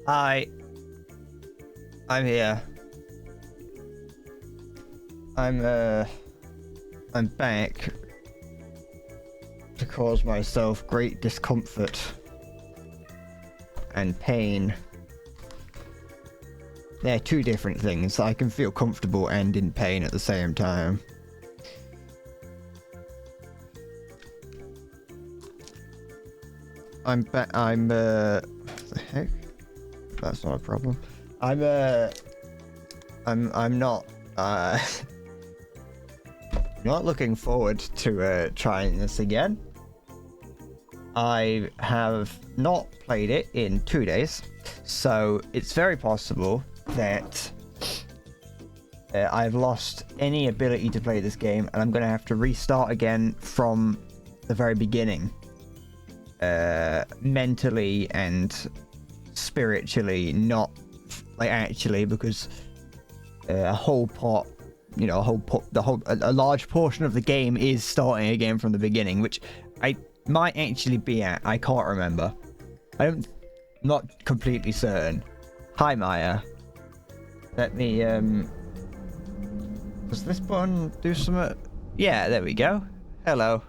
Hi. I'm here. I'm back to cause myself great discomfort and pain. They're two different things. I can feel comfortable and in pain at the same time. I'm what the heck? That's not a problem. I'm not not looking forward to trying this again. I have not played it in 2 days, so it's very possible that I've lost any ability to play this game, and I'm going to have to restart again from the very beginning, mentally and spiritually, not like actually, because a large portion of the game is starting again from the beginning, which I might actually be at. I can't remember. I'm not completely certain. Hi, Maya. Let me does this button do something? Yeah, there we go. Hello.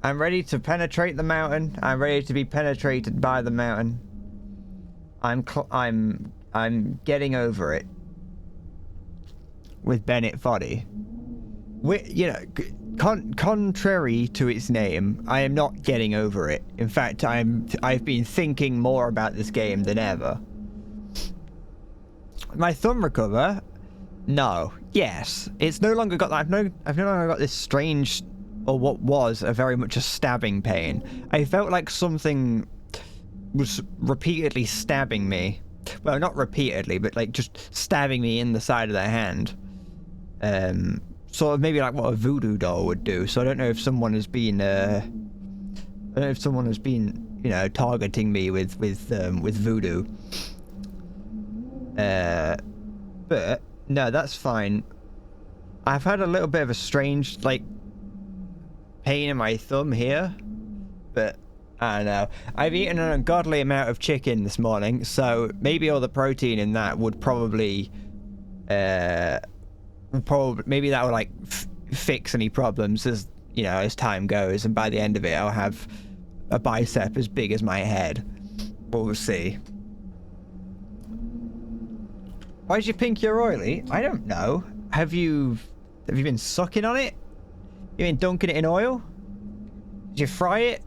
I'm ready to penetrate the mountain. I'm ready to be penetrated by the mountain. I'm getting over it. With Bennett Foddy. Contrary to its name, I am not getting over it. In fact, I've been thinking more about this game than ever. My thumb recover? No. Yes. It's no longer got that. I've no longer got this strange, or what was a very much a stabbing pain. I felt like something was repeatedly stabbing me. Well, not repeatedly, but like just stabbing me in the side of the hand. Sort of maybe like what a voodoo doll would do. So I don't know if someone has been, you know, targeting me with voodoo. But no, that's fine. I've had a little bit of a strange, like, pain in my thumb here, but I don't know. I've eaten an ungodly amount of chicken this morning, so maybe all the protein in that would probably, maybe that would like fix any problems as, you know, as time goes, and by the end of it I'll have a bicep as big as my head. We'll see. Why is your pinky oily? I don't know. Have you been sucking on it? You been dunking it in oil? Did you fry it?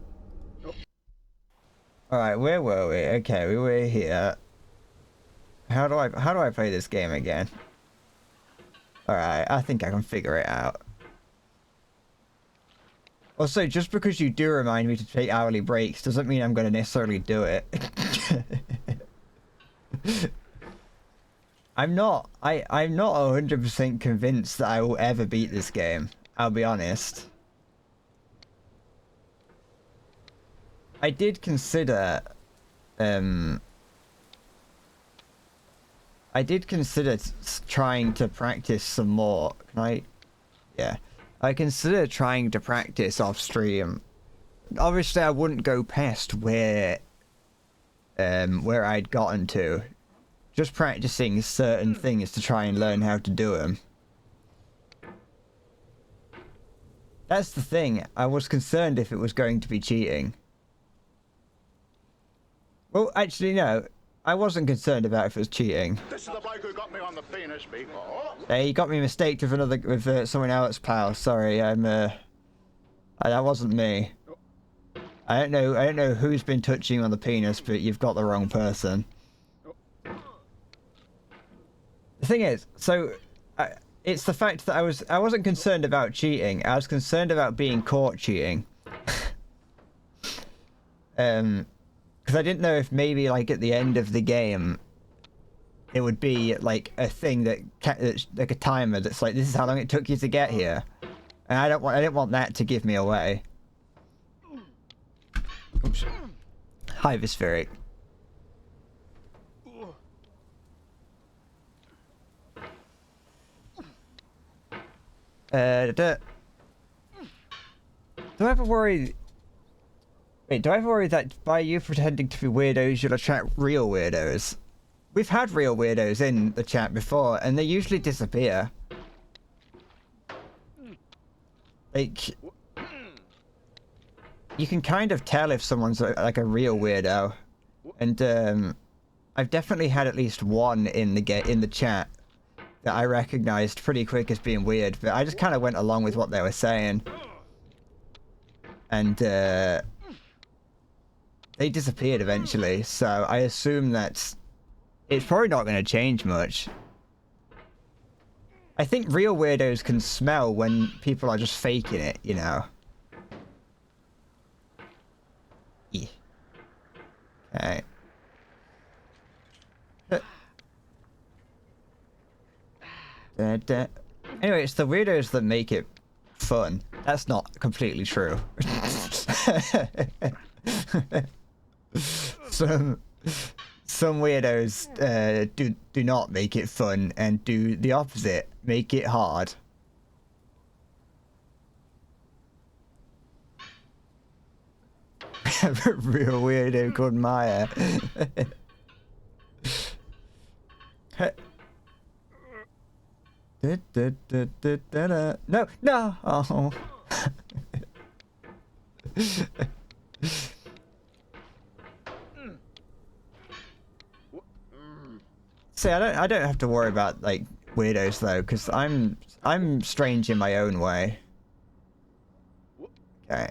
Alright, where were we? Okay, we were here. How do I play this game again? Alright, I think I can figure it out. Also, just because you do remind me to take hourly breaks doesn't mean I'm going to necessarily do it. I'm not 100% convinced that I will ever beat this game. I'll be honest. I did consider trying to practice some more. Can I? Yeah. I considered trying to practice off stream. Obviously, I wouldn't go past where I'd gotten to. Just practicing certain things to try and learn how to do them. That's the thing. I was concerned if it was going to be cheating. Well, actually, no. I wasn't concerned about if it was cheating. This is the bloke who got me on the penis before. Hey, you got me mistaked with someone else, pal. Sorry, that wasn't me. I don't know who's been touching you on the penis, but you've got the wrong person. The thing is, so it's the fact that I wasn't concerned about cheating. I was concerned about being caught cheating. Because I didn't know if maybe like at the end of the game it would be like a thing that like a timer that's like, this is how long it took you to get here, and I didn't want that to give me away. Oops. Hi, Vispheric. Do I ever worry? Wait, do I worry that by you pretending to be weirdos, you'll attract real weirdos? We've had real weirdos in the chat before, and they usually disappear. Like, you can kind of tell if someone's like a real weirdo, and I've definitely had at least one in the chat that I recognized pretty quick as being weird, but I just kind of went along with what they were saying, and they disappeared eventually. So I assume that it's probably not going to change much. I think real weirdos can smell when people are just faking it, you know. Yeah. Okay. Anyway, it's the weirdos that make it fun. That's not completely true. Some weirdos do not make it fun and do the opposite, make it hard. A real weirdo called Maya. No, no. Oh. See, I don't have to worry about like weirdos though, because I'm strange in my own way. Okay.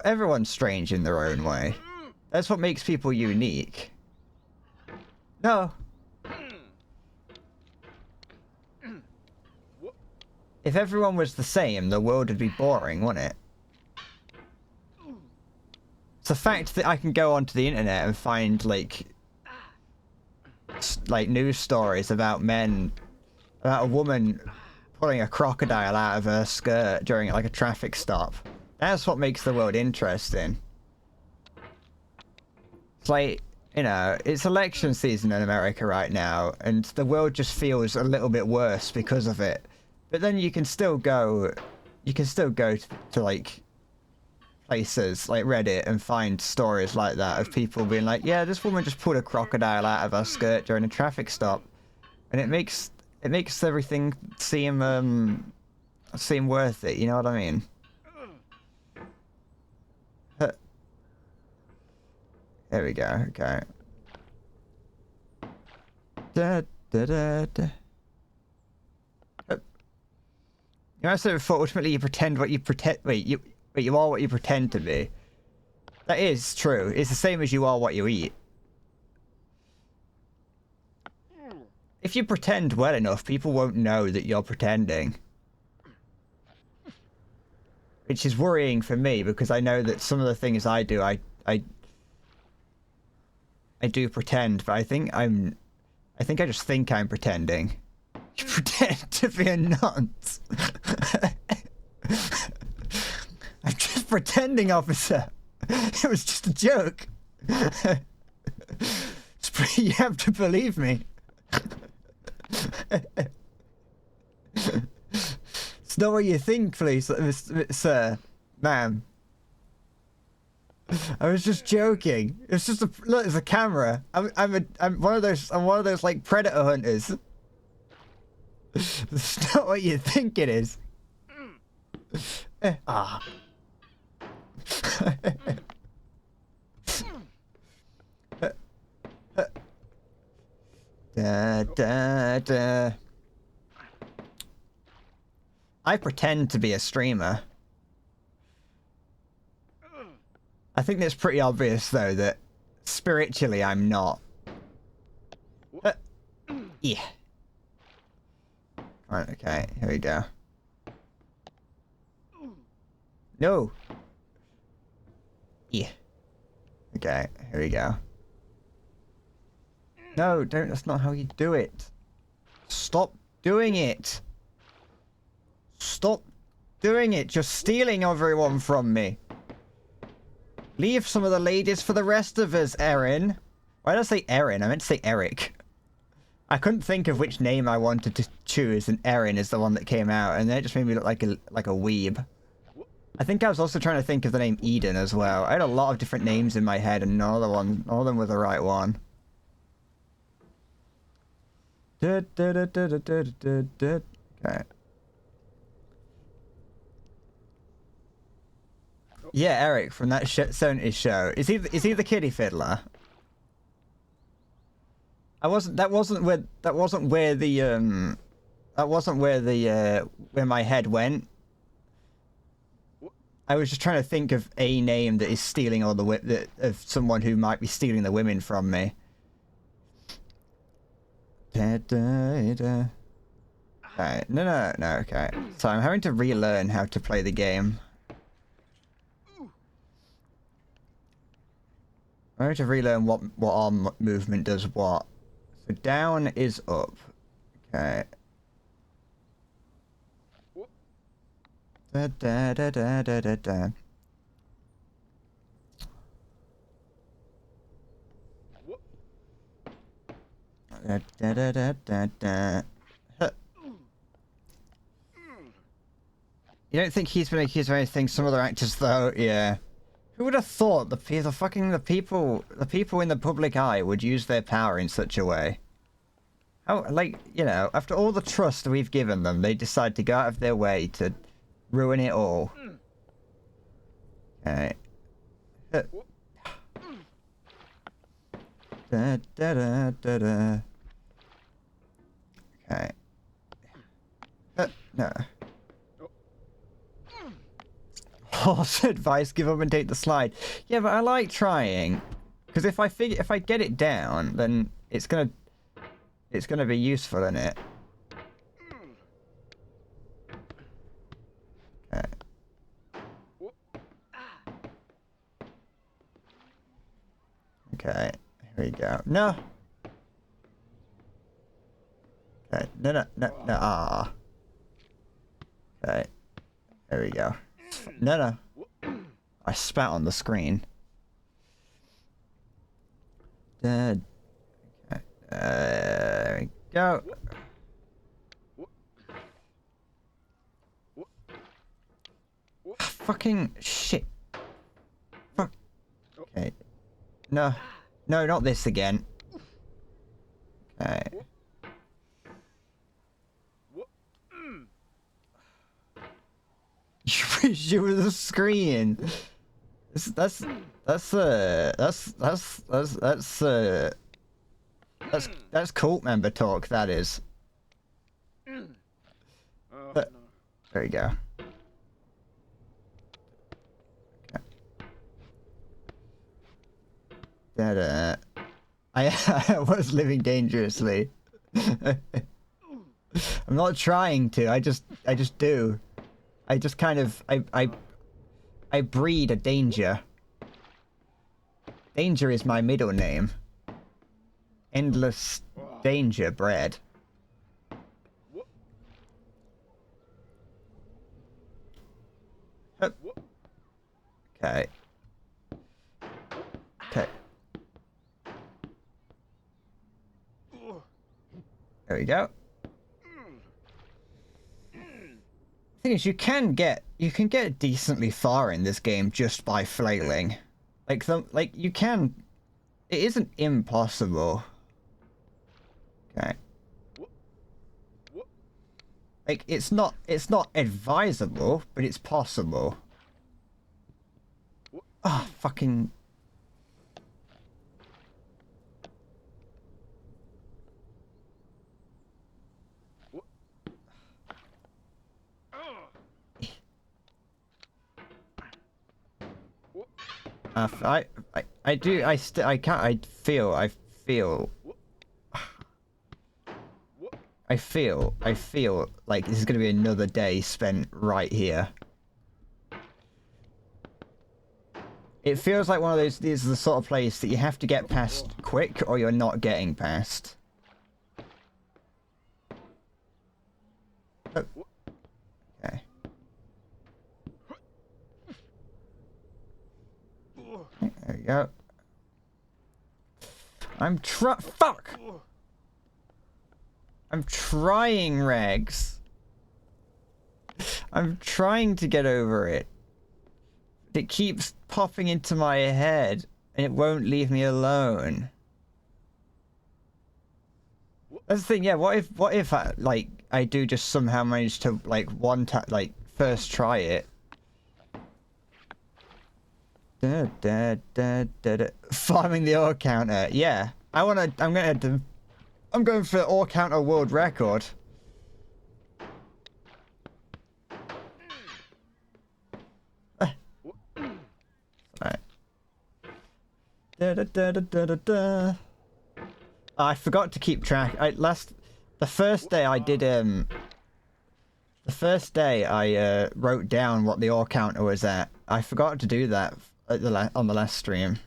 Everyone's strange in their own way. That's what makes people unique. No. If everyone was the same, the world would be boring, wouldn't it? It's the fact that I can go onto the internet and find like news stories about a woman pulling a crocodile out of her skirt during like a traffic stop. That's what makes the world interesting. It's like, you know, it's election season in America right now, and the world just feels a little bit worse because of it. But then you can still go to like places like Reddit and find stories like that of people being like, yeah, this woman just pulled a crocodile out of her skirt during a traffic stop, and it makes everything seem worth it. You know what I mean? There we go. Okay. Da da da da. You know, I said before, ultimately you pretend what you pretend. Wait, you are what you pretend to be. That is true. It's the same as you are what you eat. If you pretend well enough, people won't know that you're pretending. Which is worrying for me, because I know that some of the things I do, I do pretend, but I think I just think I'm pretending. You pretend to be a nonce. I'm just pretending, officer. It was just a joke. You have to believe me. It's not what you think, please, sir, ma'am. I was just joking. It's just look. It's a camera. I'm one of those like predator hunters. It's not what you think it is. Ah. Da, da, da. I pretend to be a streamer. I think it's pretty obvious, though, that spiritually I'm not. Yeah. Right, okay, here we go. No. Yeah. Okay, here we go. No, don't, that's not how you do it. Stop doing it. Stop doing it. You're stealing everyone from me. Leave some of the ladies for the rest of us, Erin. Why did I say Erin? I meant to say Eric. I couldn't think of which name I wanted to choose, and Erin is the one that came out, and then it just made me look like a weeb. I think I was also trying to think of the name Eden as well. I had a lot of different names in my head, and none of them were the right one. Okay. Yeah, Eric from that 70s show. Is he the kiddie fiddler? That wasn't where my head went. I was just trying to think of a name that is stealing all the of someone who might be stealing the women from me. Okay, no, okay. So I'm having to relearn how to play the game. I'm having to relearn what arm movement does what. So down is up. Okay. Da da da da da da da. Da da da da da da. Huh. You don't think he's been accused of anything? Some other actors, though, yeah. Who would have thought the people in the public eye would use their power in such a way? How, like, you know, after all the trust we've given them, they decide to go out of their way to ruin it all. Okay. Da da da da da. Okay. No. Horse advice, give up and take the slide. Yeah, but I like trying. Because if I get it down, then it's gonna be useful, isn't it? Okay. Okay, here we go. No! Okay, no, ah. Okay, there we go. No. I spat on the screen. Okay. There we go. Fucking shit. Fuck. Okay. No, not this again. Okay. You wish you were the screen. That's cult member talk. That is. But, there you go. Okay. Da-da. I was living dangerously. I'm not trying to. I just do. I just kind of I breed a danger. Danger is my middle name. Endless danger bread. Okay. Okay. There we go. Thing is, you can get decently far in this game just by flailing. Like you can. It isn't impossible. Okay. Like it's not advisable, but it's possible. Ah, oh, fucking. I feel like this is gonna be another day spent right here. It feels like one of those, these are the sort of place that you have to get past quick or you're not getting past. Oh. Okay. There we go. Fuck! I'm trying, Regs. I'm trying to get over it. It keeps popping into my head, and it won't leave me alone. That's the thing, yeah. What if I do just somehow manage to first try it? Farming the ore counter, yeah. I'm going for ore counter world record. Alright. I forgot to keep track. The first day I wrote down what the ore counter was at. I forgot to do that on the last stream,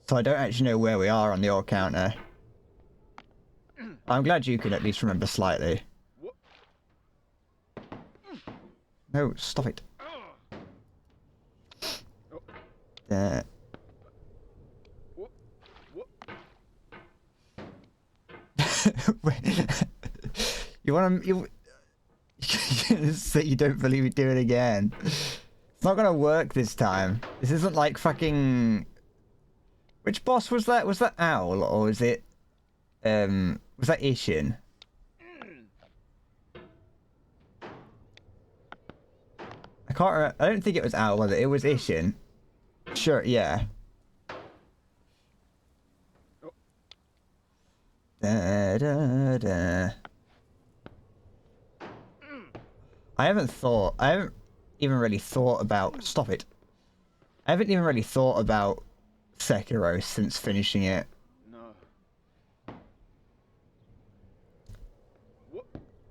so I don't actually know where we are on the ore counter. I'm glad you could at least remember slightly. No, stop it. You say you don't believe me, do it again. It's not gonna work this time. This isn't like fucking... Which boss was that? Was that Owl, or was it... was that Ishin? I can't remember. I don't think it was Owl, was it? It was Ishin. Sure, yeah. Da, da, da. I haven't even really thought about... Stop it. I haven't even really thought about Sekiro since finishing it. No.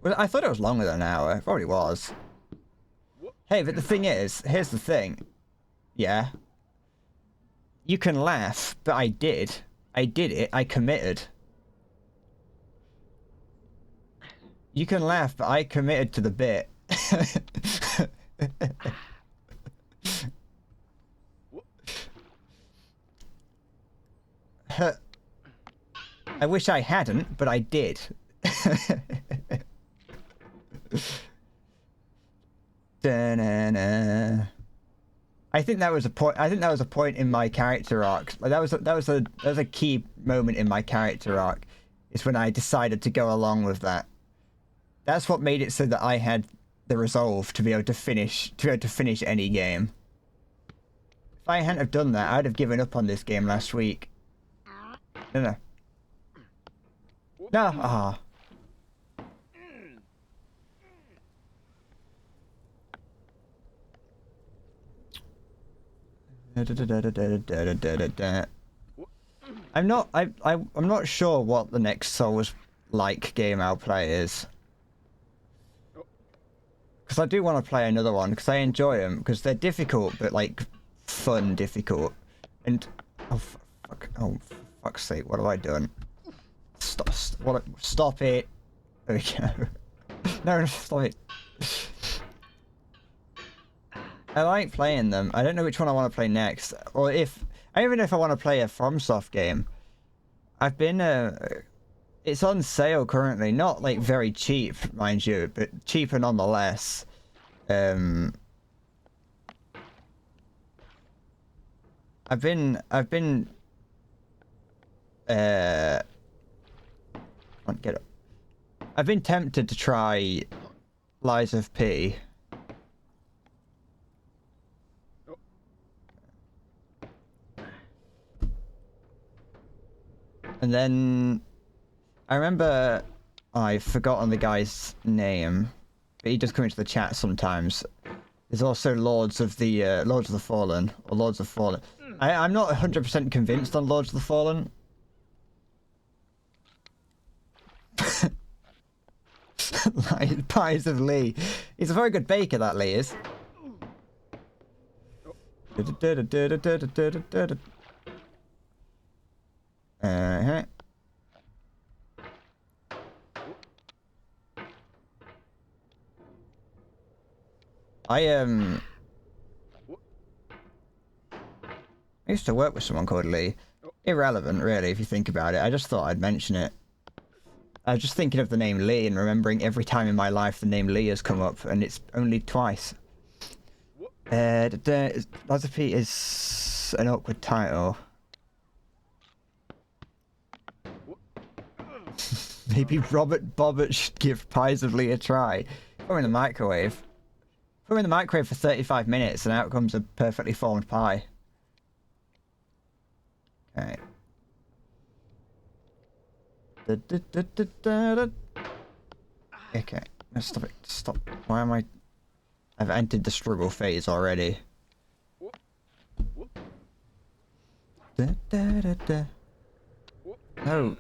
Well, I thought it was longer than an hour. It probably was. Hey, but the thing is, here's the thing. Yeah. You can laugh, but I did. I did it. I committed. You can laugh, but I committed to the bit. I wish I hadn't, but I did. Da-na-na. I think that was a point. I think that was a point in my character arc. Like, that was a key moment in my character arc. Is when I decided to go along with that. That's what made it so that I had the resolve to be able to finish any game. If I hadn't have done that, I'd have given up on this game last week. No. Ah. I'm not sure what the next Souls-like game I'll play is. Because I do want to play another one, because I enjoy them, because they're difficult, but like fun difficult. And oh fuck's sake, what have I done? Stop it! There we go. No, stop it. I like playing them. I don't know which one I want to play next, or I don't even know if I want to play a FromSoft game. I've been it's on sale currently, not like very cheap, mind you, but cheaper nonetheless. I've been tempted to try Lies of P. And then I remember I've forgotten the guy's name, but he does come into the chat sometimes. There's also Lords of the Fallen, or Lords of Fallen. I'm not 100% convinced on Lords of the Fallen. Pies of Lee. He's a very good baker, that Lee is. Uh-huh. I used to work with someone called Lee. Irrelevant, really, if you think about it. I just thought I'd mention it. I was just thinking of the name Lee and remembering every time in my life the name Lee has come up, and it's only twice. Lazapy is an awkward title. Maybe Robert Bobbert should give Pies of Lee a try. Put them in the microwave. Put them in the microwave for 35 minutes and out comes a perfectly formed pie. Okay. Okay. Let's stop it. Stop. Why am I... I've entered the struggle phase already. No.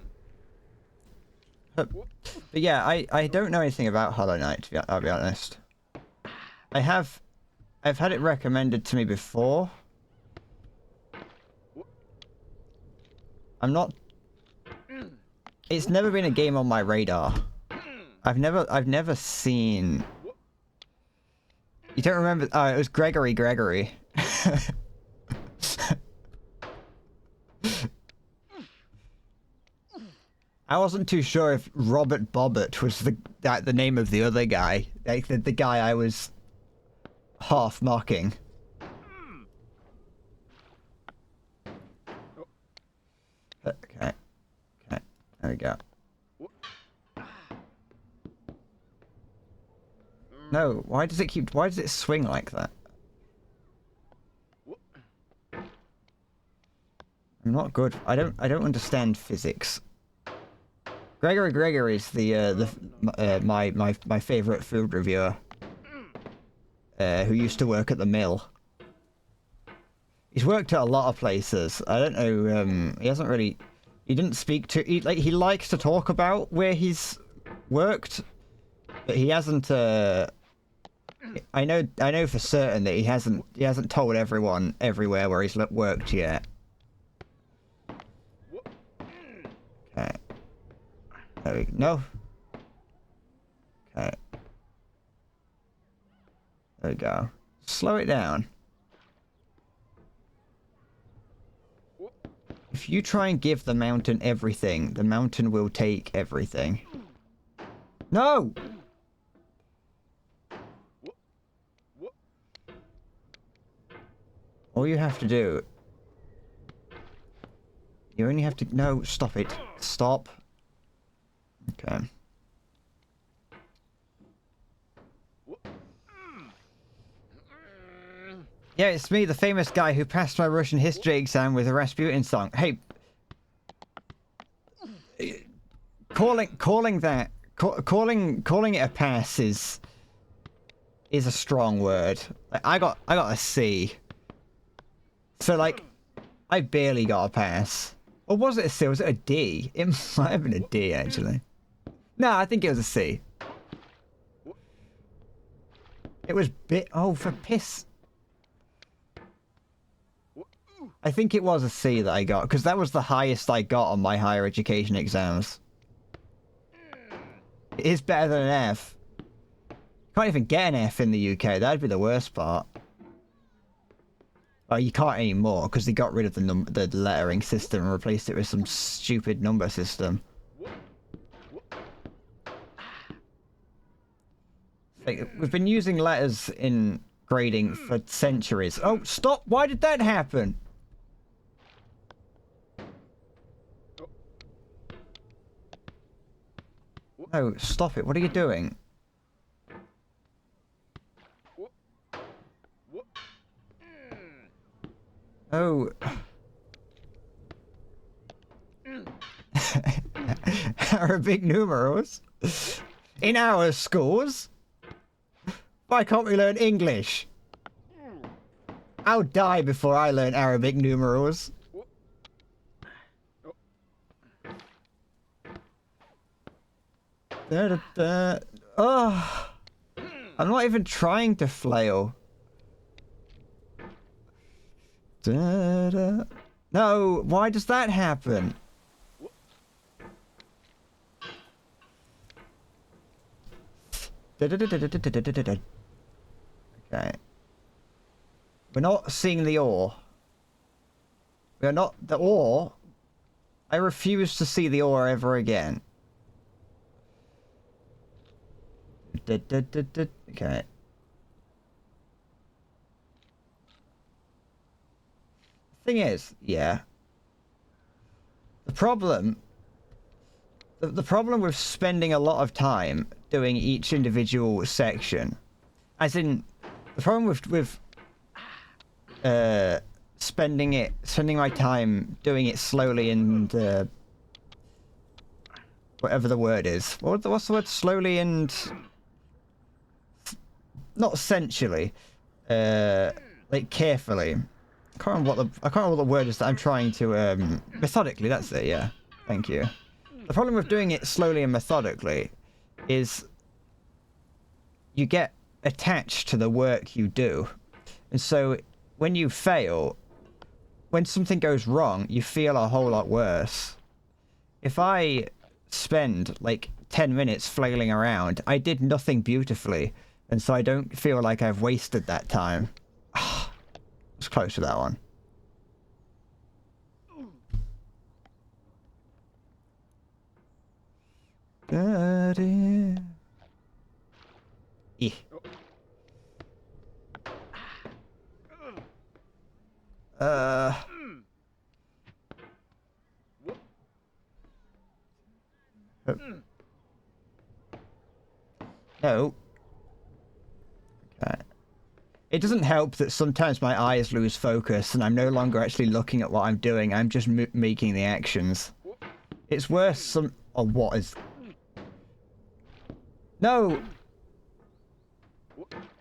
But yeah, I don't know anything about Hollow Knight, I'll be honest. I've had it recommended to me before. I'm not... It's never been a game on my radar. I've never seen... You don't remember... Oh, it was Gregory. I wasn't too sure if Robert Bobbert was the name of the other guy. Like the guy I was half mocking. Okay. Okay. There we go. No, why does it swing like that? I'm not good. I don't understand physics. Gregory is my favorite food reviewer, who used to work at the mill. He's worked at a lot of places. I don't know. He hasn't really. He didn't speak to. He likes to talk about where he's worked, but he hasn't. I know for certain that he hasn't told everyone everywhere where he's worked yet. Okay. There we go. No. Okay. There we go. Slow it down. If you try and give the mountain everything, the mountain will take everything. No! All you have to do... You only have to... No, stop it. Stop. Okay. Yeah, it's me, the famous guy who passed my Russian history exam with a Rasputin song. Hey, calling it a pass is a strong word. Like, I got a C. So like, I barely got a pass. Or was it a C? Was it a D? It might have been a D actually. No, I think it was a C. It was oh, for piss. I think it was a C that I got, because that was the highest I got on my higher education exams. It is better than an F. Can't even get an F in the UK, that'd be the worst part. Oh, you can't anymore, because they got rid of the lettering system and replaced it with some stupid number system. Like, we've been using letters in grading for centuries. Oh, stop! Why did that happen? No, stop it. What are you doing? Oh. Arabic numerals? In our schools? Why can't we learn English? I'll die before I learn Arabic numerals. Oh, I'm not even trying to flail. No, why does that happen? Okay. We're not seeing the ore. We're not... The ore... I refuse to see the ore ever again. Okay. Thing is, yeah. The problem with spending a lot of time doing each individual section, as in, the problem with spending my time doing it slowly and whatever the word is. What's the word? Slowly and not essentially, like carefully. I can't remember what the word is that I'm trying to methodically. That's it. Yeah. Thank you. The problem with doing it slowly and methodically is you get attached to the work you do, and so when you fail, when something goes wrong, you feel a whole lot worse. If I spend like 10 minutes flailing around, I did nothing beautifully, and so I don't feel like I've wasted that time. It's close to that one. Daddy. No. Okay. It doesn't help that sometimes my eyes lose focus and I'm no longer actually looking at what I'm doing. I'm just making the actions. It's worse or what is... No!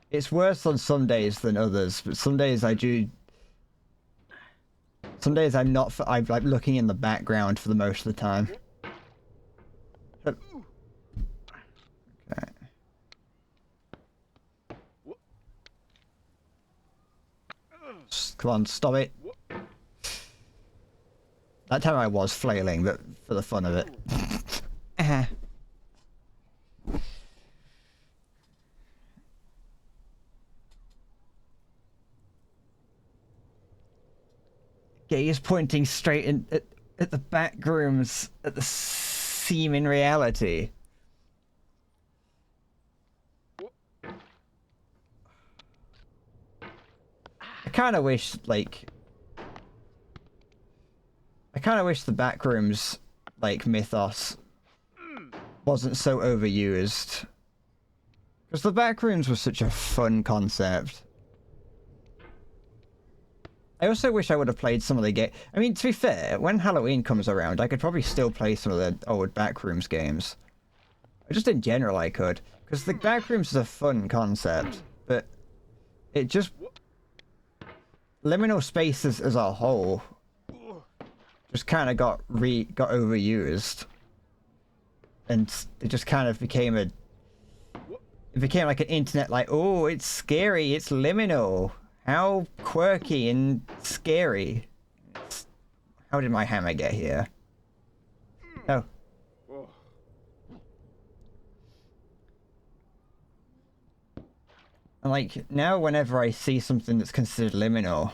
It's worse on some days than others, but some days I do... Some days I'm not... I'm like looking in the background for the most of the time. Okay. Come on, stop it. That time I was flailing, but for the fun of it. Gaze pointing straight in at the back rooms at the seam in reality. I kind of wish, like... I kind of wish the backrooms, like, mythos wasn't so overused. Because the backrooms was such a fun concept. I also wish I would have played some of the game. I mean, to be fair, when Halloween comes around, I could probably still play some of the old backrooms games. Just in general, I could. Because the backrooms is a fun concept, but it just... Liminal spaces as a whole just kind of got overused, and it just kind of became it became like an internet, like, oh, it's scary, it's liminal, how quirky and scary. How did my hammer get here? Oh. And like, now whenever I see something that's considered liminal,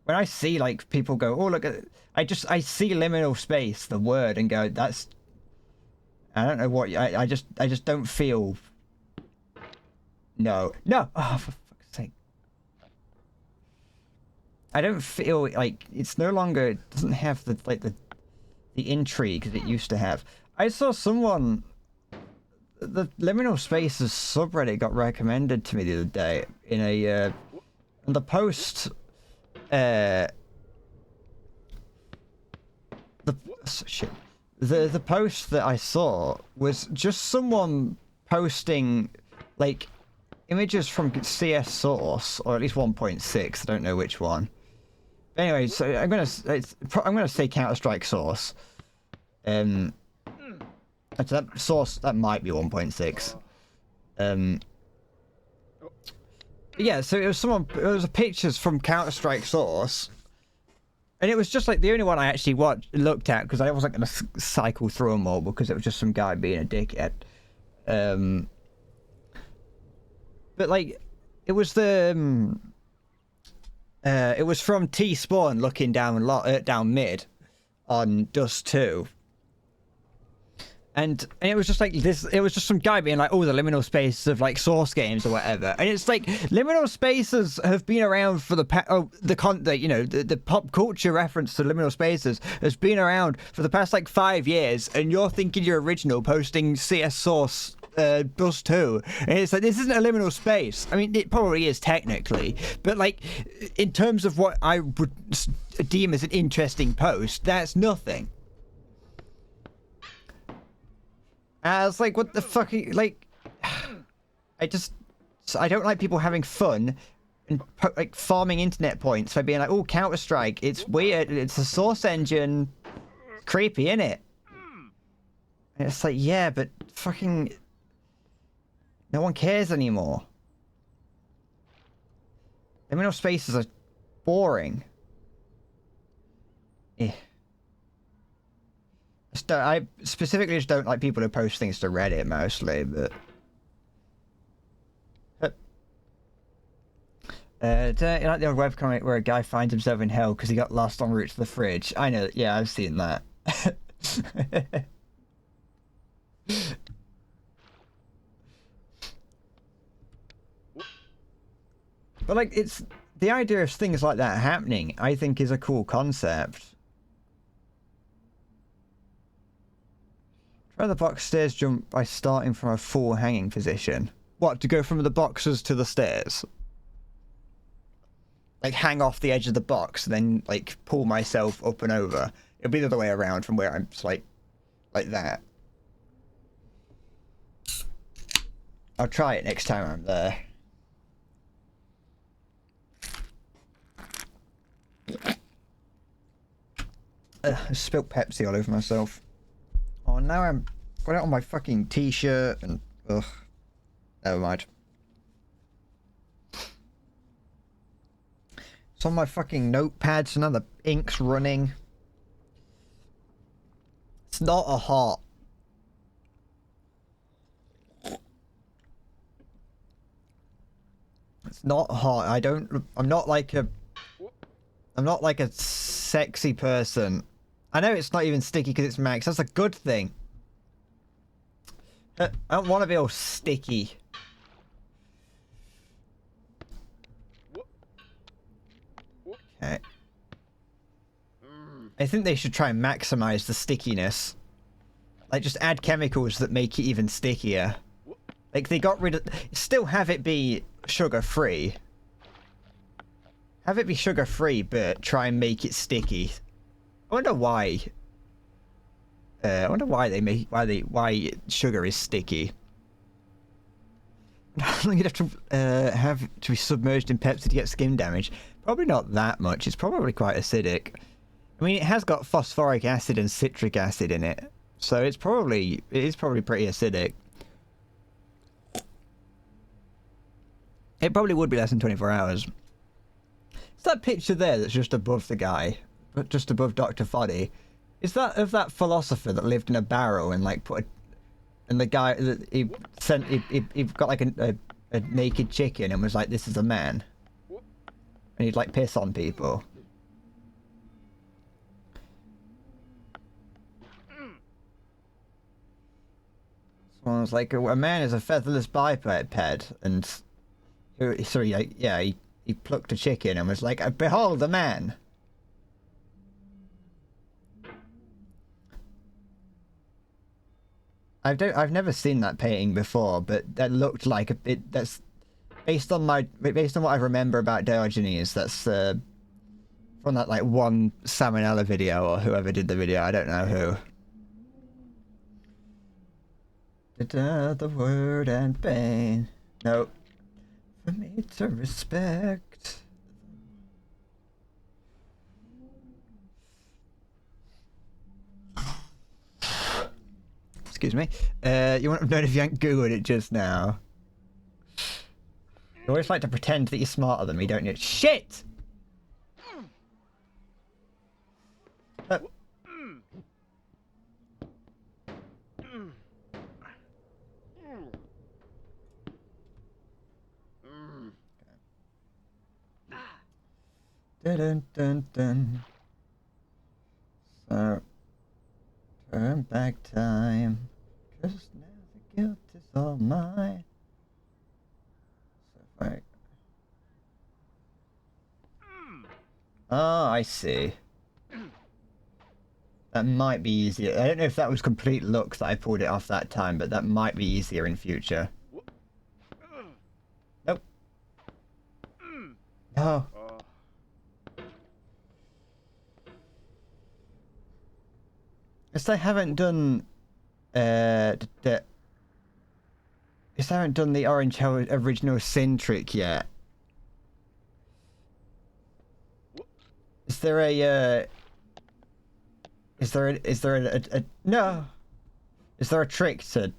when I see like people go, oh, look at, I see liminal space, the word, and go, that's, I don't know what, I just don't feel, no, oh, for fuck's sake. I don't feel like, it's no longer, it doesn't have the, like, the intrigue that it used to have. I saw someone, the liminal spaces subreddit got recommended to me the other day in a, in the post, the post that I saw was just someone posting like images from CS Source, or at least 1.6. I don't know which one. But anyway, so I'm gonna say Counter-Strike Source. That source, that might be 1.6. Yeah, so it was pictures from Counter-Strike Source, and it was just like the only one I actually looked at, because I wasn't going to cycle through them all, because it was just some guy being a dickhead. But like, it was the it was from T-Spawn looking down mid on Dust 2. And it was just like this. It was just some guy being like, "Oh, the liminal spaces of like Source games or whatever." And it's like liminal spaces have been around for the pop culture reference to liminal spaces has been around for the past like 5 years. And you're thinking you're original, posting CS Source Bus 2, and it's like, this isn't a liminal space. I mean, it probably is technically, but like in terms of what I would deem as an interesting post, that's nothing. I was like, what the fuck? Like, I don't like people having fun and like farming internet points by being like, oh, Counter-Strike, it's weird, it's a Source engine, creepy, innit? And it's like, yeah, but fucking no one cares anymore. Liminal spaces are boring. Eh. I specifically just don't like people who post things to Reddit mostly, but... you like the old webcomic where a guy finds himself in hell because he got lost en route to the fridge? I know, yeah, I've seen that. But like, it's... The idea of things like that happening, I think, is a cool concept. Try the box stairs jump by starting from a full hanging position. What, to go from the boxes to the stairs? Like, hang off the edge of the box, then, like, pull myself up and over. It'll be the other way around from where I'm just, like that. I'll try it next time I'm there. I spilt Pepsi all over myself. Oh, now I'm got it on my fucking t-shirt and ugh. Never mind. It's on my fucking notepad, so now the ink's running. It's not a heart. It's not hot. I'm not like a sexy person. I know it's not even sticky because it's Max. That's a good thing. I don't want to be all sticky. Okay. I think they should try and maximize the stickiness. Like, just add chemicals that make it even stickier. Like, they got rid of... Still have it be sugar-free. Have it be sugar-free, but try and make it sticky. I wonder why. I wonder why they make... Why sugar is sticky. How long you'd have to be submerged in Pepsi to get skin damage? Probably not that much. It's probably quite acidic. I mean, it has got phosphoric acid and citric acid in it. So it is probably pretty acidic. It probably would be less than 24 hours. It's that picture there that's just above the guy, but just above Dr. Foddy. Is that of that philosopher that lived in a barrel and like put a, and the guy that he got like a naked chicken and was like, this is a man, and he'd like piss on people. Someone was like, a man is a featherless biped, and sorry, yeah, he plucked a chicken and was like, behold a man. I've never seen that painting before, but that looked like it. That's based on what I remember about Diogenes. That's from that like one Salmonella video or whoever did the video. I don't know who. The word and pain. No. For me to respect. Excuse me. You wouldn't have known if you hadn't Googled it just now. You always like to pretend that you're smarter than me, don't you? Shit! Dun dun dun dun. So, turn back time. The guilt is all mine. So right. Oh, I see. That might be easier. I don't know if that was complete luck that I pulled it off that time, but that might be easier in future. Nope. No. Guess I haven't done guess I haven't done the Orange Hill original sin trick yet. Is there a no? Is there a trick to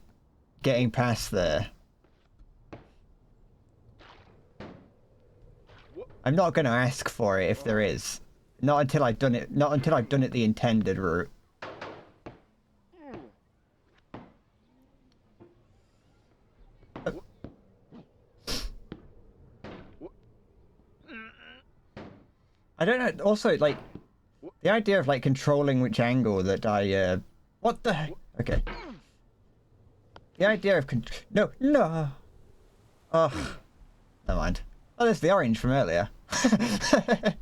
getting past there? I'm not gonna ask for it if there is. Not until I've done it. Not until I've done it the intended route. I don't know. Also, like, the idea of like controlling which angle that I what the heck? Okay. The idea of no. Oh, never mind. Oh, there's the orange from earlier. Where'd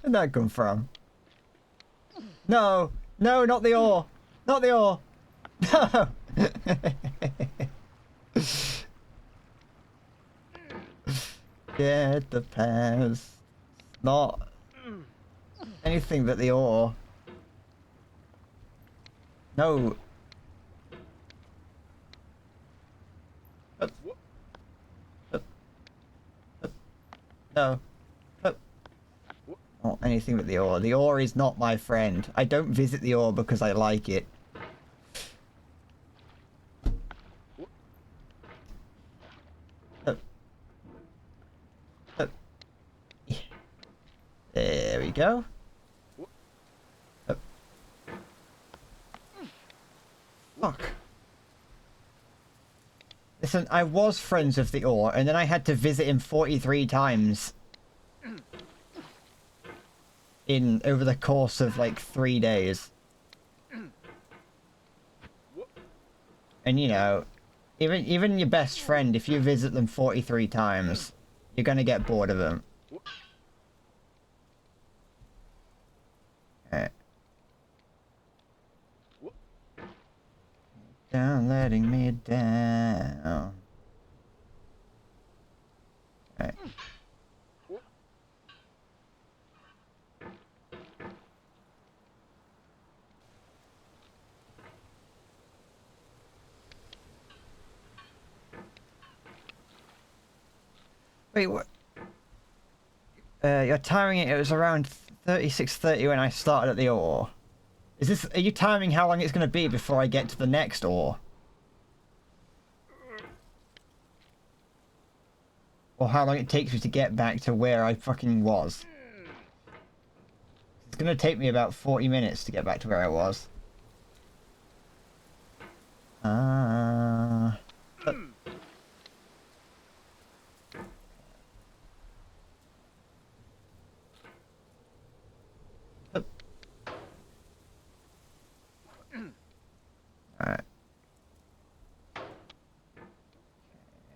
that come from? No, not the ore. Not the ore. No. Get the pass. Not anything but the ore. No. No. Not anything but the ore. The ore is not my friend. I don't visit the ore because I like it. There we go. Fuck. Listen, I was friends with the ore, and then I had to visit him 43 times. Over the course of like 3 days. And you know, even your best friend, if you visit them 43 times, you're gonna get bored of them. Alright. Down, letting me down. Alright. Wait, what? You're timing it. It was around 36:30 when I started at the ore. Is this? Are you timing how long it's going to be before I get to the next ore? Or how long it takes me to get back to where I fucking was? It's going to take me about 40 minutes to get back to where I was. Alright.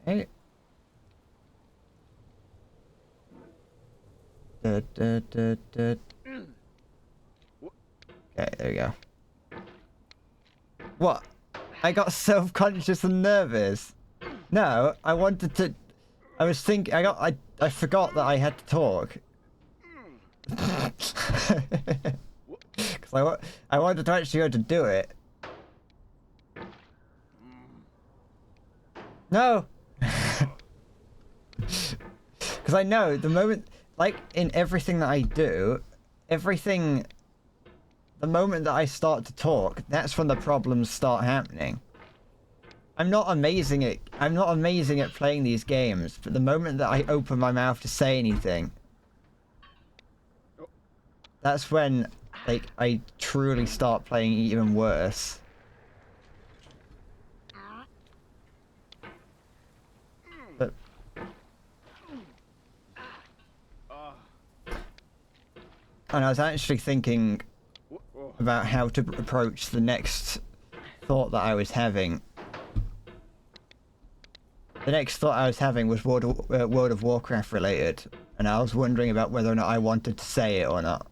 Okay. Okay, there we go. What? I got self-conscious and nervous. No, I wanted to. I was thinking. I forgot that I had to talk. Because I wanted to actually go to do it. No! Because I know the moment, like in everything that I do, the moment that I start to talk, that's when the problems start happening. I'm not amazing at playing these games, but the moment that I open my mouth to say anything, that's when, like, I truly start playing even worse. But and I was actually thinking about how to approach the next thought that I was having, The next thought I was having was World of Warcraft related, and I was wondering about whether or not I wanted to say it or not.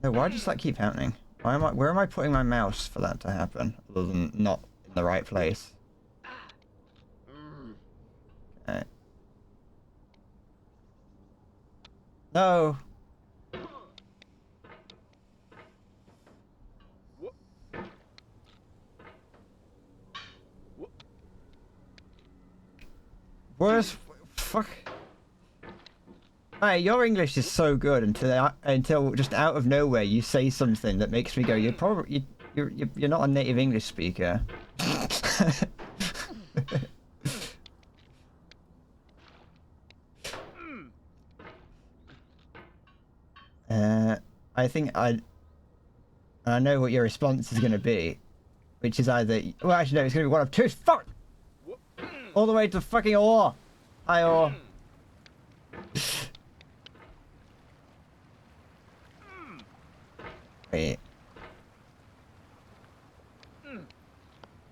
No, why does that keep happening? Where am I putting my mouse for that to happen, other than not in the right place? Okay. No! Where's... Fuck... Hey, your English is so good until just out of nowhere you say something that makes me go, you're not a native English speaker. I think I know what your response is going to be, which is either, well, actually no, it's going to be one of two. Fuck! All the way to fucking ore. Hi, ore. Wait.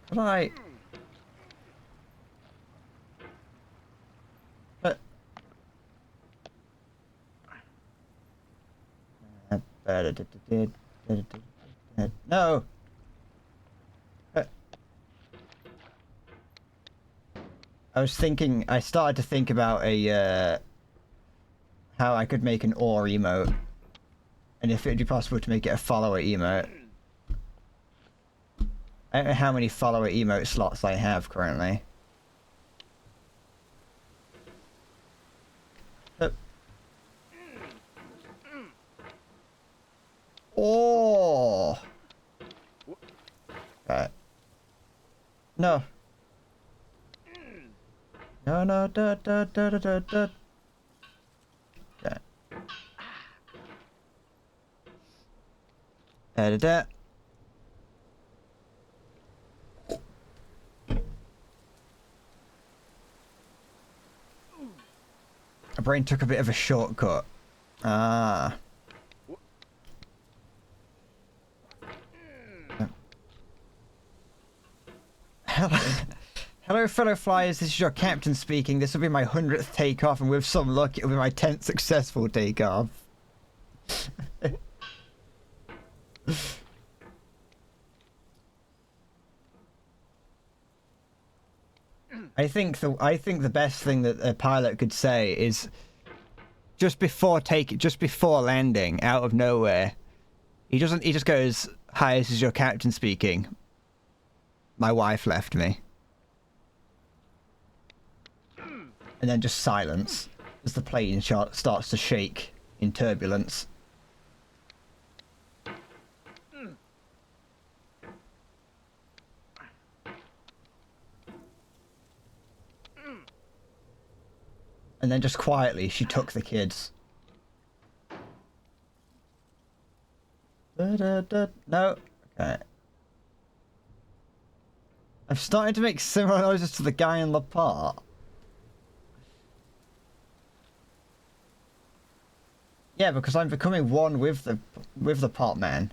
Could I? No. I started to think about how I could make an ore emote. And if it'd be possible to make it a follower emote. I don't know how many follower emote slots I have currently. Oh! Right. No. No, no, da, da, da, da, da, da. Okay. Da, da, da. My brain took a bit of a shortcut. Ah. Hello, fellow flyers. This is your captain speaking. This will be my 100th takeoff, and with some luck, it will be my 10th successful takeoff. I think the best thing that a pilot could say is just before landing, out of nowhere. He just goes, "Hi, this is your captain speaking. My wife left me." And then just silence as the plane starts to shake in turbulence. And then just quietly, she took the kids. No. Okay. I'm starting to make similar noises to the guy in the part. Yeah, because I'm becoming one with the pot man.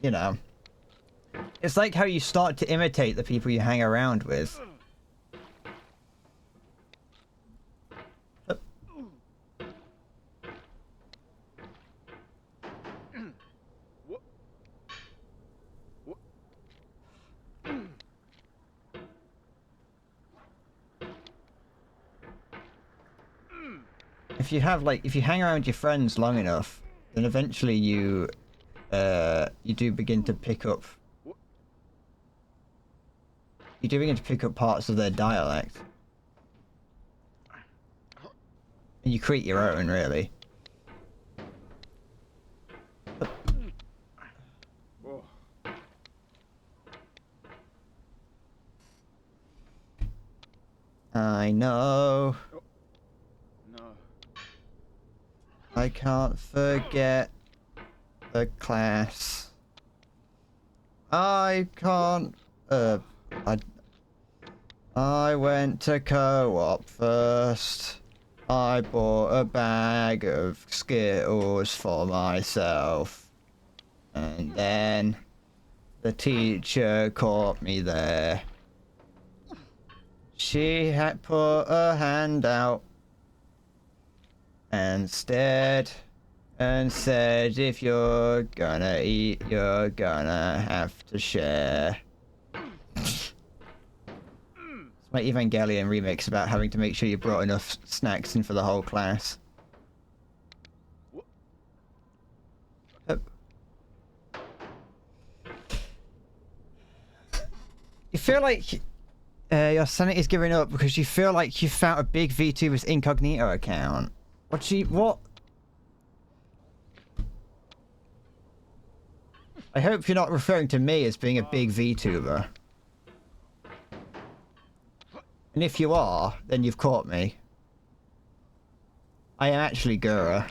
You know. It's like how you start to imitate the people you hang around with. If you hang around your friends long enough, then eventually you do begin to pick up. You do begin to pick up parts of their dialect, and you create your own, really. I know. I can't forget the class. I can't. I went to co-op first. I bought a bag of Skittles for myself. And then the teacher caught me there. She had put her hand out and stared and said, if you're gonna eat, you're gonna have to share. It's my Evangelion remix about having to make sure you brought enough snacks in for the whole class. You feel like your sanity's giving up because you feel like you found a big VTuber's incognito account. What? I hope you're not referring to me as being a big VTuber. And if you are, then you've caught me. I am actually Gura.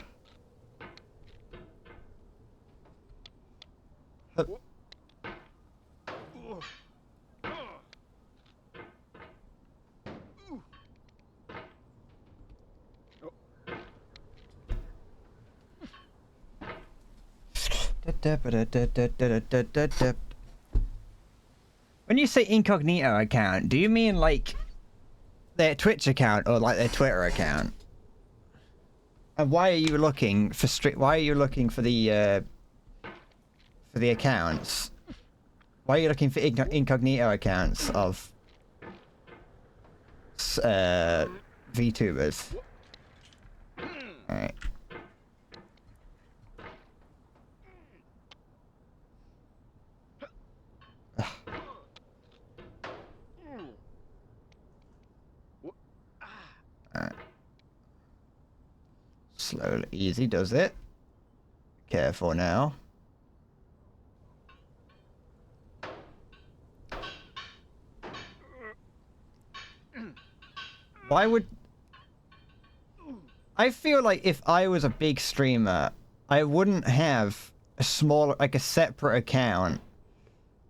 When you say incognito account, do you mean like their Twitch account or like their Twitter account? And why are you looking for why are you looking for the accounts? Why are you looking for incognito accounts of VTubers? Alright. Slowly, easy does it. Careful now. Why would... I feel like if I was a big streamer, I wouldn't have a smaller, like a separate account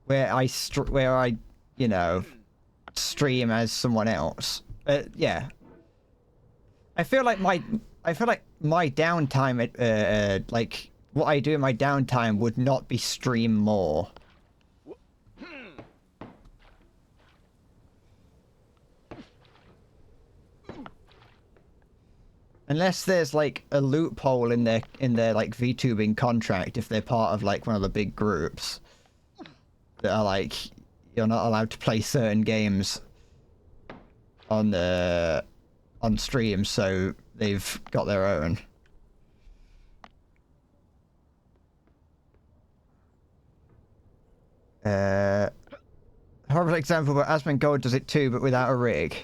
where I, you know, stream as someone else. Yeah. I feel like my downtime, like what I do in my downtime would not be stream more. Unless there's like a loophole in their like VTubing contract if they're part of like one of the big groups that are like you're not allowed to play certain games on stream, so they've got their own. Horrible example, but Asmongold does it too, but without a rig.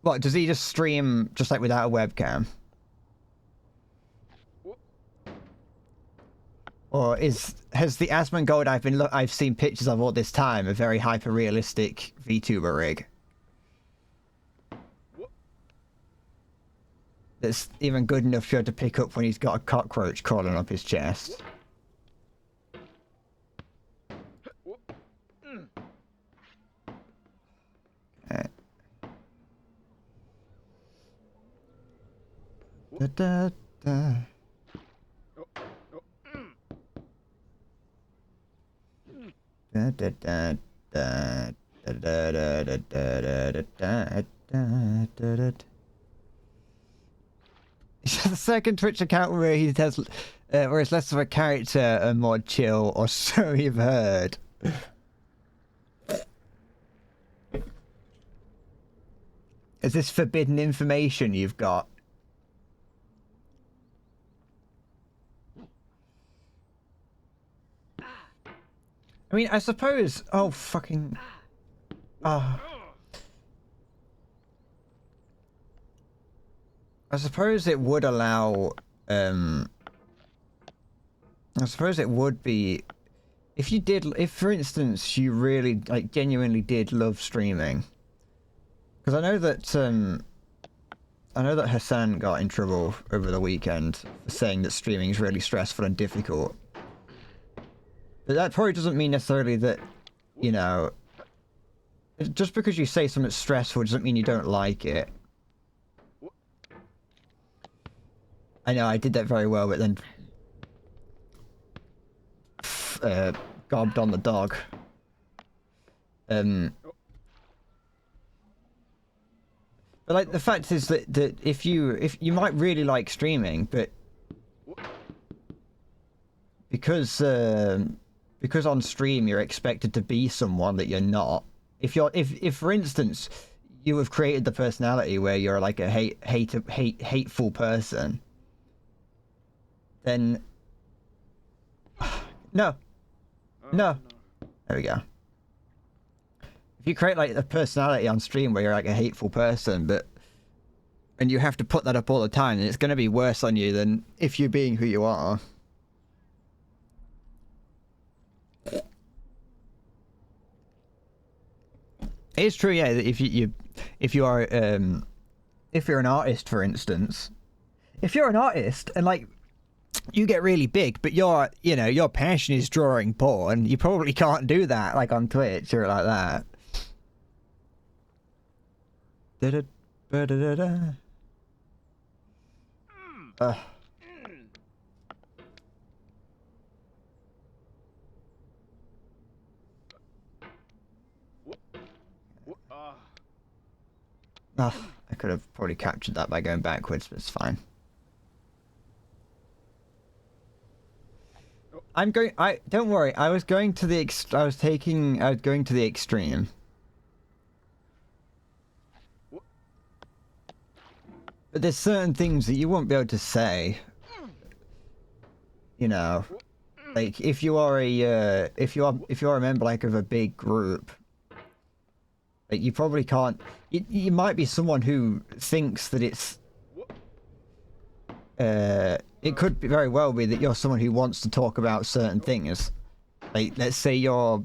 What, does he just stream just like without a webcam? Or has the Asmongold I've seen pictures of all this time a very hyper realistic VTuber rig? That's even good enough for you to pick up when he's got a cockroach crawling up his chest. Da, da, da. Da, da, da, da, da, da, da, da, da, da, da, da, da. The second Twitch account where he does, where it's less of a character and more chill, or so you've heard. Is this forbidden information you've got? I mean, I suppose... Oh, fucking... Oh. I suppose it would allow... I suppose it would be... If, for instance, you really, like, genuinely did love streaming... Because I know that Hassan got in trouble over the weekend for saying that streaming is really stressful and difficult. But that probably doesn't mean necessarily that, you know, just because you say something's stressful doesn't mean you don't like it. I know I did that very well, but then gobbed on the dog. But like the fact is that if you might really like streaming, but because on stream you're expected to be someone that you're not. If for instance you have created the personality where you're like a hateful person, then no. There we go. If you create like a personality on stream where you're like a hateful person, and you have to put that up all the time, then it's going to be worse on you than if you're being who you are. It's true, yeah. That if you're an artist, for instance, if you're an artist and like you get really big, but your passion is drawing porn, you probably can't do that like on Twitch or like that. I could have probably captured that by going backwards, but it's fine. Don't worry. I was going to the extreme. But there's certain things that you won't be able to say. You know, like if you are a member like of a big group, like you probably can't. You might be someone who thinks that it's. It could be very well be that you're someone who wants to talk about certain things. Like, let's say your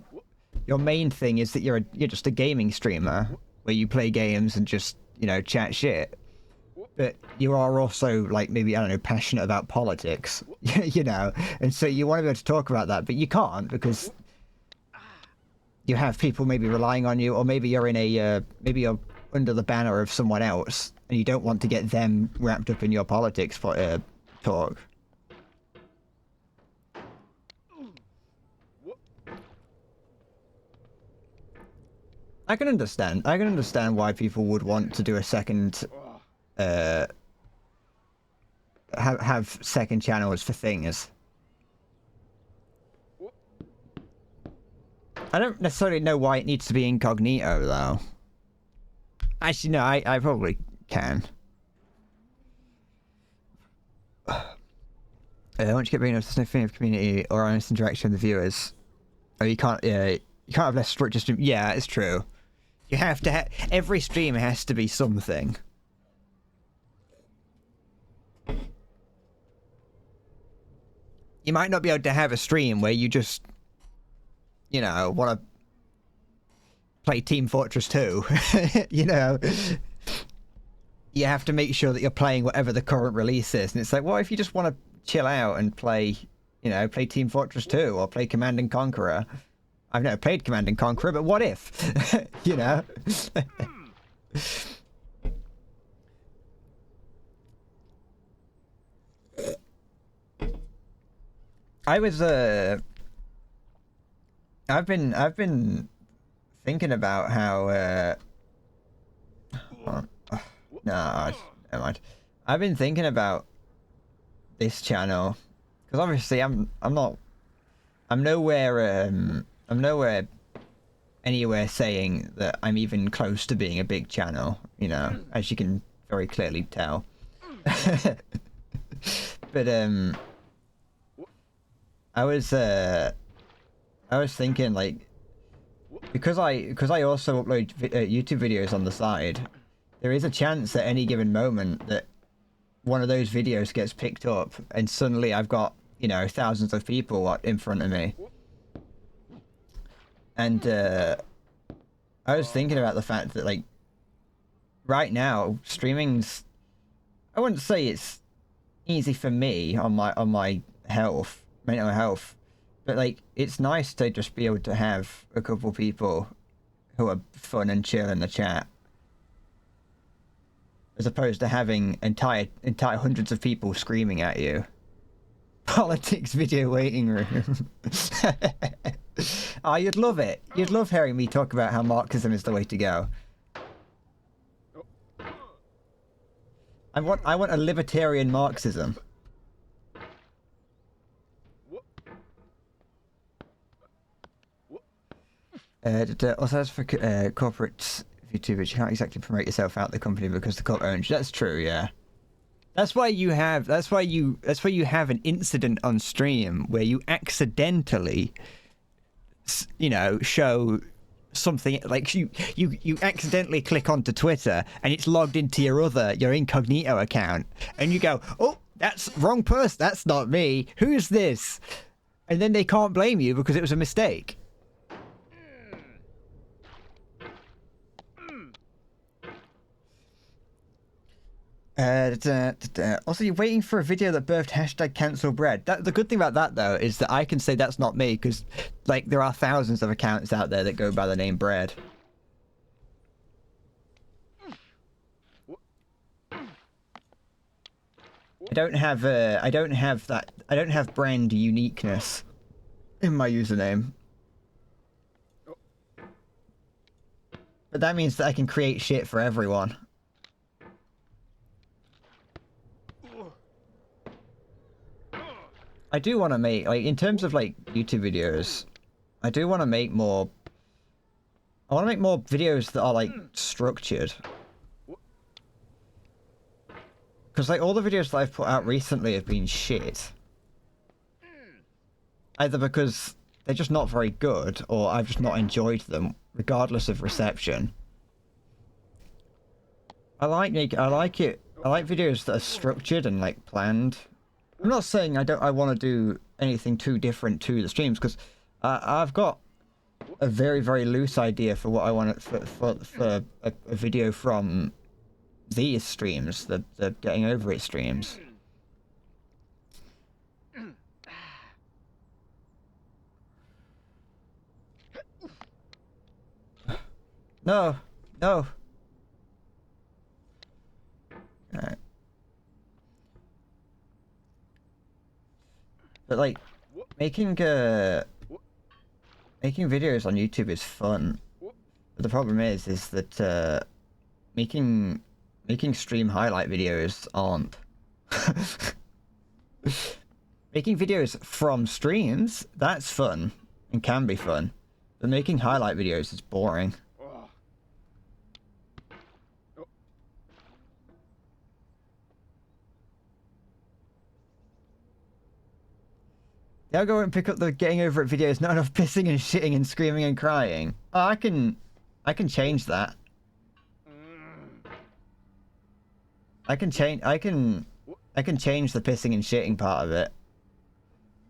main thing is that you're just a gaming streamer where you play games and just, chat shit. But you are also, like, maybe, I don't know, passionate about politics, and so you want to be able to talk about that, but you can't because you have people maybe relying on you, or maybe you're maybe you're under the banner of someone else and you don't want to get them wrapped up in your politics for talk. I can understand why people would want to do a second have second channels for things. I don't necessarily know why it needs to be incognito though. Actually no, I probably can. Once you get big enough, there's no feeling of community or honest interaction with the viewers. Oh, you can't have less structure stream. Yeah, it's true. You have to every stream has to be something. You might not be able to have a stream where you just, want to play Team Fortress 2. You have to make sure that you're playing whatever the current release is. And it's like, well, if you just want to chill out and play, play Team Fortress 2 or play Command and Conqueror. I've never played Command and Conqueror, but what if? I've been thinking about how no, never mind. I've been thinking about this channel because obviously I'm nowhere anywhere saying that I'm even close to being a big channel, as you can very clearly tell. But I was thinking, like, because I also upload YouTube videos on the side, there is a chance at any given moment that one of those videos gets picked up and suddenly I've got, thousands of people in front of me. And I was thinking about the fact that, like, right now streaming's, I wouldn't say it's easy for me on my mental health, but like it's nice to just be able to have a couple people who are fun and chill in the chat, as opposed to having entire hundreds of people screaming at you. Politics video waiting room. Oh, you'd love it. You'd love hearing me talk about how Marxism is the way to go. I want a libertarian Marxism. Also, as for corporate YouTubers, you can't exactly promote yourself out the company because the cult owns you. That's true, yeah. That's why you have an incident on stream where you accidentally, you know, show something like you accidentally click onto Twitter and it's logged into your incognito account, and you go, oh, that's wrong person, that's not me, who's this? And then they can't blame you because it was a mistake. Also, you're waiting for a video that birthed hashtag cancel bread. The good thing about that, though, is that I can say that's not me, because, like, there are thousands of accounts out there that go by the name Bread. I don't have brand uniqueness in my username. But that means that I can create shit for everyone. I do want to make, like, in terms of, like, YouTube videos, I do want to make more... I want to make more videos that are, like, structured. Because, like, all the videos that I've put out recently have been shit. Either because they're just not very good, or I've just not enjoyed them, regardless of reception. I like videos that are structured and, like, planned. I'm not saying I want to do anything too different to the streams, because I've got a very, very loose idea for what I want for a video from these streams, the Getting Over It streams. No. Alright. But, like, making videos on YouTube is fun. But the problem is that making stream highlight videos aren't. Making videos from streams, that's fun and can be fun. But making highlight videos is boring. I'll go and pick up the Getting Over It videos, not enough pissing and shitting and screaming and crying. Oh, I can change that. I can change the pissing and shitting part of it.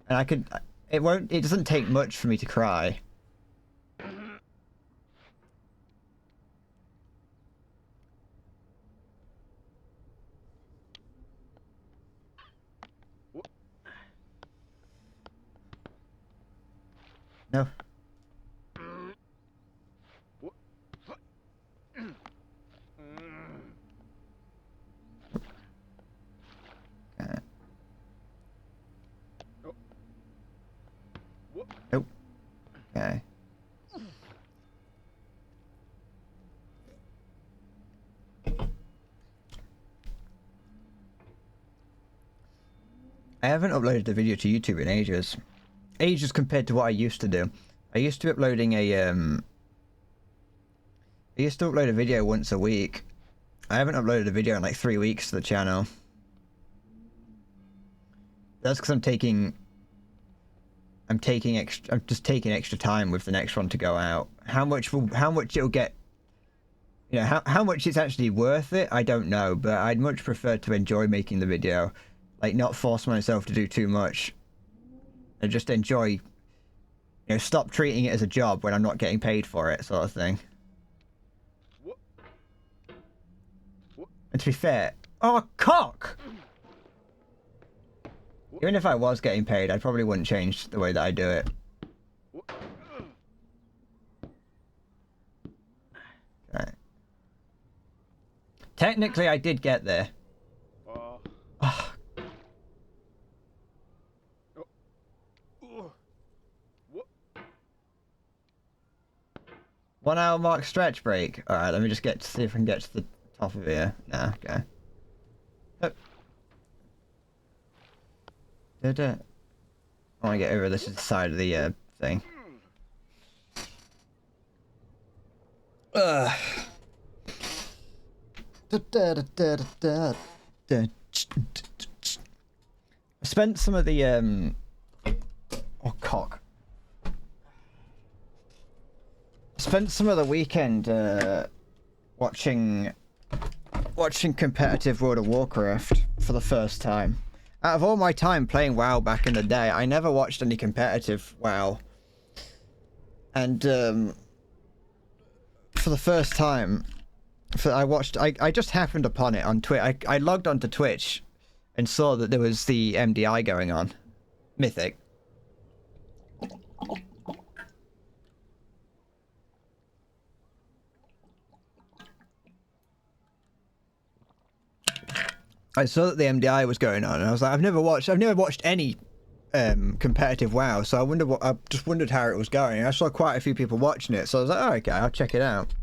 And it doesn't take much for me to cry. No. Nope. Okay. I haven't uploaded a video to YouTube in ages. Ages compared to what I used to do. I used to be uploading I used to upload a video once a week. I haven't uploaded a video in like 3 weeks to the channel. That's because I'm just taking extra time with the next one to go out. How much it'll get, you know, how much it's actually worth it, I don't know, but I'd much prefer to enjoy making the video. Like, not force myself to do too much. And just enjoy, you know, stop treating it as a job when I'm not getting paid for it, sort of thing. And to be fair, oh, cock! Even if I was getting paid, I probably wouldn't change the way that I do it. Right. Technically, I did get there. 1 hour mark stretch break. All right, let me just see if I can get to the top of here. Nah, okay. Oh. I want to get over this side of the thing. I spent some of the oh cock. Spent some of the weekend watching competitive World of Warcraft for the first time. Out of all my time playing WoW back in the day, I never watched any competitive WoW. And for the first time, I just happened upon it on Twitch. I logged onto Twitch and saw that there was the MDI going on. Mythic. I saw that the MDI was going on, and I was like, I've never watched any competitive WoW, so I just wondered how it was going. I saw quite a few people watching it, so I was like, oh, okay, I'll check it out.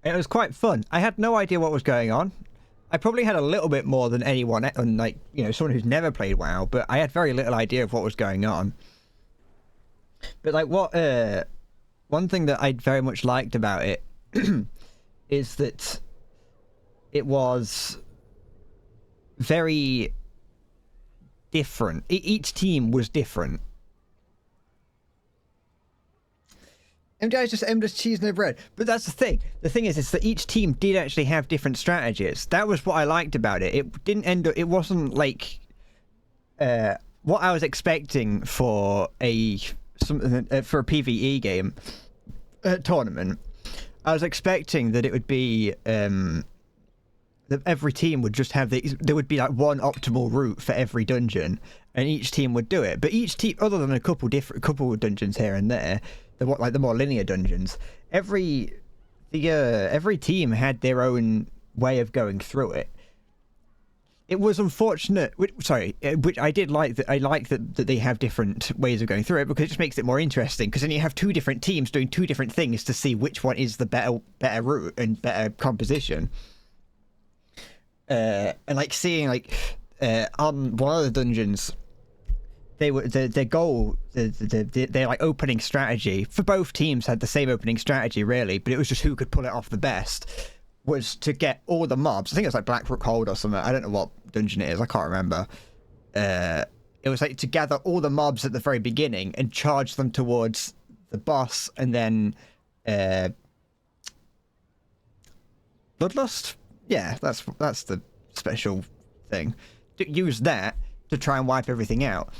And it was quite fun. I had no idea what was going on. I probably had a little bit more than anyone, like, you know, someone who's never played WoW, but I had very little idea of what was going on. But like, one thing that I very much liked about it is that it was very different. Each team was different. MDI is just cheese, no bread. But that's the thing. The thing is that each team did actually have different strategies. That was what I liked about it. It didn't end up. It wasn't like what I was expecting for a PvE game tournament. I was expecting that it would be that every team would just have there would be like one optimal route for every dungeon, and each team would do it. But each team, other than a couple of dungeons here and there, the more linear dungeons, every team had their own way of going through it. It was unfortunate, which I did like that. I like that they have different ways of going through it, because it just makes it more interesting. Because then you have two different teams doing two different things to see which one is the better route and better composition. And like seeing on one of the dungeons, their goal, their like opening strategy for both teams had the same opening strategy really, but it was just who could pull it off the best, was to get all the mobs. I think it was like Blackbrook Hold or something. I don't know what dungeon it is. I can't remember. It was like to gather all the mobs at the very beginning and charge them towards the boss, and then Bloodlust. Yeah, that's the special thing. Use that to try and wipe everything out.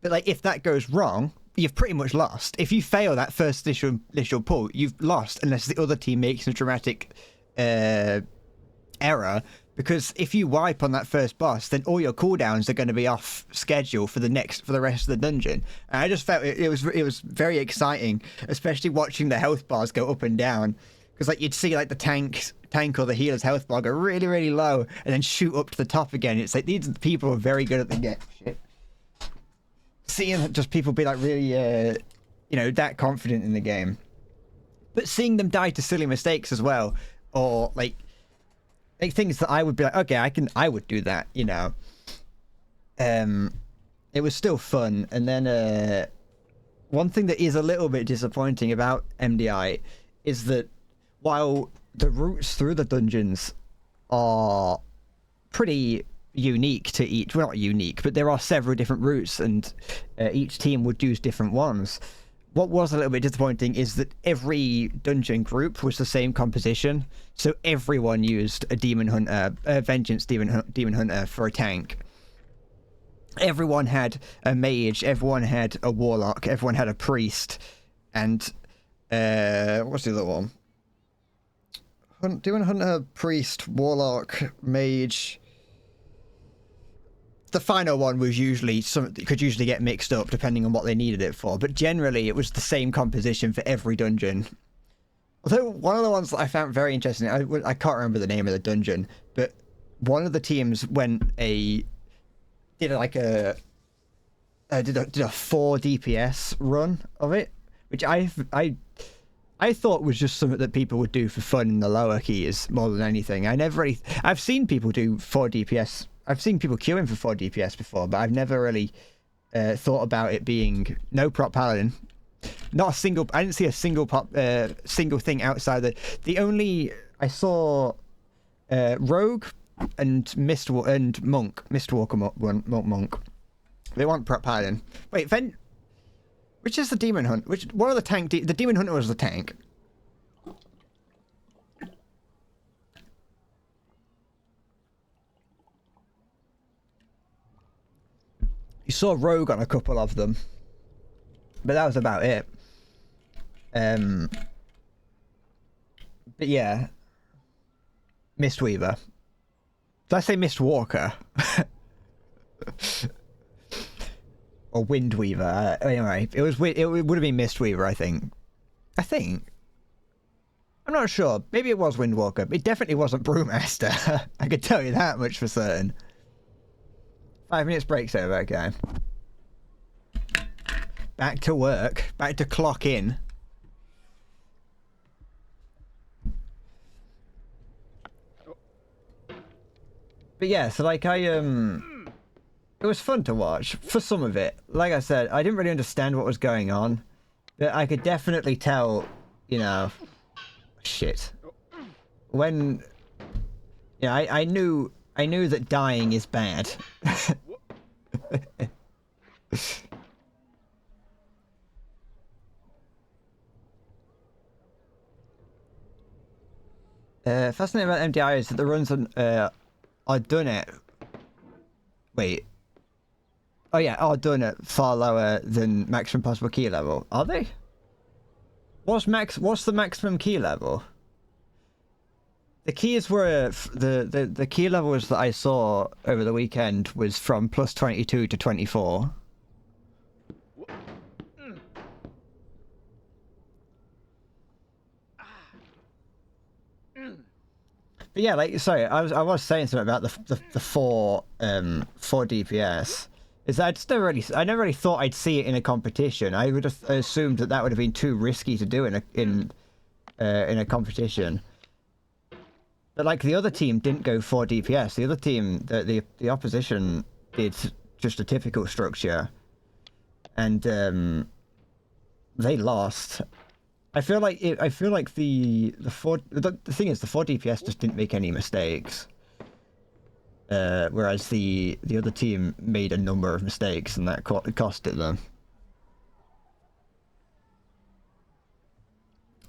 But like, if that goes wrong, you've pretty much lost. If you fail that first initial pull, you've lost, unless the other team makes a dramatic error. Because if you wipe on that first boss, then all your cooldowns are going to be off schedule for the rest of the dungeon. And I just felt it was very exciting, especially watching the health bars go up and down. Because like, you'd see like the tank or the healer's health bar go really, really low and then shoot up to the top again. It's like, these people are very good at the game. Shit. Seeing just people be like really, that confident in the game. But seeing them die to silly mistakes as well, or like things that I would be like, okay, I would do that, you know. It was still fun. And then one thing that is a little bit disappointing about MDI is that while the routes through the dungeons are pretty unique to each, well, not unique, but there are several different routes, and each team would use different ones. What was a little bit disappointing is that every dungeon group was the same composition, so everyone used a demon hunter, a vengeance demon hunter for a tank. Everyone had a mage, everyone had a warlock, everyone had a priest, and what's the other one? Demon hunter, priest, warlock, mage. The final one was could usually get mixed up depending on what they needed it for, but generally it was the same composition for every dungeon. Although one of the ones that I found very interesting, I can't remember the name of the dungeon, but one of the teams did a 4 DPS run of it, which I I thought was just something that people would do for fun in the lower keys more than anything. I've seen people do 4 DPS. I've seen people queuing for 4 DPS before, but I've never really thought about it being no prop paladin. Not a single. I didn't see a single single thing outside that. The only I saw rogue and monk, Mistwalker monk. They want prop paladin. Wait, then. Which is the demon hunt? What are the tank? The demon hunter was the tank. You saw rogue on a couple of them, but that was about it. But yeah, Mistweaver. Did I say Mistwalker? Or Windweaver. Anyway, it would have been Mistweaver, I think. I'm not sure. Maybe it was Windwalker. It definitely wasn't Brewmaster. I could tell you that much for certain. 5 minutes break's over, okay. Back to work. Back to clock in. But yeah, so like it was fun to watch for some of it. Like I said, I didn't really understand what was going on, but I could definitely tell, you know, shit. When, yeah, I knew that dying is bad. Fascinating about MDI is that the runs are done at. Wait. Oh yeah, are done at far lower than maximum possible key level. Are they? What's the maximum key level? The keys were the key levels that I saw over the weekend was from plus 22 to 24. But yeah, like sorry, I was saying something about the 4 DPS. Is that I never really thought I'd see it in a competition. I would have assumed that would have been too risky to do in a competition. But like the other team didn't go 4 DPS. The other team, the opposition, did just a typical structure, and they lost. I feel like the thing is the 4 DPS just didn't make any mistakes. Whereas the other team made a number of mistakes, and that costed them.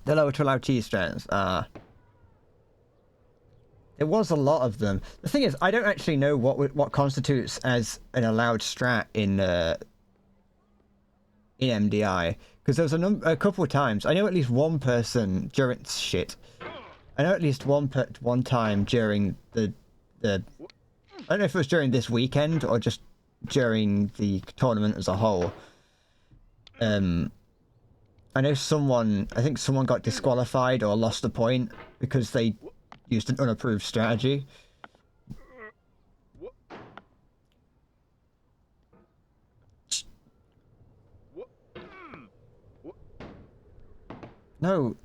They're lower to allow cheese strands. There was a lot of them. The thing is, I don't actually know what constitutes as an allowed strat in MDI, because there was a couple of times. I know at least one person during I know at least one time during the. I don't know if it was during this weekend or just during the tournament as a whole. I know I think someone got disqualified or lost a point because they used an unapproved strategy. No.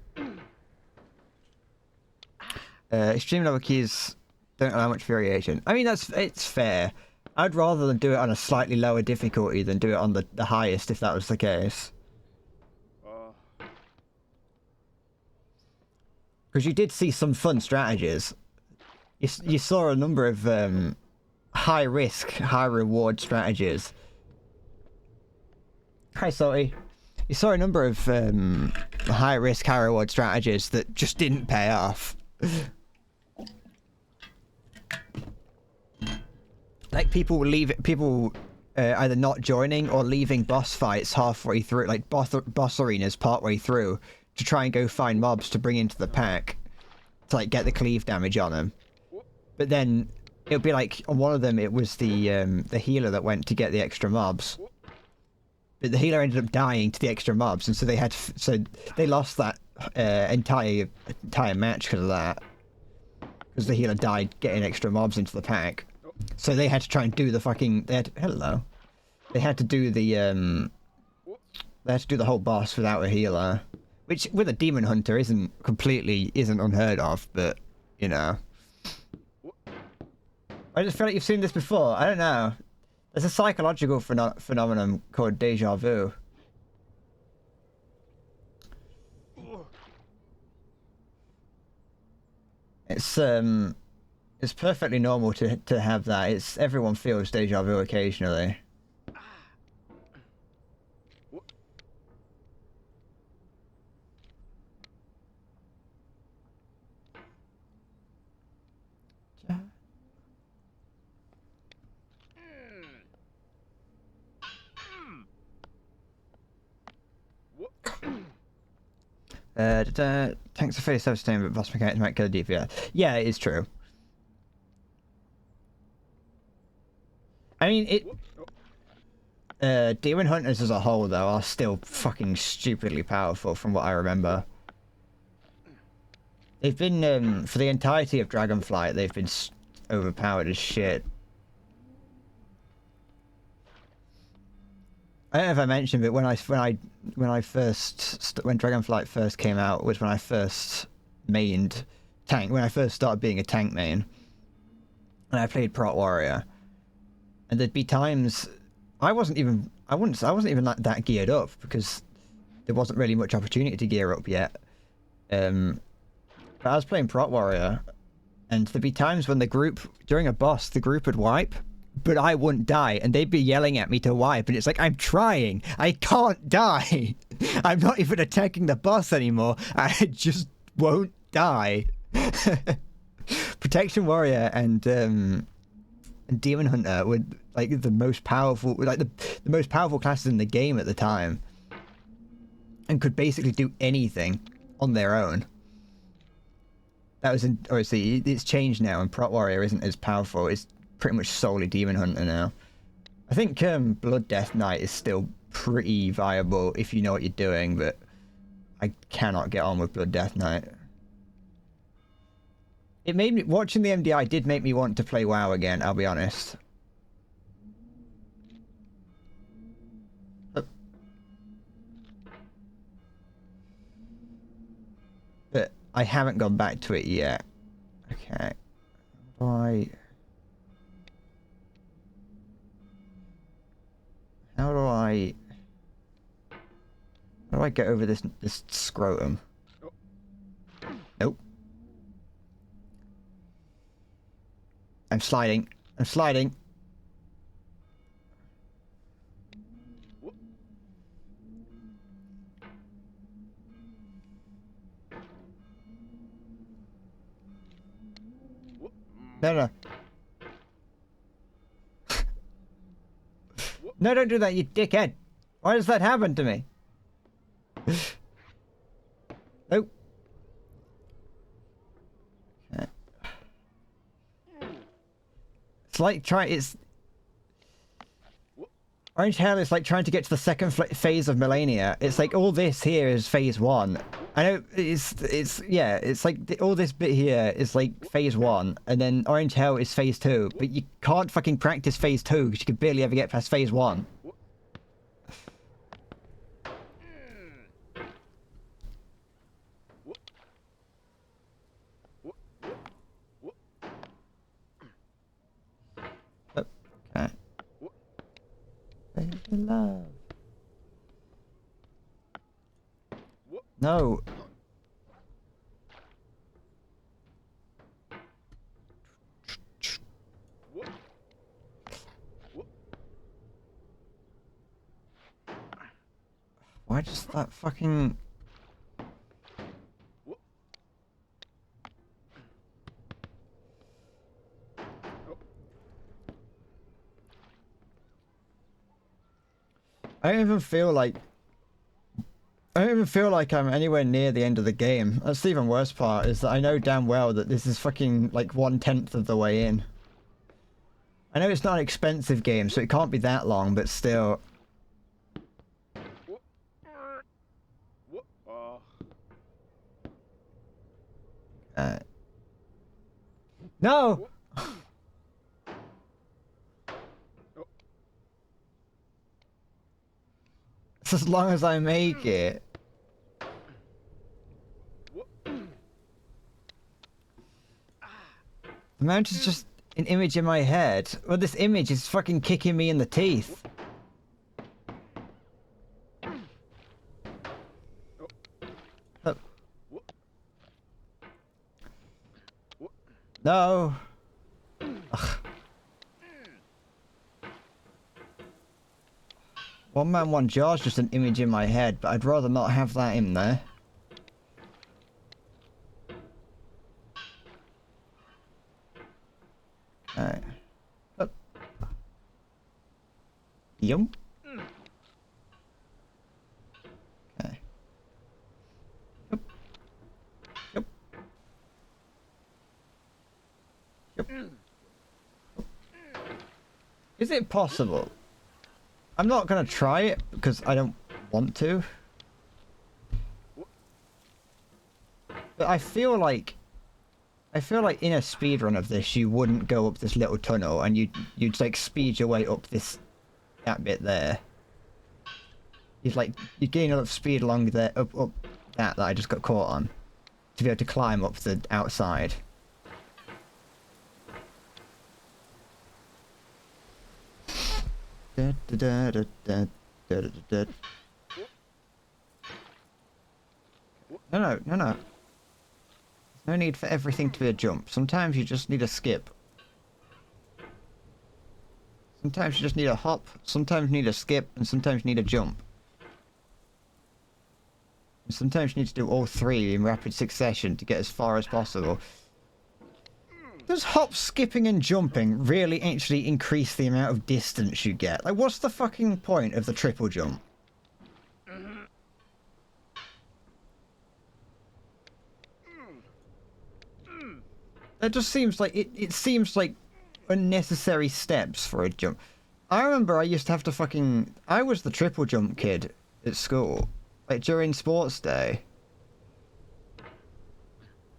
Extreme level keys don't allow much variation. I mean, it's fair. I'd rather than do it on a slightly lower difficulty than do it on the highest, if that was the case. Because you did see some fun strategies. You saw a number of high risk, high reward strategies. Hi, Salty. You saw a number of high risk, high reward strategies that just didn't pay off. Like people either not joining or leaving boss fights halfway through, like boss arenas partway through, to try and go find mobs to bring into the pack to like get the cleave damage on them. But then it would be like on one of them it was the healer that went to get the extra mobs. But the healer ended up dying to the extra mobs, and so they lost that entire match because of that. Because the healer died getting extra mobs into the pack. So they had to try and do the fucking... They had to do the whole boss without a healer. which with a demon hunter isn't unheard of, but you know. I just feel like you've seen this before. I don't know. There's a psychological phenomenon called deja vu. It's perfectly normal to have that. Everyone feels deja vu occasionally. Tanks are fairly self-sustaining, but boss mechanics might kill DPS. Yeah, it is true. I mean, demon hunters as a whole, though, are still fucking stupidly powerful from what I remember. They've been, for the entirety of Dragonflight, they've been overpowered as shit. I don't know if I mentioned, but when Dragonflight first came out was when I first mained tank. When I first started being a tank main, and I played Prot Warrior, and there'd be times I wasn't even that geared up because there wasn't really much opportunity to gear up yet. But I was playing Prot Warrior, and there'd be times when during a boss, the group would wipe. But I wouldn't die, and they'd be yelling at me to wipe, and it's like, I'm trying! I can't die! I'm not even attacking the boss anymore, I just won't die. Protection Warrior and Demon Hunter were like the most powerful, the most powerful classes in the game at the time. And could basically do anything on their own. That was, obviously, it's changed now, and Prot Warrior isn't as powerful. It's pretty much solely Demon Hunter now. I think Blood Death Knight is still pretty viable if you know what you're doing, but I cannot get on with Blood Death Knight. It made me, watching the MDI did make me want to play WoW again, I'll be honest. But I haven't gone back to it yet. Okay. How do I get over this scrotum? Nope. I'm sliding. I'm sliding. No. No, don't do that, you dickhead. Why does that happen to me? Nope. Okay. It's like Orange Hell is like trying to get to the second phase of Melania. It's like all this here is phase 1. I know yeah, it's like all this bit here is like phase 1, and then Orange Hell is phase 2, but you can't fucking practice phase 2 because you can barely ever get past phase 1. Okay. Baby love. No. Why does that fucking... I don't even feel like I'm anywhere near the end of the game. That's the even worst part, is that I know damn well that this is fucking like 1/10 of the way in. I know it's not an expensive game, so it can't be that long, but still. No! It's as long as I make it. The mount is just an image in my head. Well, this image is fucking kicking me in the teeth. No. Ugh. One man, one jaw's just an image in my head, but I'd rather not have that in there. Alright. Up. Yum. Okay. Yep. Yep. Yep. Is it possible? I'm not gonna try it because I don't want to. But I feel like in a speedrun of this you wouldn't go up this little tunnel and you'd like speed your way up that bit there. You'd gain enough speed along there up that I just got caught on to be able to climb up the outside. Da, da, da, da, da, da, da. No. There's no need for everything to be a jump. Sometimes you just need a skip. Sometimes you just need a hop, sometimes you need a skip, and sometimes you need a jump. And sometimes you need to do all three in rapid succession to get as far as possible. Does hop, skipping, and jumping really actually increase the amount of distance you get? Like, what's the fucking point of the triple jump? That just seems like it seems like unnecessary steps for a jump. I remember I used to have to I was the triple jump kid at school, like during sports day.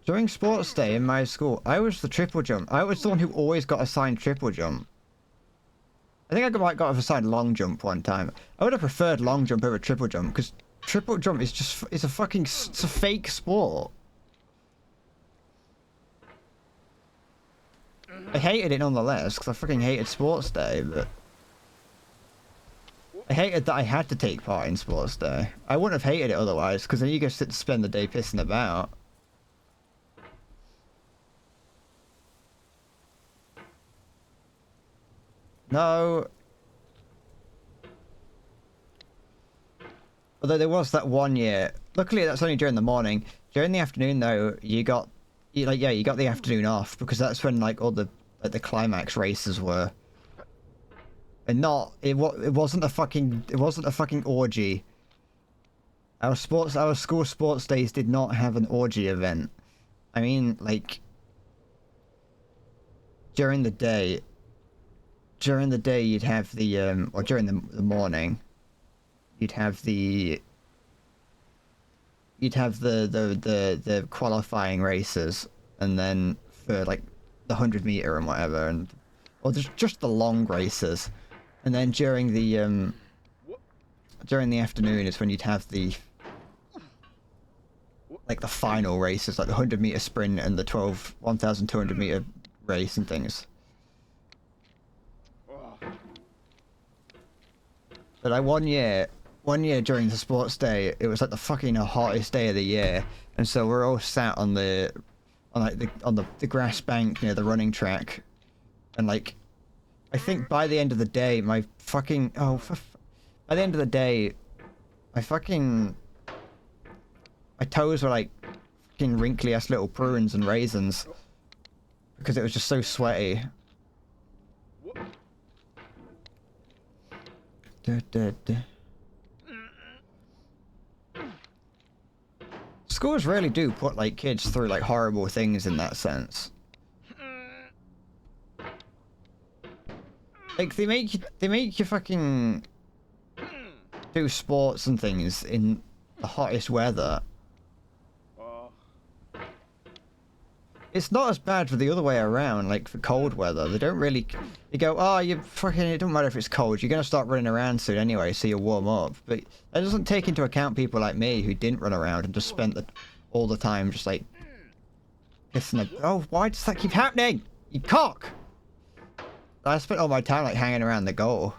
During sports day in my school, I was the triple jump. I was the one who always got assigned triple jump. I think I got assigned long jump one time. I would have preferred long jump over triple jump because triple jump is just it's a fake sport. I hated it nonetheless because I fucking hated sports day, but I hated that I had to take part in sports day. I wouldn't have hated it otherwise because then you get to spend the day pissing about. No. Although there was that one year. Luckily, that's only during the morning. During the afternoon, though, you got the afternoon off because that's when like all the climax races were. And it wasn't a fucking orgy. Our school sports days did not have an orgy event. I mean, like during the day you'd have the or during the morning you'd have the qualifying races, and then for like the 100-meter and whatever, or just the long races, and then during the afternoon is when you'd have the final races, like the 100-meter sprint and the 1,200-meter race and things. But like one year during the sports day, it was like the fucking hottest day of the year, and so we're all sat on the grass bank near the running track, and like, I think by the end of the day, my toes were like fucking wrinkly ass little prunes and raisins because it was just so sweaty. Schools really do put like kids through like horrible things in that sense. Like they make you fucking do sports and things in the hottest weather. It's not as bad for the other way around, like for cold weather. They don't really... You go, oh, it don't matter if it's cold. You're going to start running around soon anyway, so you'll warm up. But that doesn't take into account people like me who didn't run around and just spent all the time just like... pissing. Oh, why does that keep happening? You cock! I spent all my time like hanging around the goal.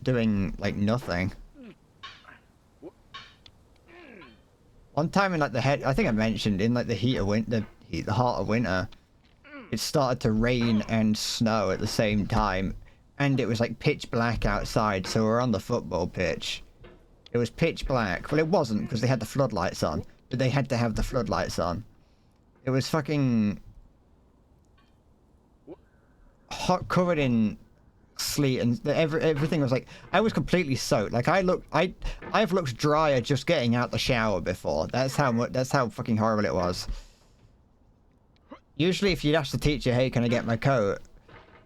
Doing like nothing. One time in like the head, I think I mentioned in like the heat of winter, the heart of winter, it started to rain and snow at the same time, and it was like pitch black outside. So we're on the football pitch. It was pitch black. Well, it wasn't because they had the floodlights on, but they had to have the floodlights on. It was fucking hot, covered in sleet, and everything was like, I was completely soaked. Like I've looked drier just getting out the shower before. That's how fucking horrible it was. Usually if you'd ask the teacher, hey, can I get my coat?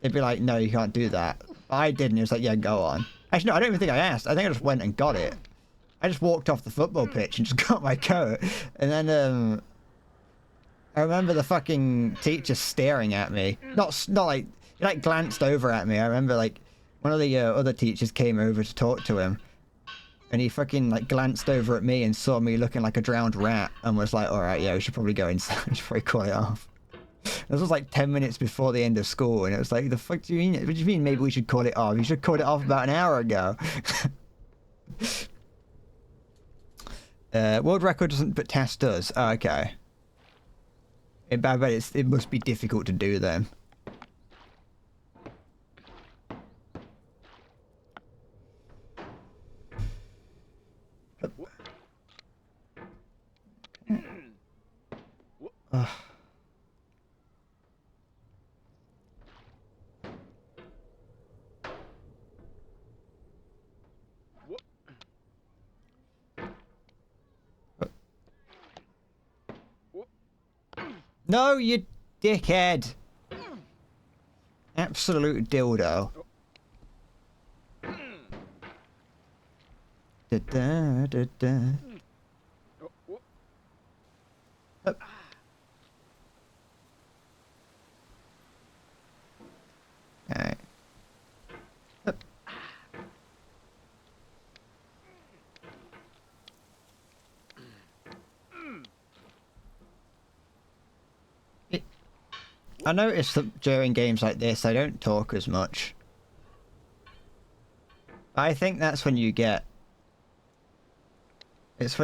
They'd be like, no, you can't do that. But I didn't. It was like, yeah, go on. Actually, no, I don't even think I asked. I think I just went and got it. I just walked off the football pitch and just got my coat. And then, I remember the fucking teacher staring at me. Not like, he like glanced over at me. I remember like, one of the other teachers came over to talk to him. And he fucking like glanced over at me and saw me looking like a drowned rat and was like, alright, yeah, we should probably go inside. We should probably call it off. This was like 10 minutes before the end of school, and it was like, the fuck do you mean? What do you mean maybe we should call it off? You should call it off about an hour ago. World record doesn't, but test does. Oh, okay. I bet it must be difficult to do then. No, you dickhead. Absolute dildo. Da da da da. Alright. I noticed that during games like this, I don't talk as much. I think that's when you get... It's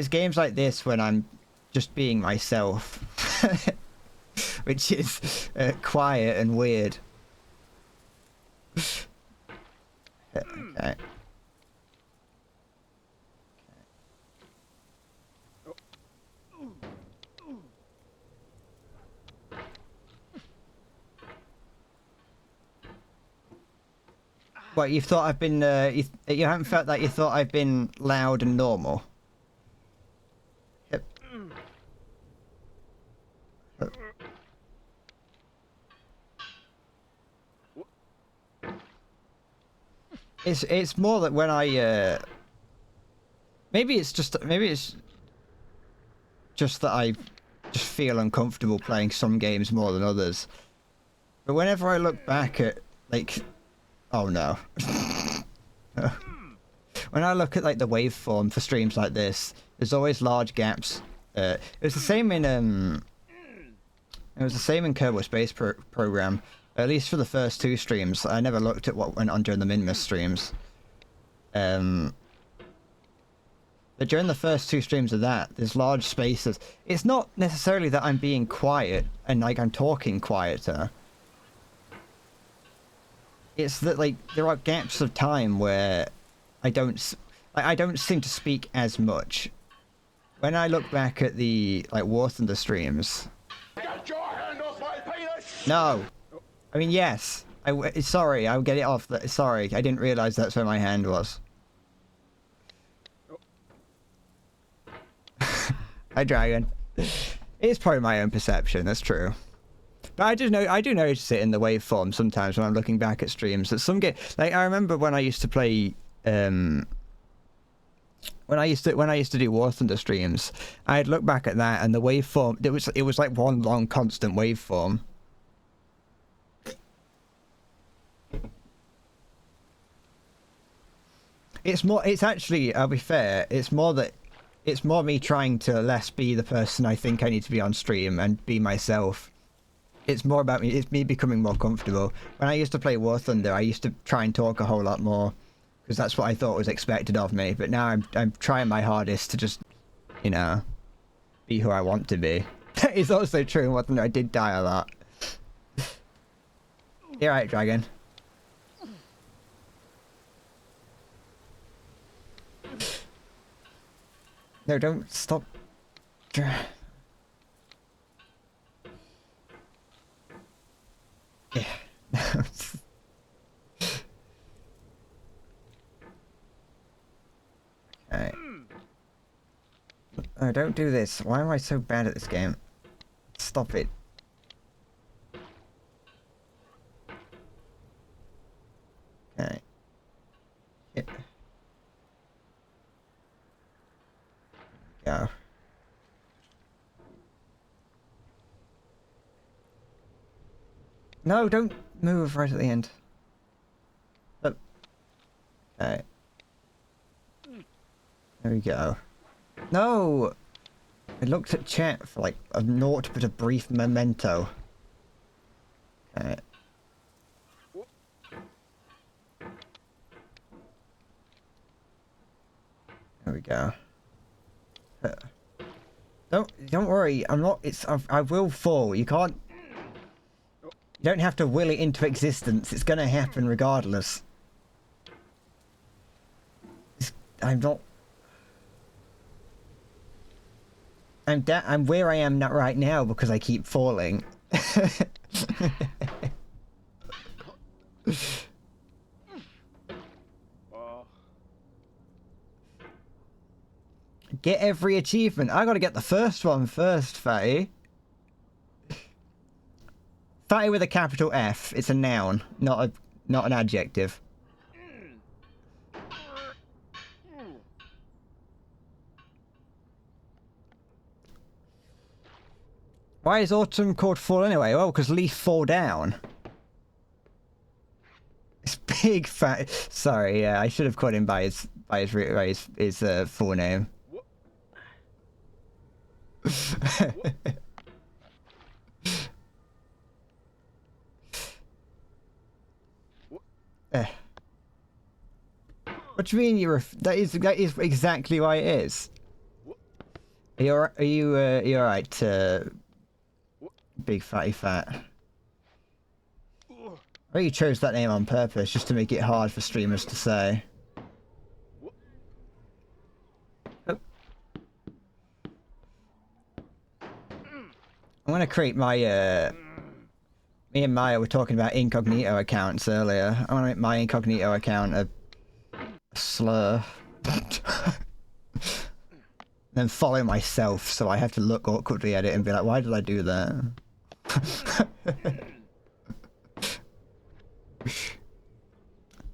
games like this when I'm just being myself. Which is quiet and weird. Okay. What, you thought I've been, you haven't felt that you thought I've been loud and normal? Yep. It's more that when I, maybe it's just that I just feel uncomfortable playing some games more than others. But whenever I look back at, like... Oh no. When I look at like the waveform for streams like this, there's always large gaps. It was the same in Kerbal Space Program, at least for the first two streams. I never looked at what went on during the Minmus streams. But during the first two streams of that, there's large spaces. It's not necessarily that I'm being quiet and like I'm talking quieter. It's that like there are gaps of time where I don't seem to speak as much. When I look back at the like War Thunder streams. Get your hand off my penis! No, I mean yes. Sorry, I'll get it off. Sorry, I didn't realize that's where my hand was. Hi, Dragon. It's probably my own perception. That's true. But I do notice it in the waveform sometimes when I'm looking back at streams. That some game, like I remember when I used to play, when I used to do War Thunder streams, I'd look back at that and the waveform. It was like one long constant waveform. It's actually, I'll be fair, it's more that It's more me trying to less be the person I think I need to be on stream and be myself. It's more about me. It's me becoming more comfortable. When I used to play War Thunder, I used to try and talk a whole lot more because that's what I thought was expected of me. But now I'm trying my hardest to just, you know, be who I want to be. That is also true in War Thunder. I did die a lot. You're right, Dragon. No, don't stop. Yeah. Okay. Oh, don't do this. Why am I so bad at this game? Stop it. Okay. Yeah. Go. No, don't move right at the end. Oh. Okay. There we go. No! I looked at chat for like a naught but a brief memento. Okay. There we go. Don't worry, I'm not, I will fall. You can't, you don't have to will it into existence. It's gonna happen regardless. I'm not, I'm where I am not right now because I keep falling. Get every achievement. I gotta get the first one first, Fatty. Fatty with a capital F. It's a noun, not an adjective. Why is autumn called fall anyway? Well, because leaf fall down. It's big fat. Sorry, yeah, I should have called him by his full name. What do you mean you're? That is exactly why it is. Are you alright? Big fatty fat. I think you chose that name on purpose just to make it hard for streamers to say. I'm gonna create my me and Maya were talking about incognito accounts earlier. I'm gonna make my incognito account a slur. Then follow myself, so I have to look awkwardly at it and be like, why did I do that?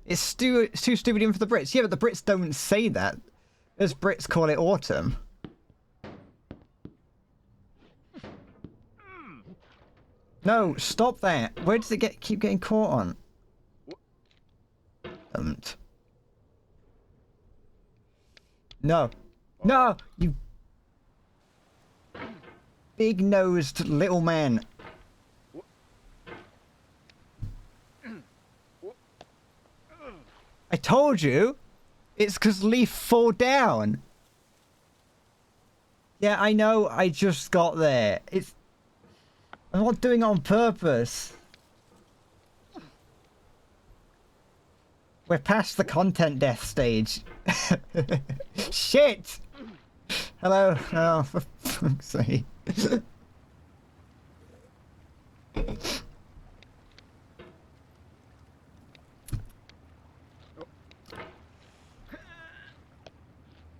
It's too stupid even for the Brits. Yeah, but the Brits don't say that. As Brits call it autumn. No, stop that. Where does it keep getting caught on? No. No, you big-nosed little man. I told you, it's because leaf fall down. Yeah, I know, I just got there. I'm not doing it on purpose. We're past the content death stage. Shit! Hello? Oh, for fuck's sake.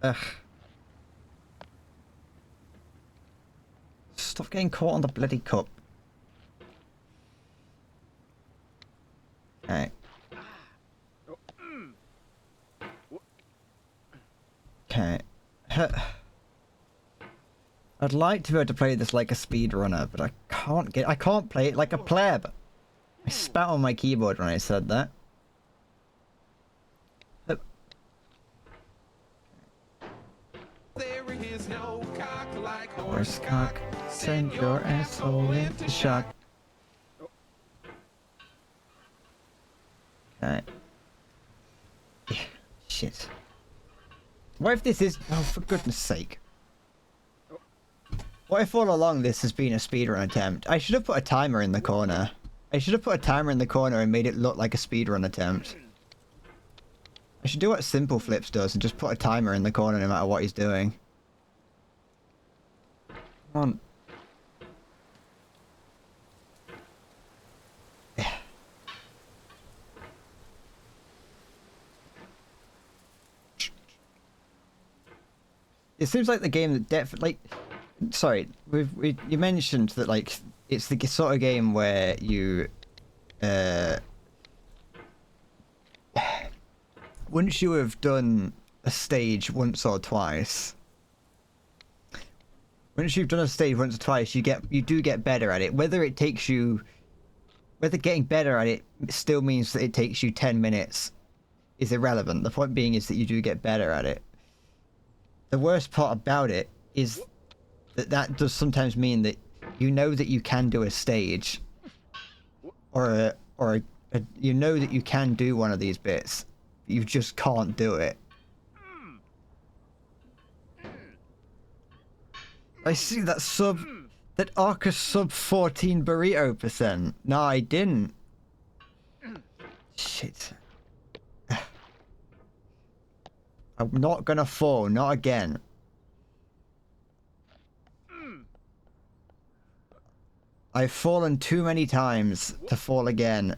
Ugh. Stop getting caught on the bloody cup. Okay. Okay. I'd like to be able to play this like a speedrunner, but I can't play it like a pleb. I spat on my keyboard when I said that. There Horse cock, send your asshole into shock. Okay. Yeah, shit. What if this is... Oh, for goodness sake. What if all along this has been a speedrun attempt? I should have put a timer in the corner. I should have put a timer in the corner and made it look like a speedrun attempt. I should do what Simple Flips does and just put a timer in the corner no matter what he's doing. Come on. It seems like the game that definitely... Sorry, you mentioned that, like, it's the sort of game where you... Once you have done a stage once or twice... Once you've done a stage once or twice, you do get better at it. Whether it takes you... Whether getting better at it still means that it takes you 10 minutes is irrelevant. The point being is that you do get better at it. The worst part about it is that does sometimes mean that you know that you can do a stage, or you know that you can do one of these bits, but you just can't do it. I see that Arcus sub 14 burrito %. No, I didn't. Shit. I'm not gonna fall, not again. I've fallen too many times to fall again.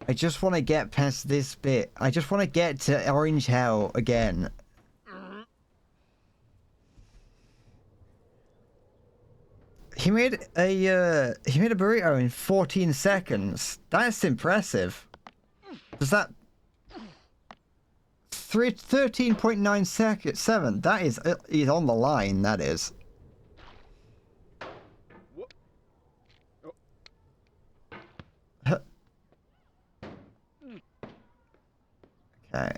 I just want to get past this bit. I just want to get to Orange Hell again. He made a burrito in 14 seconds. That's impressive. Does that 13.9 seconds 7? That is he's on the line, that is. Okay.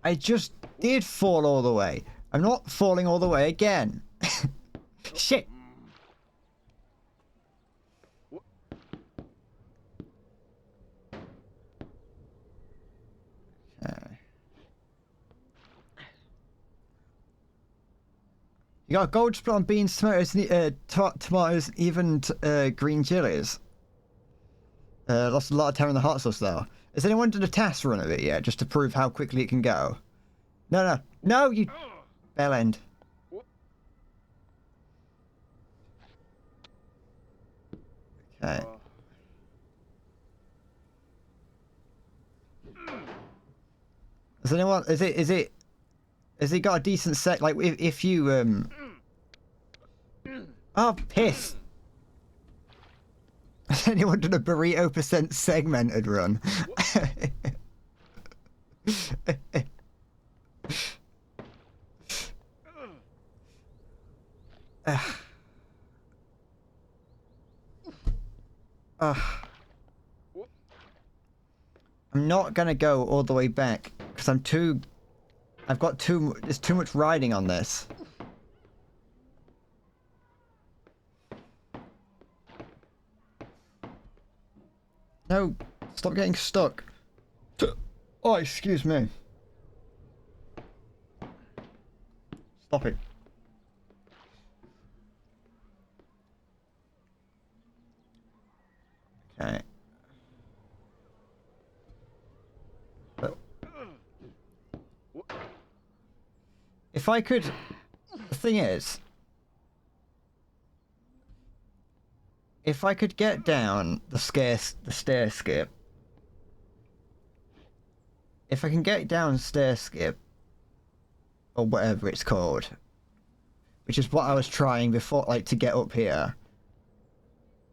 I just did fall all the way. I'm not falling all the way again. Shit. Okay. You got gold split on beans, tomatoes, tomatoes, even green chilies. Lost a lot of time in the hot sauce though. Has anyone done a test run of it yet, just to prove how quickly it can go? No, you bell end. Okay. Has anyone? Has it got a decent set? Like if you Oh, piss. Has anyone done a burrito % segmented run? I'm not gonna go all the way back because there's too much riding on this. No, stop getting stuck. Oh, excuse me. Stop it. Okay. If I could... The thing is... If I could get down the stair skip... If I can get down stair skip... Or whatever it's called... Which is what I was trying before, like, to get up here.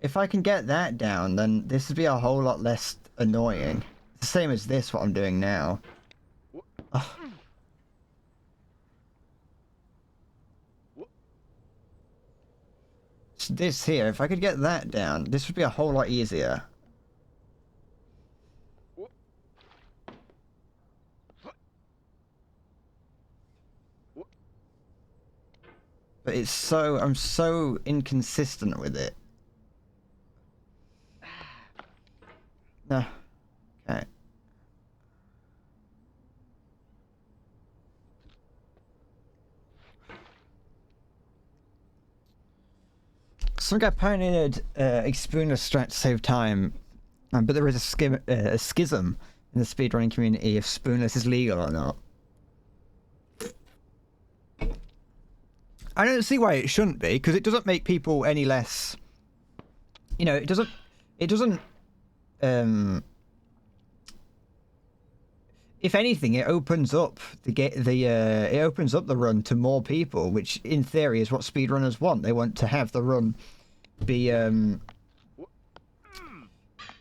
If I can get that down, then this would be a whole lot less annoying. It's the same as this, what I'm doing now. Ugh. This here, if I could get that down, this would be a whole lot easier. But it's so... I'm so inconsistent with it. No. Okay. Some guy pioneered a spoonless strat to save time, but there is a schism in the speedrunning community if spoonless is legal or not. I don't see why it shouldn't be, because it doesn't make people any less... You know, it doesn't... If anything, it opens up it opens up the run to more people, which in theory is what speedrunners want. They want to have the run be they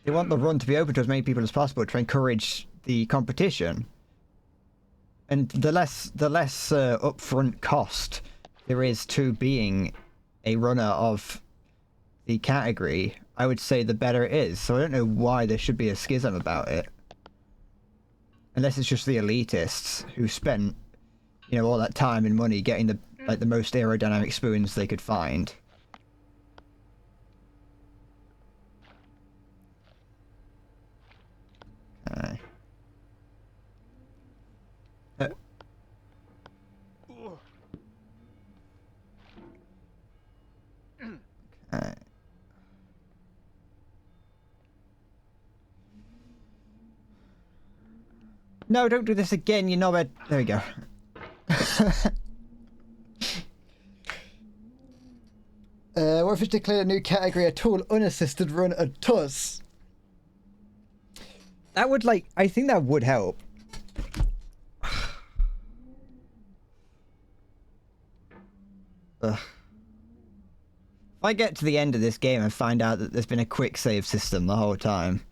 want the run to be open to as many people as possible to encourage the competition. And the less upfront cost there is to being a runner of the category, I would say the better it is. So I don't know why there should be a schism about it. Unless it's just the elitists who spent, you know, all that time and money getting the most aerodynamic spoons they could find. Okay. Okay. No, don't do this again, you know it. There we go. What if it's declared a new category, a tool unassisted run a TUS? That would, like, I think that would help. Ugh. If I get to the end of this game and find out that there's been a quick save system the whole time,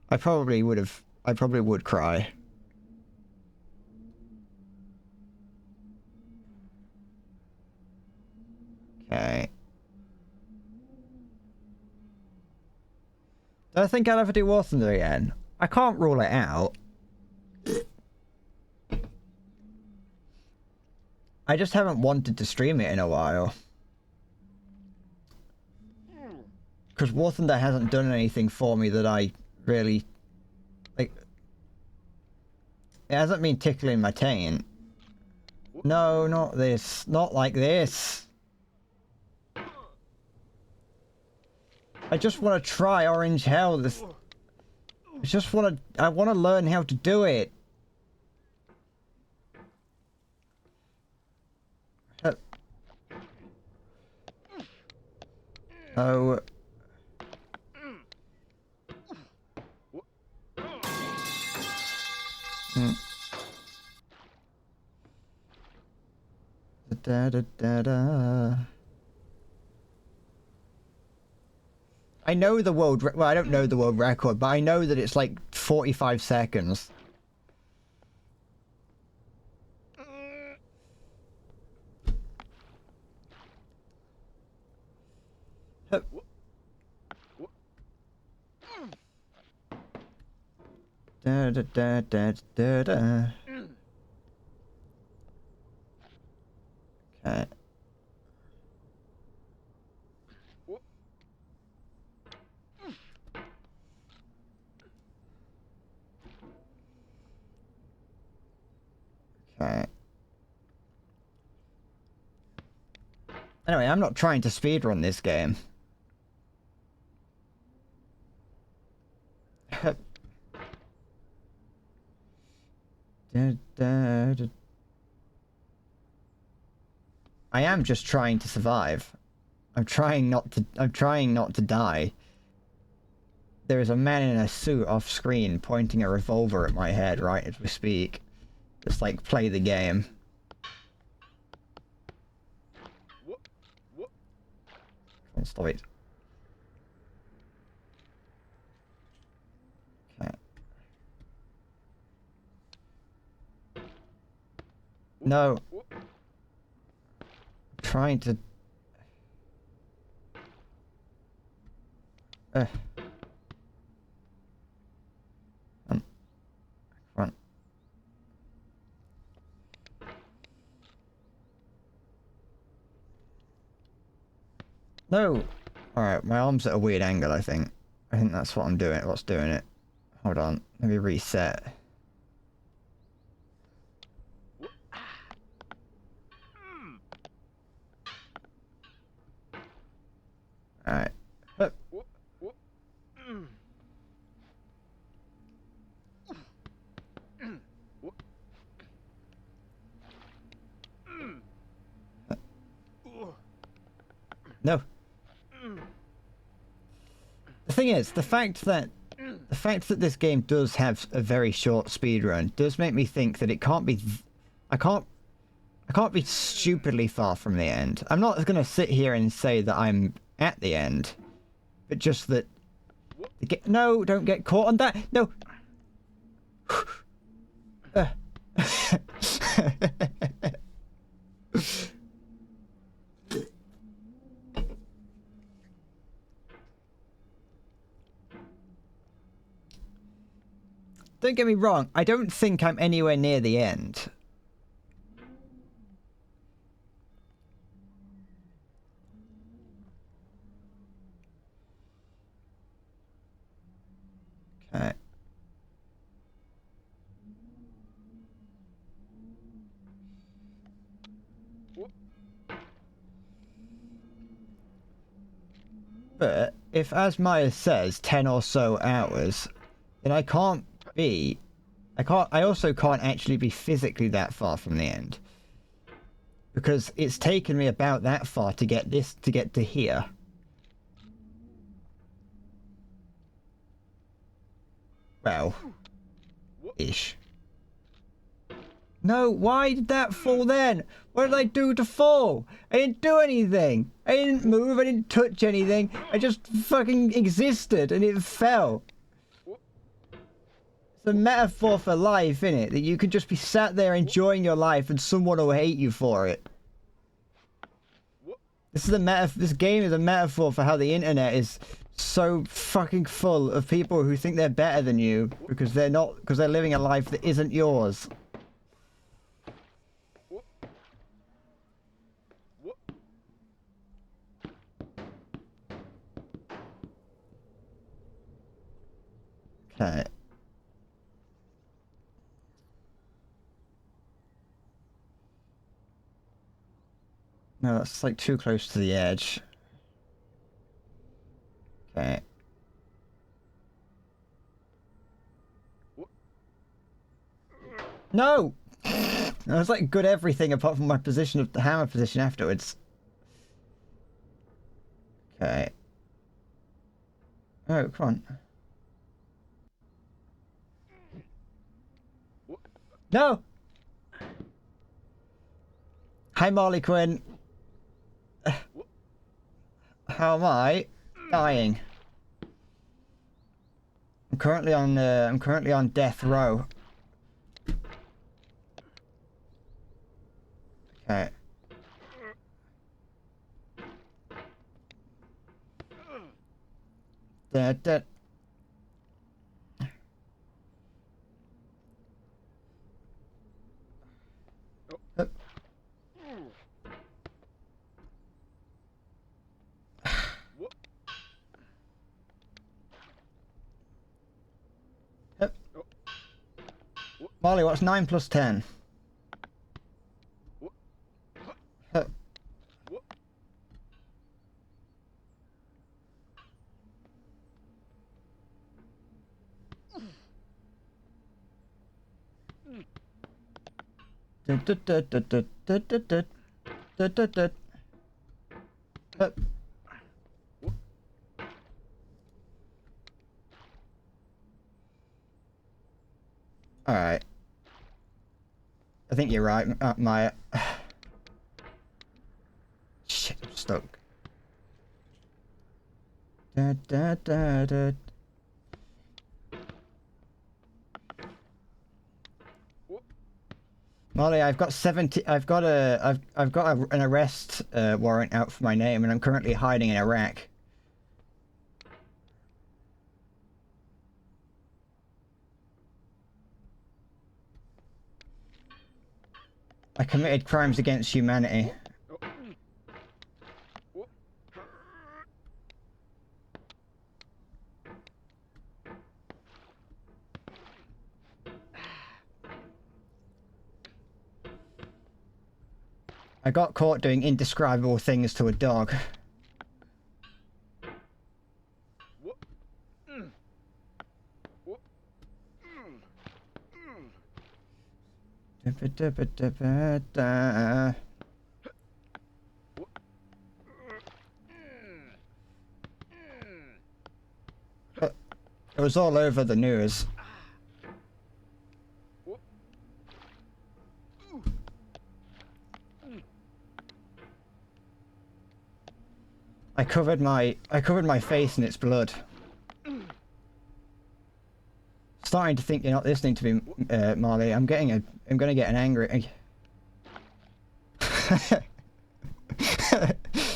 I probably would cry. Okay. Do I think I'll ever do War Thunder again? I can't rule it out. I just haven't wanted to stream it in a while. Because War Thunder hasn't done anything for me that I really... Like... It hasn't been tickling my taint. No, not this. Not like this. I just want to try Orange Hell. I want to learn how to do it. Oh. Da da da da. I know the world... Well, I don't know the world record, but I know that it's like 45 seconds. Da da da da da da. Okay. Okay. Anyway, I'm not trying to speedrun this game. I am just trying to survive. I'm trying not to die. There is a man in a suit off screen pointing a revolver at my head right as we speak. Just like play the game. Can't stop it. Okay. No. I'm trying to... Come on. No. Alright, my arm's at a weird angle, I think. I think that's what I'm doing. What's doing it? Hold on. Let me reset. Alright. No. The thing is, the fact that this game does have a very short speed run does make me think that it can't be. I can't be stupidly far from the end. I'm not gonna sit here and say that I'm at the end, but just that. No, don't get caught on that. No. Don't get me wrong, I don't think I'm anywhere near the end. Okay. But if, as Maya says, 10 or so hours, then I can't be... I also can't actually be physically that far from the end. Because it's taken me about that far to get to here. Well, ish. No, why did that fall then? What did I do to fall? I didn't do anything. I didn't move, I didn't touch anything. I just fucking existed and it fell. It's a metaphor for life, innit? That you could just be sat there enjoying your life and someone will hate you for it. This game is a metaphor for how the internet is so fucking full of people who think they're better than you because they're living a life that isn't yours. Okay. No, that's like too close to the edge. Okay. No! I was like good everything apart from my position of the hammer position afterwards. Okay. Oh, come on. No! Hi, Marley Quinn. How am I? Dying. I'm currently on death row. Okay. Da. Molly, what's 9 plus 10? Alright. I think you're right, Maya. Shit, I'm stuck. Da. Molly, I've got an arrest warrant out for my name, and I'm currently hiding in Iraq. I committed crimes against humanity. I got caught doing indescribable things to a dog. It was all over the news. I covered my face in its blood. Starting to think you're not listening to me, Marley. I'm gonna get an angry.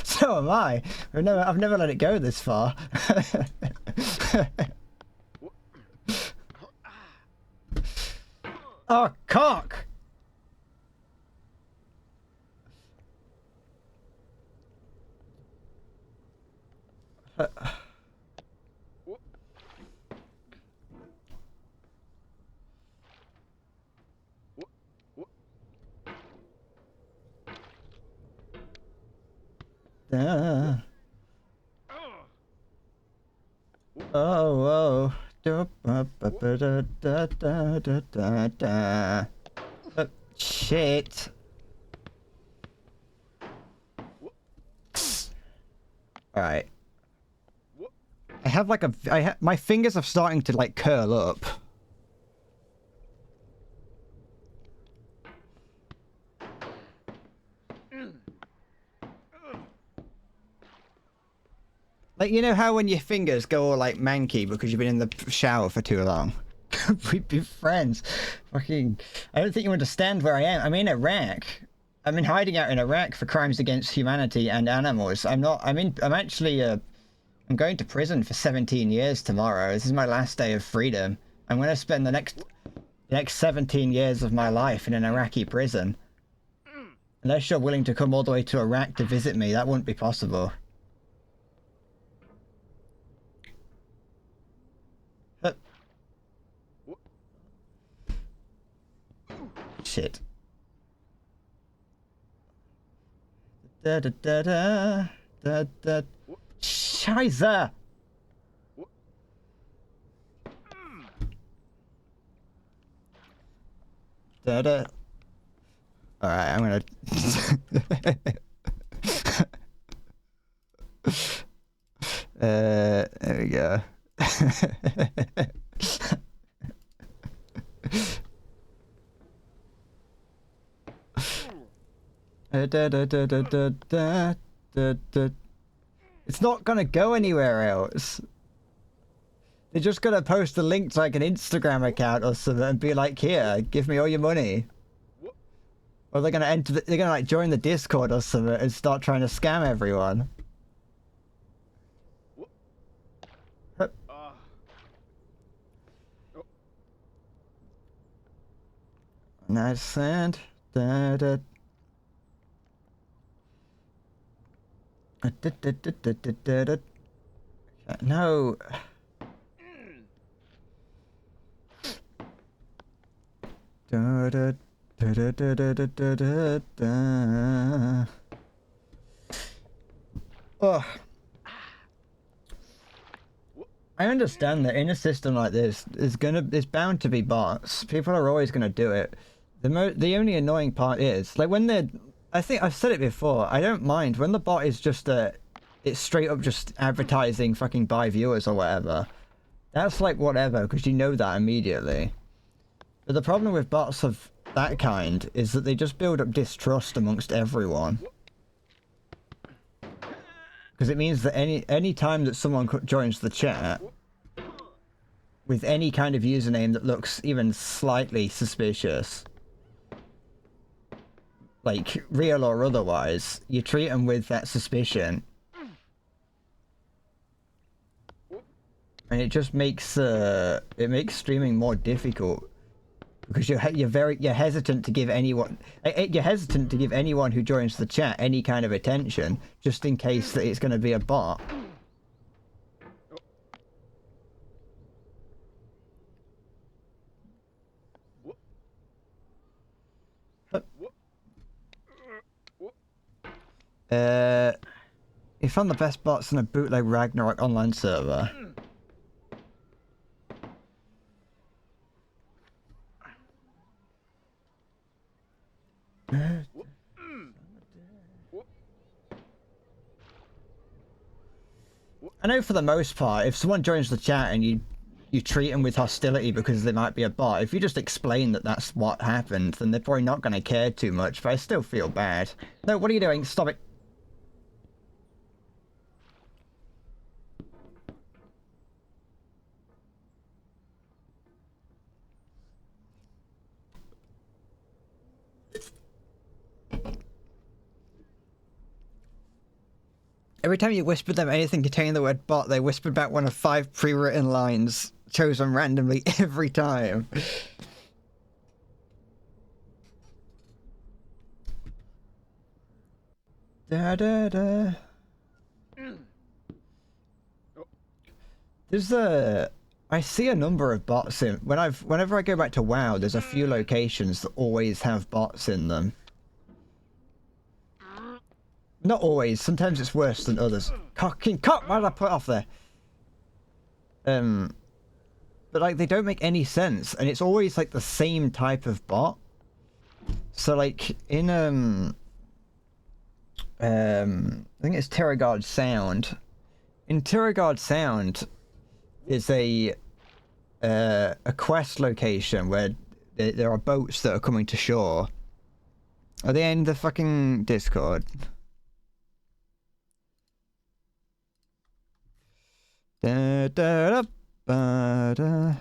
So am I. I've never let it go this far. Oh, cock! Oh, whoa. Shit. Alright. I have like my fingers are starting to like curl up. Like, you know how when your fingers go all like manky because you've been in the shower for too long? We'd be friends. Fucking, I don't think you understand where I am. I'm in Iraq. I'm in hiding out in Iraq for crimes against humanity and animals. I'm actually, I'm going to prison for 17 years tomorrow. This is my last day of freedom. I'm going to spend the next 17 years of my life in an Iraqi prison. Unless you're willing to come all the way to Iraq to visit me, that wouldn't be possible. Shit. Da da da da da da. Scheiße! Da da. Alright, I'm gonna. There we go. It's not gonna go anywhere else. They're just gonna post a link to like an Instagram account or something and be like, "Here, give me all your money." Or they're gonna they're gonna like join the Discord or something and start trying to scam everyone. Nice sand. Da, da. No. Da, da, da, da, da, da, da, da, da. Oh. I understand that in a system like this, there's bound to be bots. People are always gonna do it. The only annoying part is like when I think I've said it before. I don't mind when the bot is just it's straight up just advertising fucking buy viewers or whatever. That's like whatever because you know that immediately. But the problem with bots of that kind is that they just build up distrust amongst everyone. Because it means that any time that someone joins the chat with any kind of username that looks even slightly suspicious, like real or otherwise, you treat them with that suspicion, and it just makes streaming more difficult because you're hesitant to give anyone who joins the chat any kind of attention just in case that it's going to be a bot. You found the best bots in a bootleg Ragnarok online server. I know for the most part, if someone joins the chat and you treat them with hostility because they might be a bot, if you just explain that that's what happened, then they're probably not going to care too much, but I still feel bad. No, what are you doing? Stop it. Every time you whispered them anything containing the word bot, they whispered back one of 5 pre-written lines, chosen randomly every time. Da da da. There's I see a number of bots in whenever I go back to WoW, there's a few locations that always have bots in them. Not always. Sometimes it's worse than others. Cocking cock! Why did I put it off there? But like they don't make any sense, and it's always like the same type of bot. So like in I think it's Terragard Sound. In Terragard Sound, is a quest location where there are boats that are coming to shore. Are they in the fucking Discord? Da da da ba da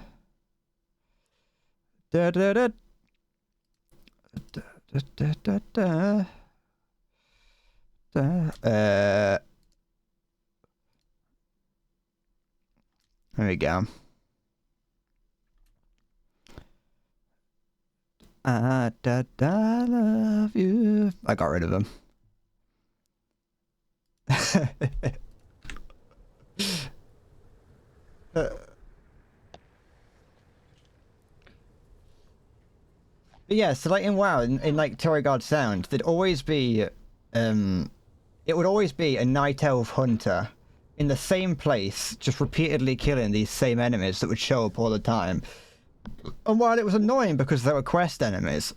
da da da da da da da da. There we go. I love you. I got rid of them. But yeah, so like in WoW, in like Terragard Sound, there'd always be, it would always be a Night Elf Hunter in the same place, just repeatedly killing these same enemies that would show up all the time. And while it was annoying because they were quest enemies,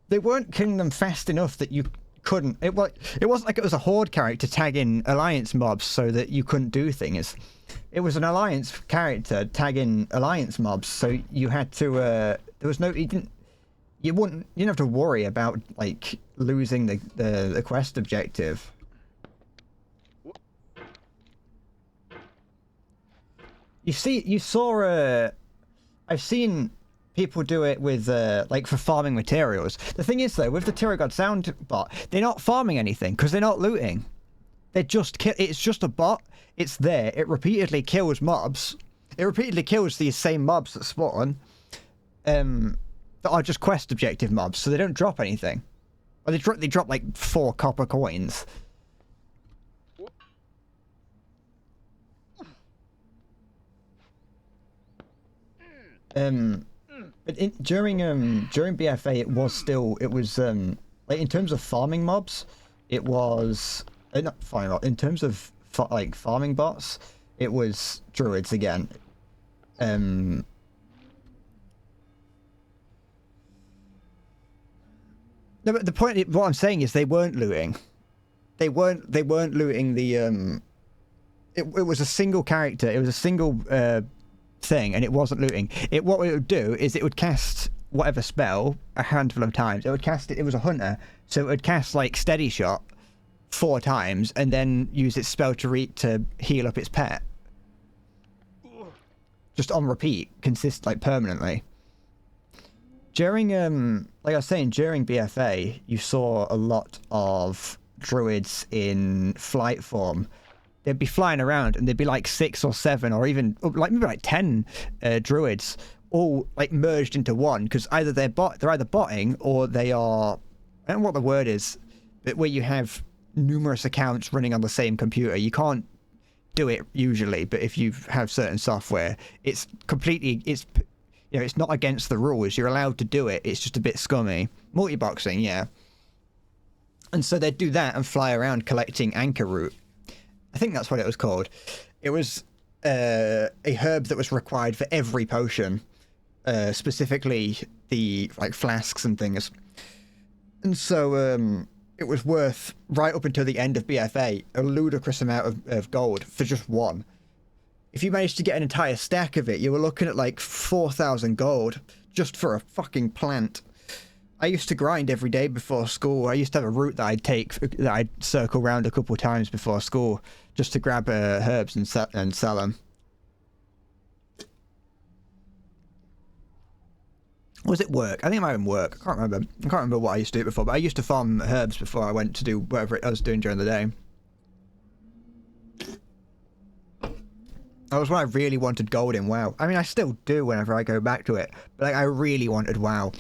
they weren't killing them fast enough that you couldn't. It wasn't like it was a horde character tagging alliance mobs so that you couldn't do things. It was an alliance character tagging alliance mobs, so you had to. There was no. You didn't have to worry about like losing the quest objective. You saw. I've seen people do it with like for farming materials. The thing is though, with the Terragard Sound bot, they're not farming anything because they're not looting. They're just it's just a bot. It's there. It repeatedly kills mobs. It repeatedly kills these same mobs that spawn. That are just quest objective mobs, so they don't drop anything. Or they drop like 4 copper coins. But during BFA, it was like in terms of farming mobs, it was not farming mobs. In terms of like farming bots, it was druids again. No, but the point, what I'm saying is they weren't looting. They weren't looting the It was a single character. It was a single thing, and it wasn't looting. What it would do is it would cast whatever spell a handful of times. It would cast it. It was a hunter, so it would cast like Steady Shot 4 times, and then use its spell to heal up its pet. Just on repeat, like permanently. During like I was saying, during BFA, you saw a lot of druids in flight form. They'd be flying around, and there'd be like 6 or 7, or even like maybe like 10 druids, all like merged into one. Because either they're either botting, or they are, I don't know what the word is, but where you have numerous accounts running on the same computer. You can't do it usually, but if you have certain software, it's it's not against the rules. You're allowed to do it. It's just a bit scummy. Multiboxing, yeah. And so they'd do that and fly around collecting anchor root. I think that's what it was called. It was a herb that was required for every potion, specifically the like flasks and things. And so it was worth, right up until the end of BFA, a ludicrous amount of gold for just one. If you managed to get an entire stack of it, you were looking at like 4,000 gold just for a fucking plant. I used to grind every day before school. I used to have a route that I'd circle around a couple of times before school just to grab herbs and sell them. Was it work? I think it might have been work. I can't remember what I used to do before, but I used to farm herbs before I went to do whatever I was doing during the day. That was when I really wanted gold in WoW. I mean, I still do whenever I go back to it, but like, I really wanted WoW.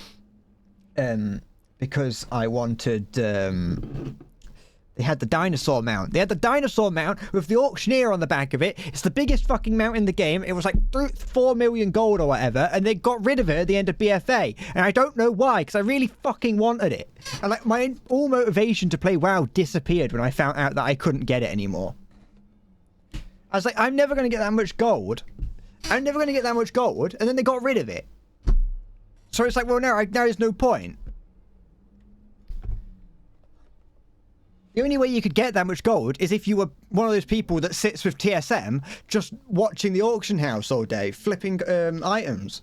Because I wanted, they had the dinosaur mount. They had the dinosaur mount with the auctioneer on the back of it. It's the biggest fucking mount in the game. It was like 4 million gold or whatever, and they got rid of it at the end of BFA. And I don't know why, because I really fucking wanted it. And like, my all motivation to play WoW disappeared when I found out that I couldn't get it anymore. I was like, I'm never going to get that much gold. I'm never going to get that much gold. And then they got rid of it. So it's like, well, now there's no point. The only way you could get that much gold is if you were one of those people that sits with TSM just watching the auction house all day, flipping items.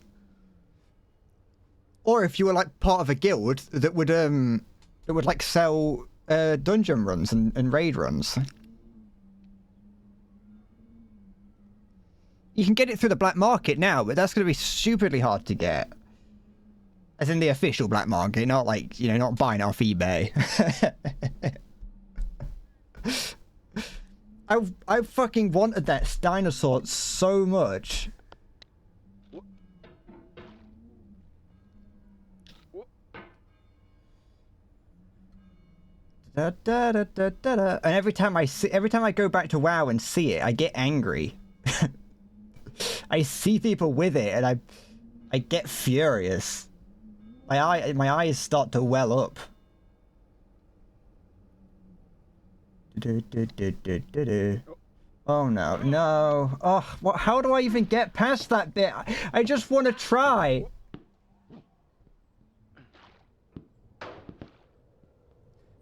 Or if you were like part of a guild that would like sell dungeon runs and raid runs. You can get it through the black market now, but that's going to be stupidly hard to get. As in the official black market, not like, you know, not buying off eBay. I fucking wanted that dinosaur so much. Da, da, da, da, da, da. And every time I go back to WoW and see it, I get angry. I see people with it and I get furious. My eyes start to well up. Oh no, no. Oh, what? How do I even get past that bit? I just want to try.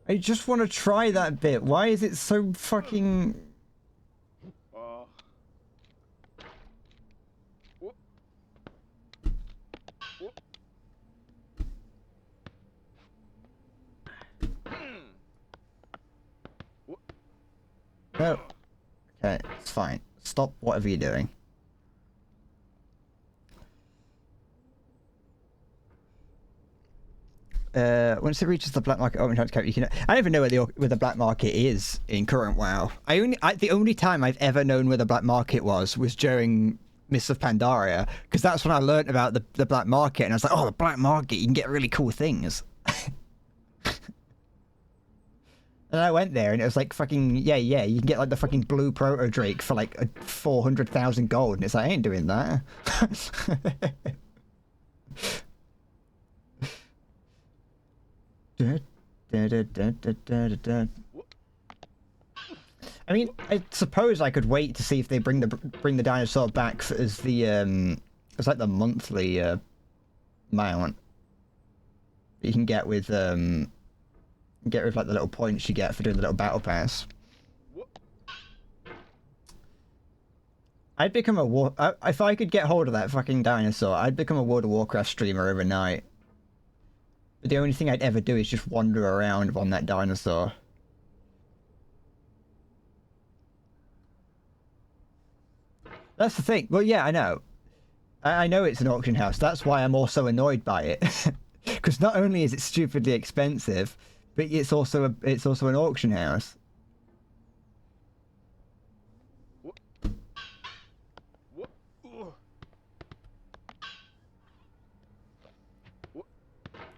I just want to try that bit. Why is it so fucking... No. Okay, it's fine. Stop whatever you're doing. Once it reaches the black market open chance you can. I don't even know where the black market is in current WoW. The only time I've ever known where the black market was during Mists of Pandaria, because that's when I learnt about the black market, and I was like, oh, the black market, you can get really cool things. And I went there and it was like fucking, yeah, you can get like the fucking blue proto drake for like 400,000 gold. And it's like, I ain't doing that. I mean, I suppose I could wait to see if they bring the dinosaur back as like the monthly mount that you can get with like the little points you get for doing the little battle pass. I'd become if I could get hold of that fucking dinosaur, I'd become a World of Warcraft streamer overnight. But the only thing I'd ever do is just wander around on that dinosaur. That's the thing. Well, yeah, I know. I know it's an auction house. That's why I'm also annoyed by it. Because not only is it stupidly expensive, but it's also an auction house.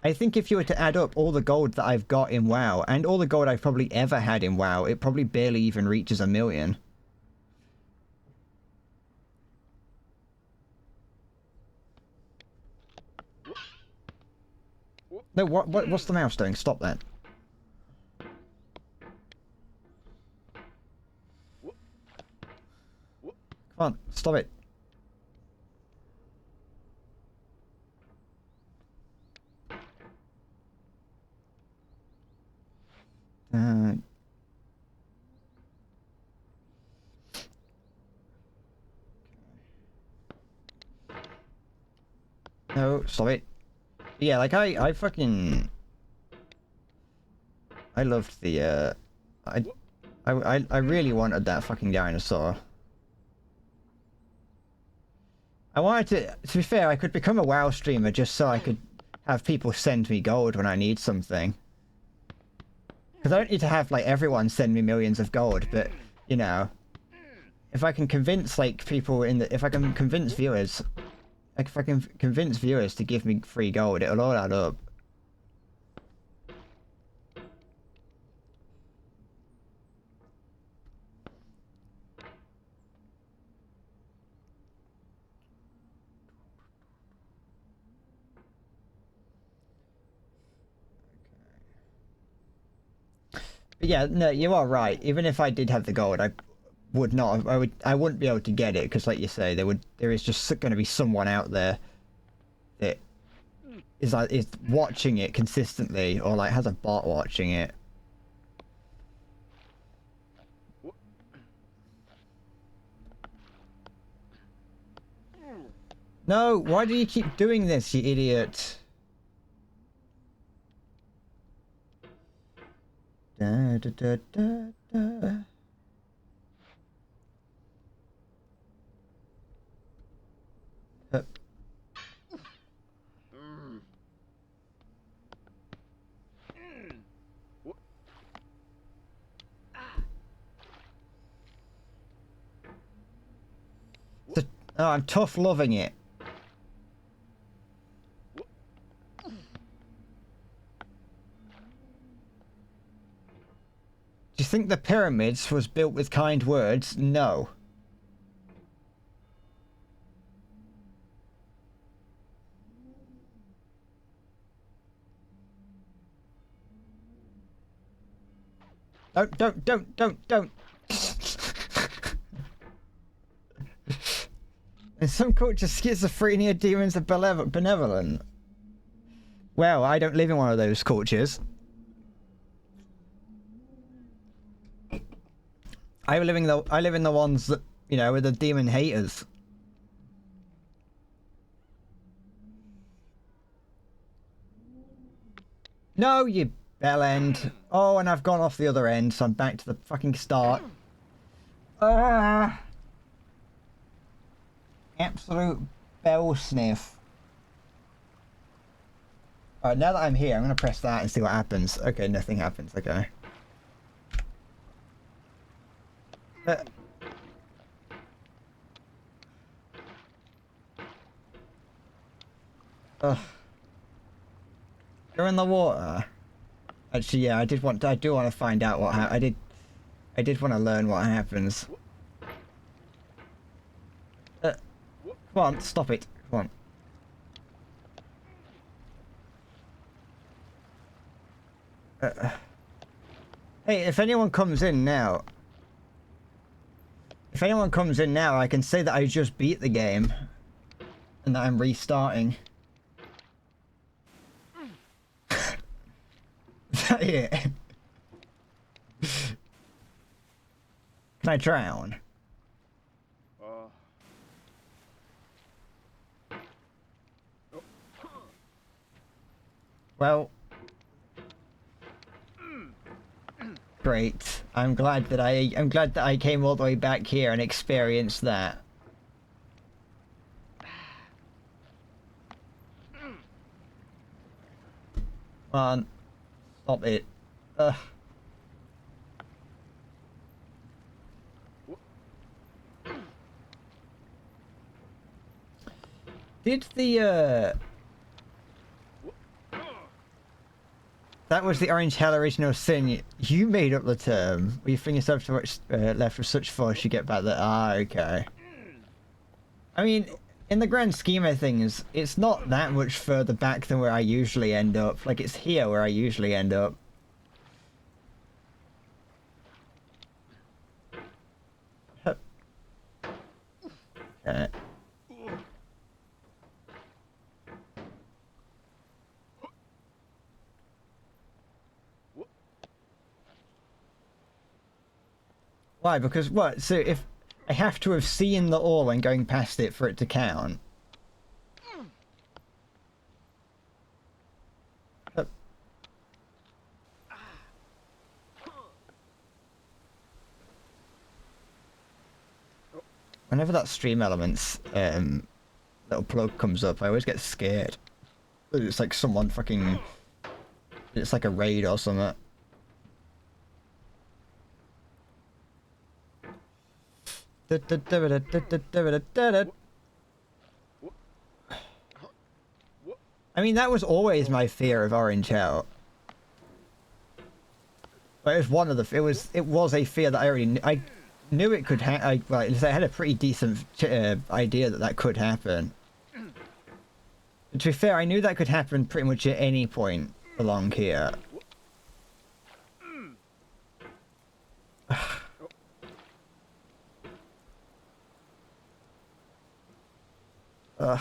I think if you were to add up all the gold that I've got in WoW, and all the gold I've probably ever had in WoW, it probably barely even reaches 1 million. No, what's the mouse doing? Stop that. Come on, stop it. Uh, no, stop it. Yeah, like I fucking... I loved the, I really wanted that fucking dinosaur. I wanted to be fair, I could become a WoW streamer just so I could have people send me gold when I need something. Because I don't need to have, like, everyone send me millions of gold, but, you know, if I can convince, like, people in the... If I can convince viewers... Like, if I can convince viewers to give me free gold, it'll all add up. But yeah, no, you are right. Even if I did have the gold, I would not. I wouldn't be able to get it because, like you say, there is just going to be someone out there that is watching it consistently, or like has a bot watching it. No, why do you keep doing this, you idiot? Da, da, da, da, da. Oh, I'm tough loving it. Do you think the pyramids was built with kind words? No. Don't. In some cultures, schizophrenia demons are benevolent. Well, I don't live in one of those cultures. I live in the ones that, you know, with the demon haters. No, you bell end. Oh, and I've gone off the other end, so I'm back to the fucking start. Absolute bell sniff. Alright, now that I'm here, I'm gonna press that and see what happens. Okay, nothing happens, okay. You're in the water. Actually, yeah, I do want to find out what I did want to learn what happens. Come on, stop it. Come on. Hey, if anyone comes in now, I can say that I just beat the game and that I'm restarting. Is that it? Can I drown? Well, great. I'm glad that I came all the way back here and experienced that. Come on, stop it. Ugh. Did the that was the Orange Hell original sin. You made up the term. When you think yourself too much left with such force, you get back there. Ah, okay. I mean, in the grand scheme of things, it's not that much further back than where I usually end up. Like, it's here where I usually end up. Why? Because what? So if I have to have seen the ore when going past it for it to count. Whenever that stream elements little plug comes up, I always get scared. It's like someone fucking... It's like a raid or something. I mean, that was always my fear of Orange Hell. But it was one of the... It was a fear that I already knew. I knew it could happen. Well, I had a pretty decent idea that that could happen. But to be fair, I knew that could happen pretty much at any point along here. Okay.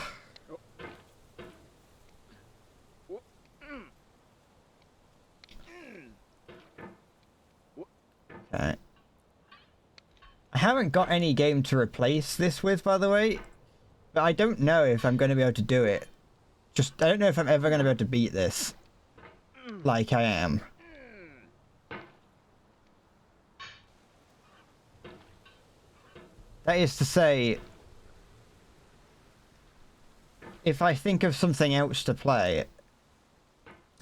I haven't got any game to replace this with, by the way. But I don't know if I'm going to be able to do it. I don't know if I'm ever going to be able to beat this. Like I am. That is to say, if I think of something else to play,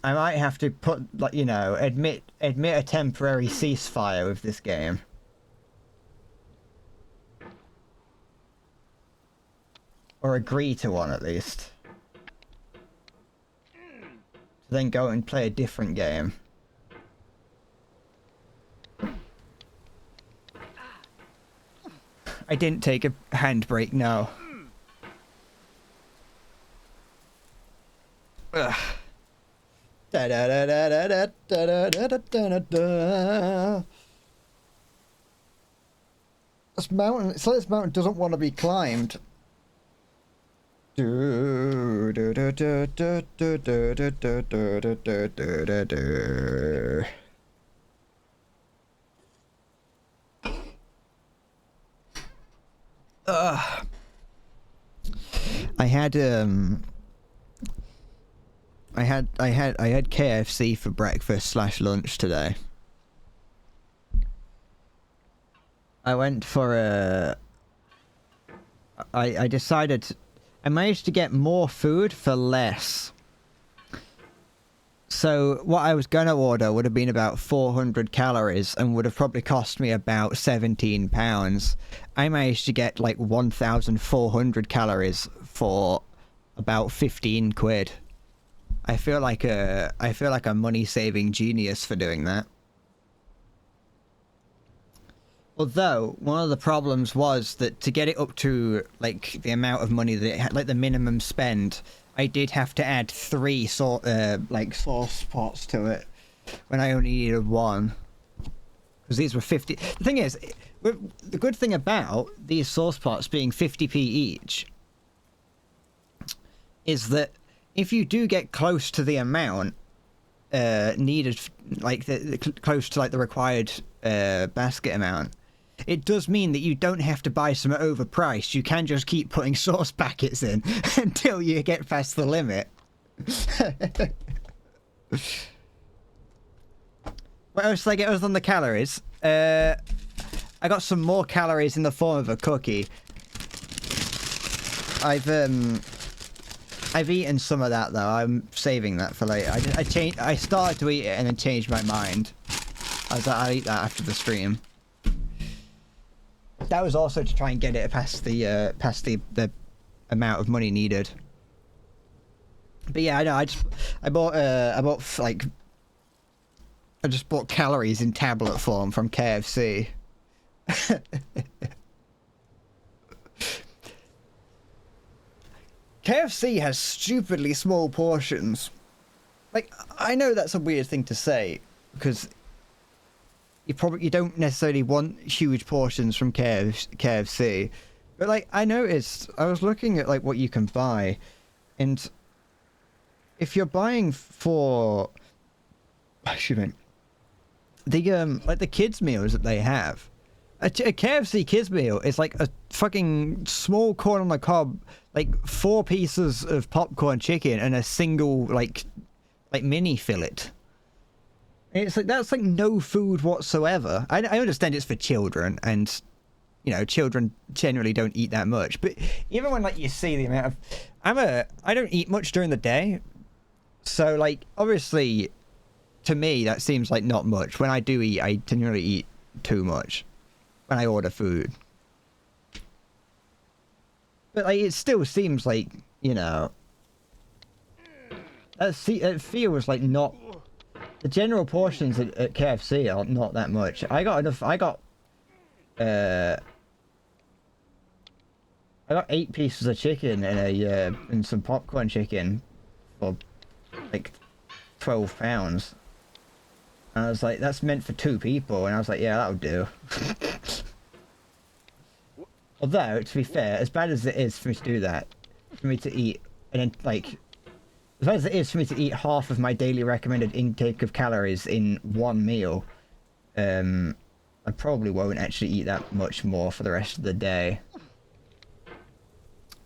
I might have to put, like, you know, admit a temporary ceasefire with this game. Or agree to one, at least. To then go and play a different game. I didn't take a handbrake, no. Ugh. Da da da da da da da da da da. This mountain, it's like this mountain doesn't want to be climbed. Do do do do do do do do do do do do do. I had KFC for breakfast / lunch today. I went for I decided I managed to get more food for less. So what I was gonna order would have been about 400 calories and would have probably cost me about £17. I managed to get like 1,400 calories for about 15 quid. I feel like a money-saving genius for doing that. Although one of the problems was that to get it up to like the amount of money that it had, like the minimum spend, I did have to add 3 sauce pots to it when I only needed 1. Because these were 50. The thing is, the good thing about these sauce pots being 50p each is that if you do get close to the amount needed, like close to like the required basket amount, it does mean that you don't have to buy some overpriced. You can just keep putting sauce packets in until you get past the limit. What else did I get other than the calories? I got some more calories in the form of a cookie. I've eaten some of that though. I'm saving that for later. I started to eat it and then changed my mind. I was like, I'll eat that after the stream. That was also to try and get it past the amount of money needed. But yeah, I know. I just bought calories in tablet form from KFC. KFC has stupidly small portions. Like, I know that's a weird thing to say because you don't necessarily want huge portions from KFC, But like, I noticed, I was looking at like what you can buy, and if you're buying for, excuse me, the like the kids meals that they have, a KFC kids meal is like a fucking small corn on the cob, like 4 pieces of popcorn chicken and a single like mini fillet. And it's like, that's like no food whatsoever. I understand it's for children, and you know, children generally don't eat that much, but even when like you see the amount of, I don't eat much during the day, so like obviously to me that seems like not much. When I do eat, I generally eat too much when I order food, but like it still seems like, you know, it feels like not, the general portions at KFC are not that much. I got 8 pieces of chicken and some popcorn chicken for like £12. And I was like, that's meant for 2 people, and I was like, yeah, that'll do. Although, to be fair, as bad as it is for me to do that, for me to eat, and then like, as bad as it is for me to eat half of my daily recommended intake of calories in one meal, I probably won't actually eat that much more for the rest of the day.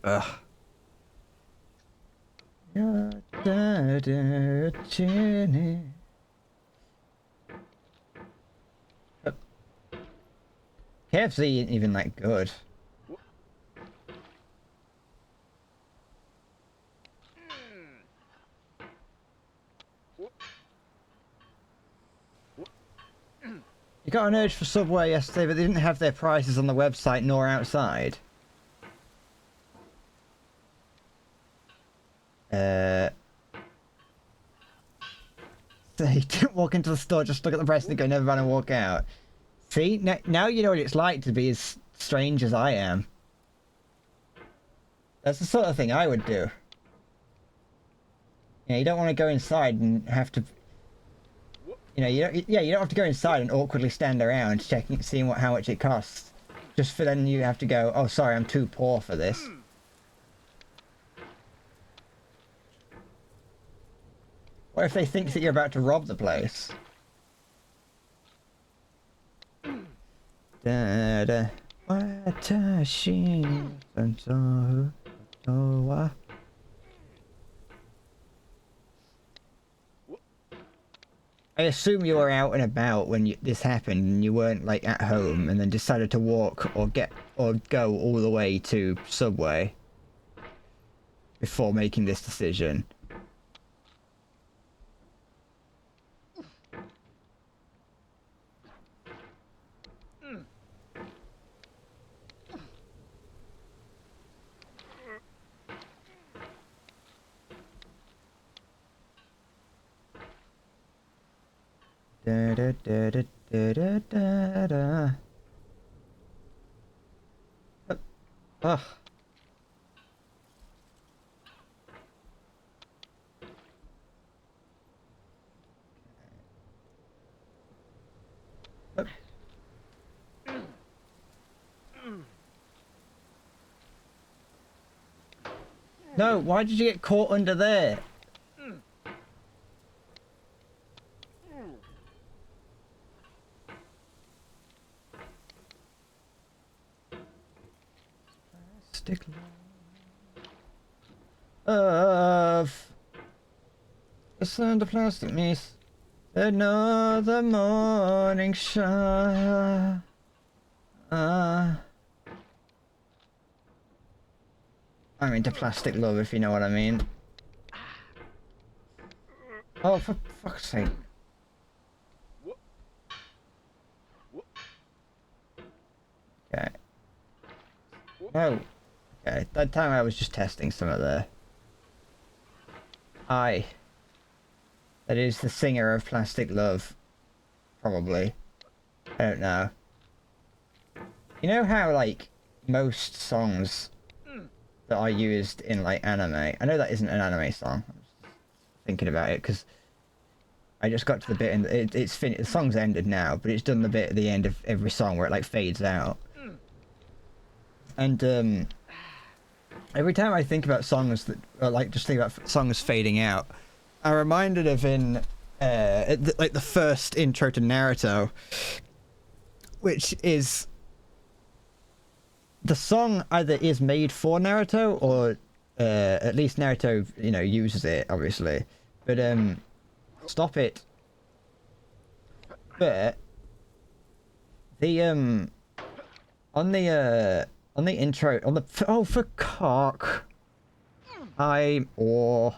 Ugh. KFC isn't even that good. You got an urge for Subway yesterday, but they didn't have their prices on the website nor outside. So you didn't walk into the store, just look at the price and go, never mind, and walk out. See, now you know what it's like to be as strange as I am. That's the sort of thing I would do. You know, you don't want to go inside and have to, you know, you don't have to go inside and awkwardly stand around checking, seeing how much it costs. Just for then you have to go, oh sorry, I'm too poor for this. What if they think that you're about to rob the place? Da-da. Watashi wa. I assume you were out and about when this happened, and you weren't like at home, and then decided to walk or go all the way to Subway before making this decision. Da da da da da da da. Ugh. No, why did you get caught under there? Plastic love. Listen to plastic miss. Another morning shine. I'm into plastic love, if you know what I mean. Oh, for fuck's sake. Okay. Oh. Okay, that time I was just testing some of the... That is the singer of Plastic Love. Probably. I don't know. You know how, like, most songs that are used in, like, anime... I know that isn't an anime song. I'm just thinking about it, because I just got to the bit and it's finished. The song's ended now, but it's done the bit at the end of every song where it, like, fades out. And every time I think about songs that, or like just think about songs fading out, I'm reminded of like the first intro to Naruto, which is the song either is made for Naruto or at least Naruto, uses it obviously, but stop it. But the on the intro for cock, I'm or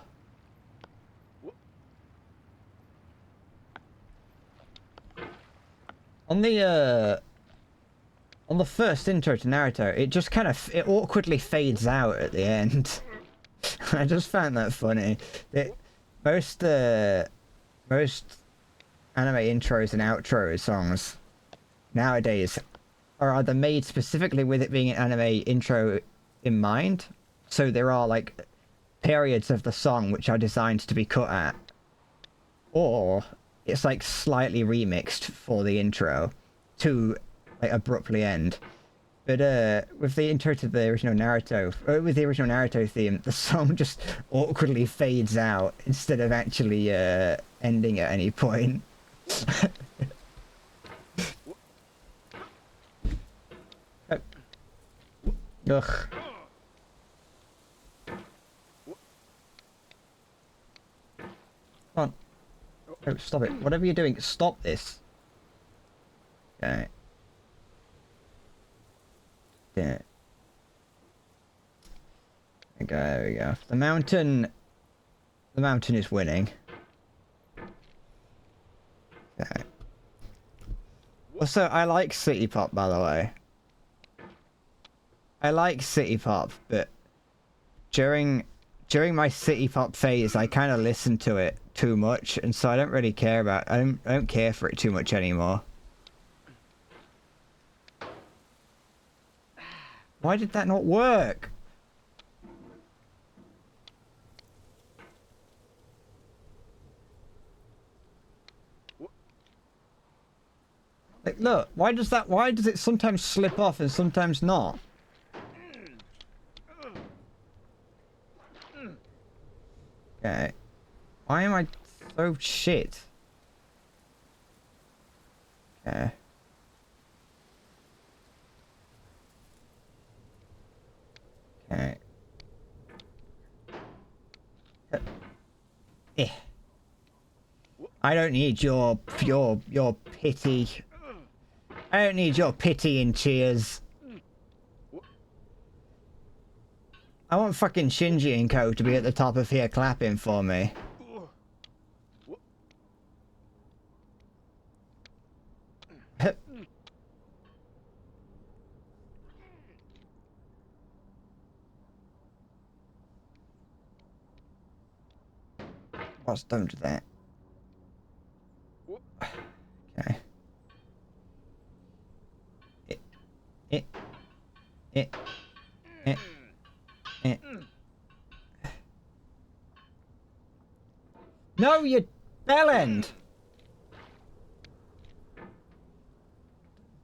on the first intro to Naruto, it just kind of awkwardly fades out at the end. I just found that funny. Most anime intros and outro songs nowadays are either made specifically with it being an anime intro in mind, so there are like periods of the song which are designed to be cut at, or it's like slightly remixed for the intro to like abruptly end. But with the intro to the original Naruto, with the original Naruto theme, the song just awkwardly fades out instead of actually ending at any point. Ugh. Come on. Oh, stop it. Whatever you're doing, stop this. Okay. Yeah. Okay, there we go. The mountain is winning. Okay. Also, I like City Pop, by the way. I like City Pop, but during my City Pop phase, I kind of listened to it too much, and so I don't really care about. I don't care for it too much anymore. Why did that not work? Like, look, why does it sometimes slip off and sometimes not? Okay. Why am I so shit? Okay. Okay. Eh. I don't need your pity. I don't need your pity and cheers. I want fucking Shinji and Co to be at the top of here clapping for me. What's done to that? Okay. No, you bellend!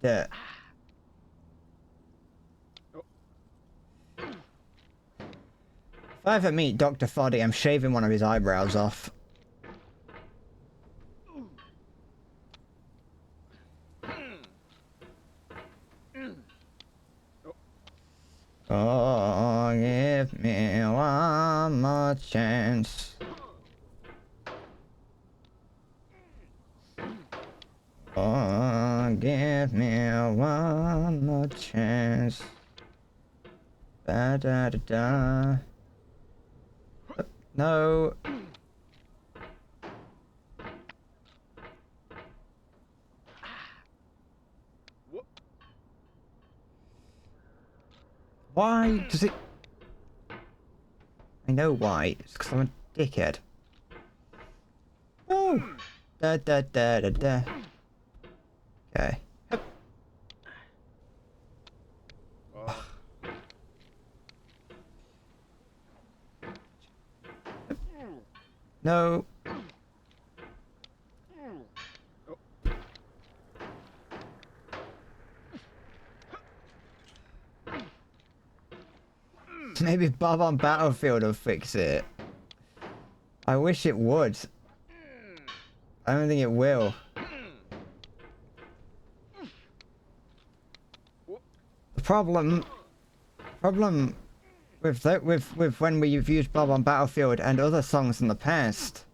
Duh. If I ever meet Dr. Foddy, I'm shaving one of his eyebrows off. Oh, give me one more chance. Oh, give me one more chance. Da da da da. No. Why does it... I know why. It's because I'm a dickhead. Oh! Da da da da da. Okay. No. Maybe Bob on Battlefield will fix it. I wish it would. I don't think it will. The problem with when we've used Bob on Battlefield and other songs in the past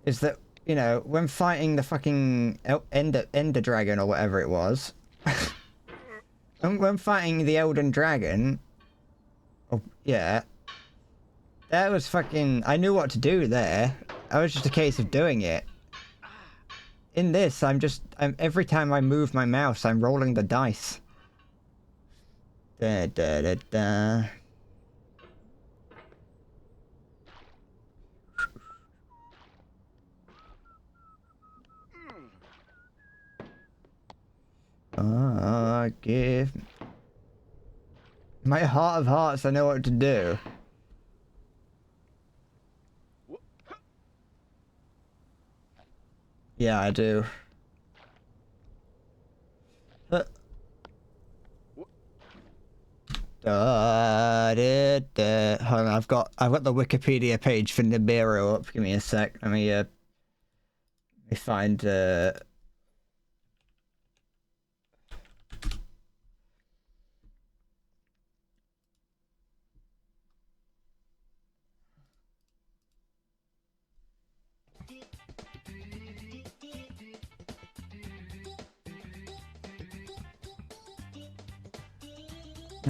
is that, you know, when fighting the fucking Ender Dragon or whatever it was, when fighting the Elden Dragon, oh yeah, that was fucking, I knew what to do there. It was just a case of doing it. In this, I'm every time I move my mouse, I'm rolling the dice. Da da da da. Give my heart of hearts, I know what to do. Yeah, I do. Hold on, I've got the Wikipedia page for Nibiru up. Give me a sec. Let me find there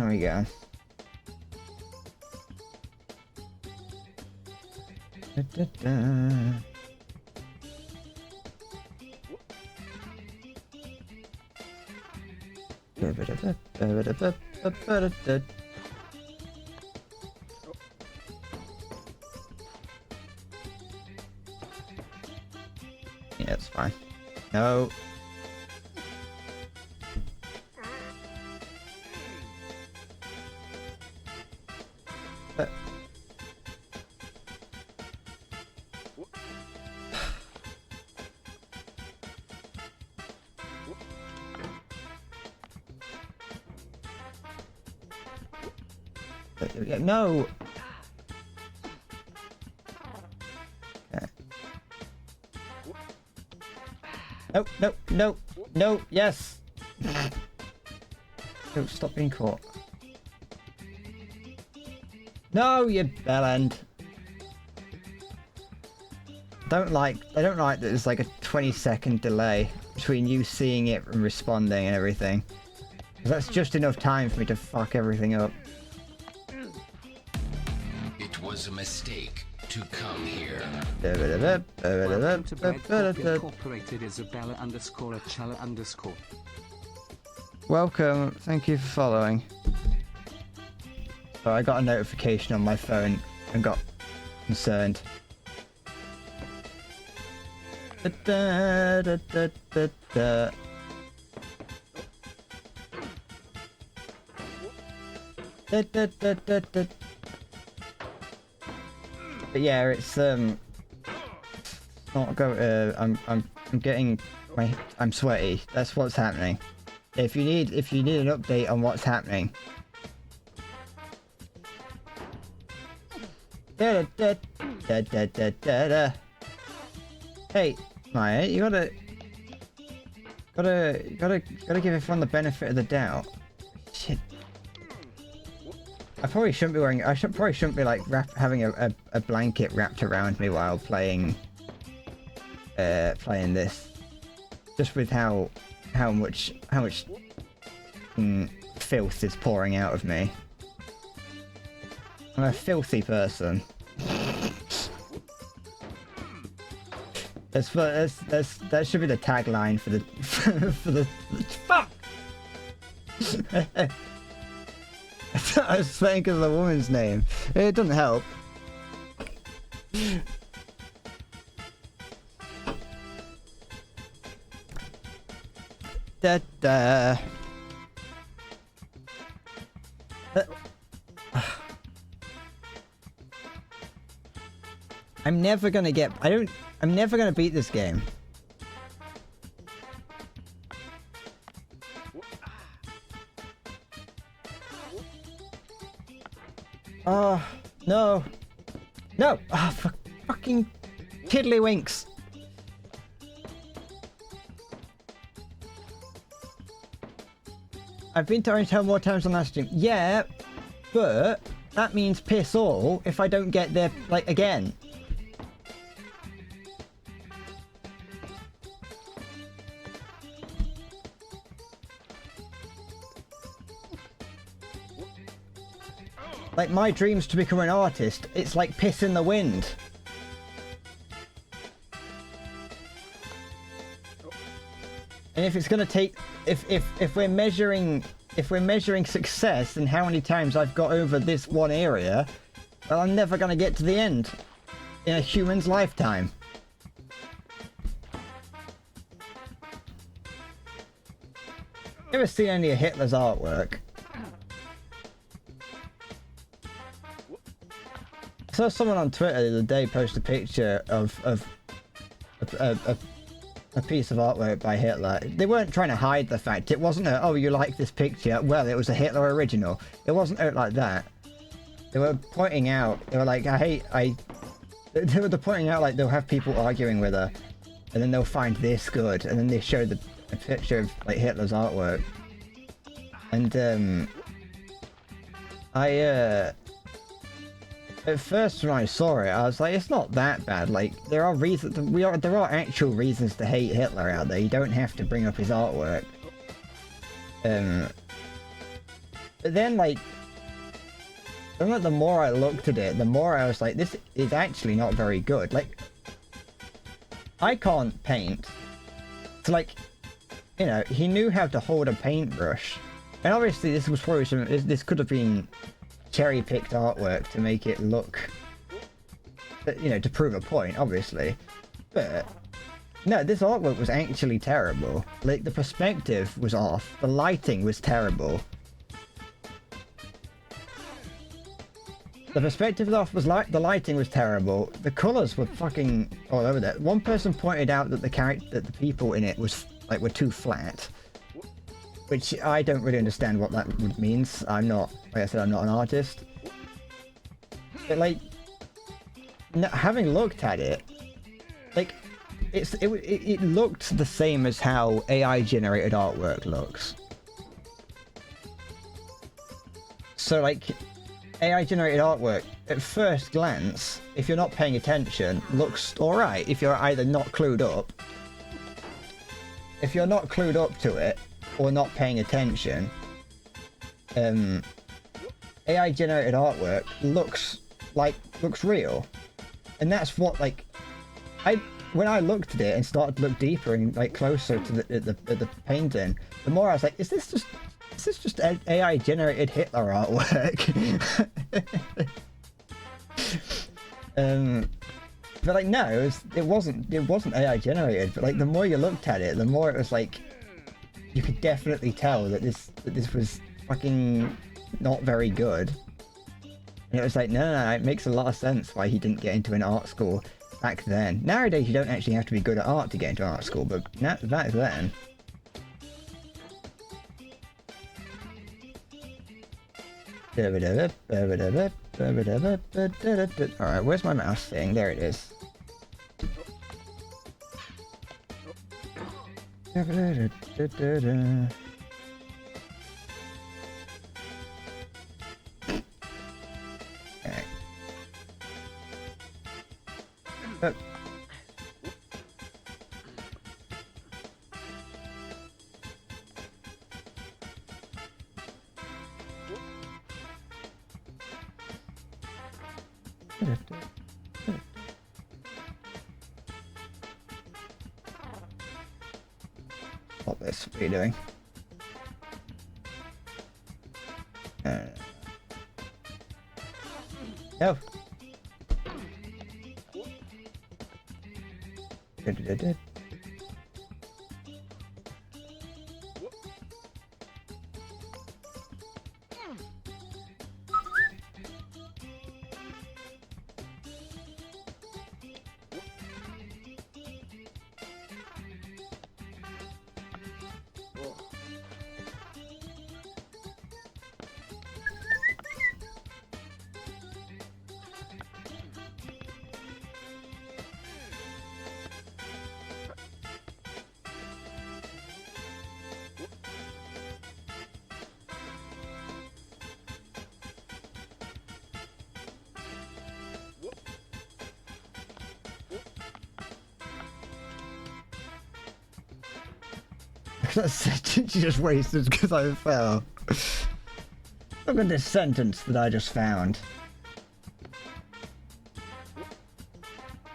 we go. Da, da, da. Yeah, it's fine. No. No. Okay. No, no, no, no, yes. No, stop being caught. No, you bellend. I don't like that there's like a 20-second delay between you seeing it and responding and everything. 'Cause that's just enough time for me to fuck everything up. It was a mistake to come here. Welcome to Breadcorp Incorporated, Isabella _ Achala _. Welcome, thank you for following. Oh, I got a notification on my phone and got concerned. Da, da, da, da, da, da. Da, da, da, da, da. But yeah, it's not go. I'm getting I'm sweaty. That's what's happening. If you need an update on what's happening. Da da da da da da da. Hey, Maya, you gotta give everyone the benefit of the doubt. Shit. I probably shouldn't be wearing. Probably shouldn't be like having a blanket wrapped around me while playing this. Just with how much filth is pouring out of me. I'm a filthy person. That should be the tagline for the for the fuck. I was thinking of the woman's name. It doesn't help. Da da. I'm never gonna get. I'm never gonna beat this game. Oh, no. No! Ah, for fucking tiddlywinks! I've been to Orange Town more times than last stream. Yeah, but that means piss all if I don't get there, like, again. Like, my dreams to become an artist, it's like piss in the wind. And if it's gonna take, if we're measuring success and how many times I've got over this one area, well, I'm never gonna get to the end in a human's lifetime. Ever seen any of Hitler's artwork? I saw someone on Twitter the other day post a picture of a piece of artwork by Hitler. They weren't trying to hide the fact. It wasn't a, oh, you like this picture? Well, it was a Hitler original. It wasn't out like that. They were pointing out, they were like, they were pointing out, like, they'll have people arguing with her, and then they'll find this good, and then they show a picture of, like, Hitler's artwork. And, at first when I saw it, I was like, it's not that bad. Like, there are reasons, there are actual reasons to hate Hitler out there. You don't have to bring up his artwork. But then, like, the more I looked at it, the more I was like, this is actually not very good. Like, I can't paint. So, like, you know, he knew how to hold a paintbrush. And obviously this was probably this could have been cherry-picked artwork to make it look, you know, to prove a point, obviously. But no, this artwork was actually terrible. Like, the perspective was off, the lighting was terrible. The perspective was off, the lighting was terrible. The colors were fucking all over there. One person pointed out that the people in it were too flat. Which I don't really understand what that means. I'm not, like I said, I'm not an artist. But, like, having looked at it, like, it looked the same as how AI generated artwork looks. So, like, AI generated artwork, at first glance, if you're not paying attention, looks alright if you're either not clued up. If you're not clued up to it, or not paying attention, AI generated artwork looks real. And that's what, like, when I looked at it and started to look deeper and, like, closer to the painting, the more I was like, is this just AI generated Hitler artwork? But, like, no, it wasn't AI generated, but, like, the more you looked at it, the more it was like, you could definitely tell that this was fucking not very good. And it was like, no, it makes a lot of sense why he didn't get into an art school back then. Nowadays, you don't actually have to be good at art to get into art school, but back then. Alright, where's my mouse thing? There it is. Okay. What this? What are you doing? No. That sentence you just wasted because I fell. Look at this sentence that I just found.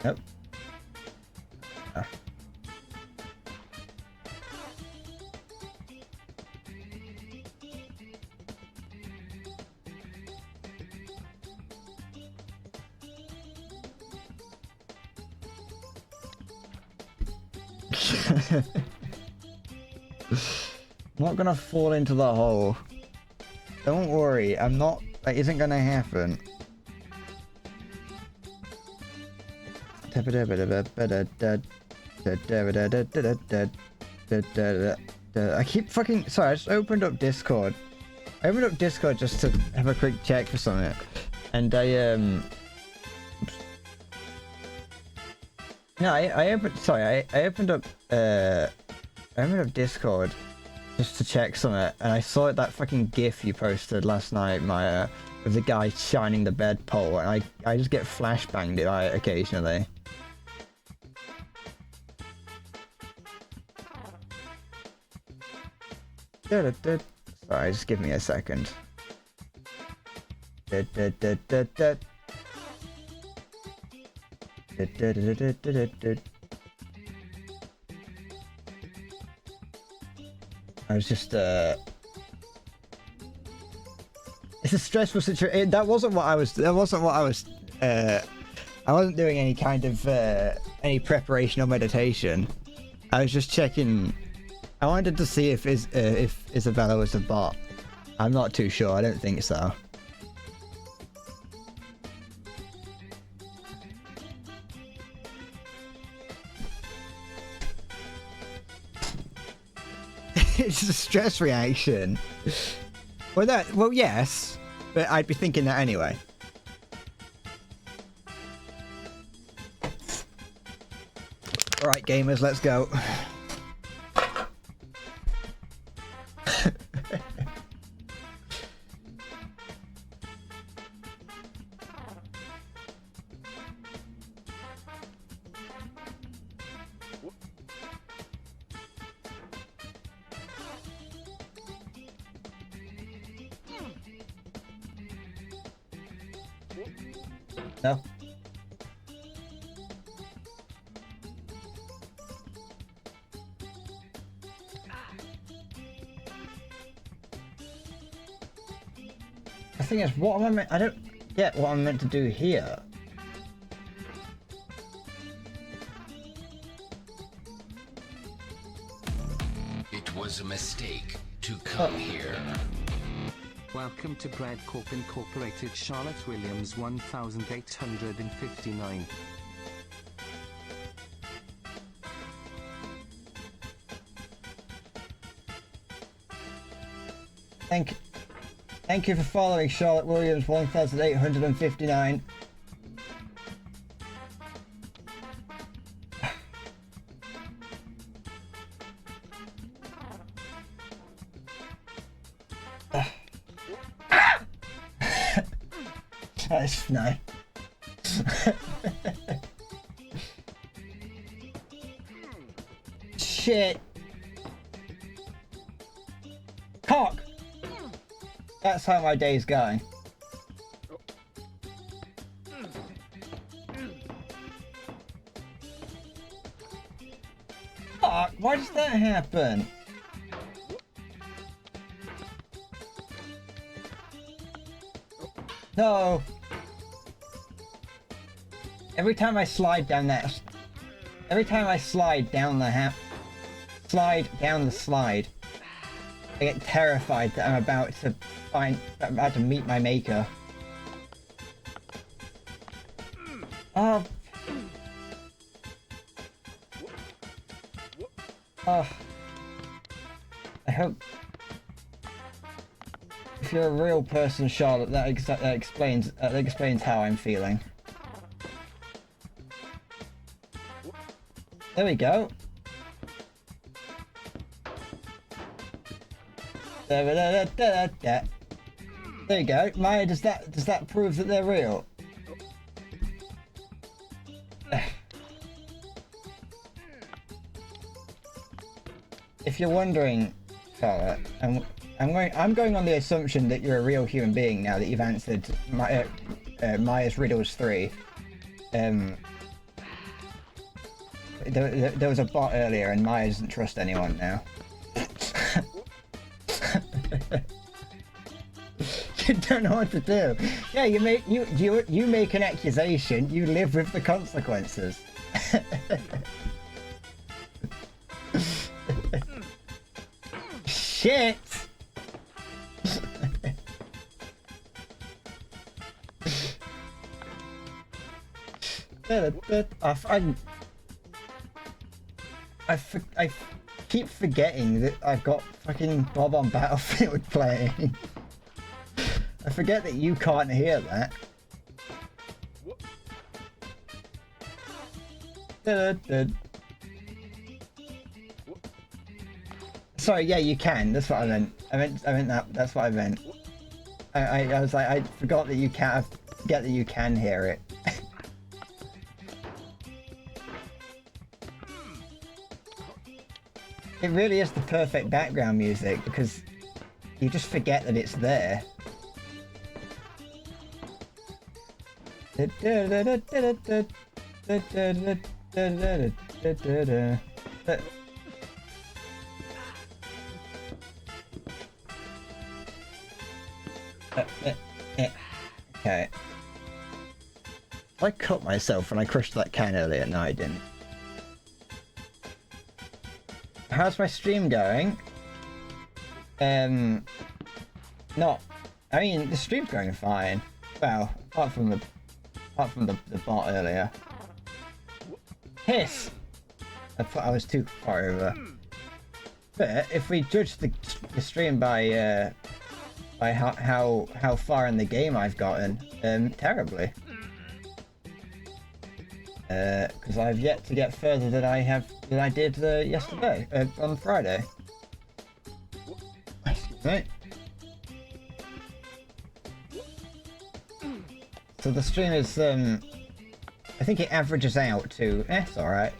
Nope. Ah. I'm not gonna fall into the hole. Don't worry, I'm not. That isn't gonna happen. I keep fucking. Sorry, I just opened up Discord. I opened up Discord just to have a quick check for something, and I No, I opened. Sorry, I opened up. I opened up Discord just to check something, and I saw that fucking GIF you posted last night, Maya, of the guy shining the bed pole, and I just get flashbanged it occasionally. Sorry, just give me a second. I was just it's a stressful situation. That wasn't what I was I wasn't doing any kind of any preparation or meditation. I was just checking. I wanted to see if Isabella was a bot. I'm not too sure. I don't think so. It's a stress reaction. Well, yes, but I'd be thinking that anyway. All right, gamers, let's go. No. The thing is, what am I meant? I don't get what I'm meant to do here. It was a mistake to come here. Welcome to Bread Corp Incorporated. Charlotte Williams 1859. Thank you for following Charlotte Williams 1859. That's no. Shit. Cock. That's how my day's going. Fuck, why does that happen? No. Every time I slide down the slide, I get terrified that I'm about to meet my maker. Oh. Oh. I hope. If you're a real person, Charlotte, that explains how I'm feeling. There we go. There you go. Maya, does that prove that they're real? if you're wondering, Charlotte, I'm going on the assumption that you're a real human being now that you've answered Maya's Riddles 3. There was a bot earlier, and Maya doesn't trust anyone now. You don't know what to do. Yeah, you make an accusation. You live with the consequences. Shit. I keep forgetting that I've got fucking Bob on Battlefield playing. I forget that you can't hear that. Sorry, yeah, you can. That's what I meant. I meant that. That's what I meant. I was like, I forgot that you can. I forget that you can hear it. It really is the perfect background music because you just forget that it's there. Okay. I cut myself when I crushed that can earlier. No, I didn't. How's my stream going? Not. I mean, the stream's going fine. Well, apart from the bot earlier. Hiss! I thought I was too far over. But if we judge the stream by how far in the game I've gotten, terribly. Because I've yet to get further than I did yesterday, on Friday. Excuse me. So the stream is, I think it averages out to, it's alright.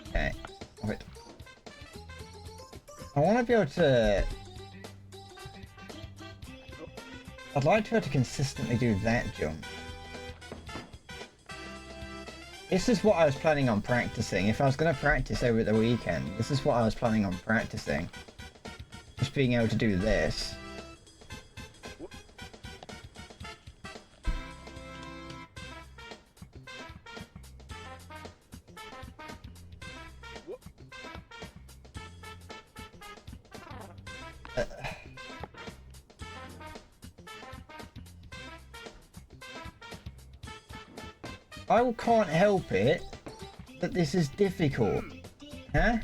Okay, wait. I want to be able to, I'd like to be able to consistently do that jump. This is what I was planning on practicing. If I was going to practice over the weekend, this is what I was planning on practicing. Just being able to do this. I can't help it that this is difficult. Huh?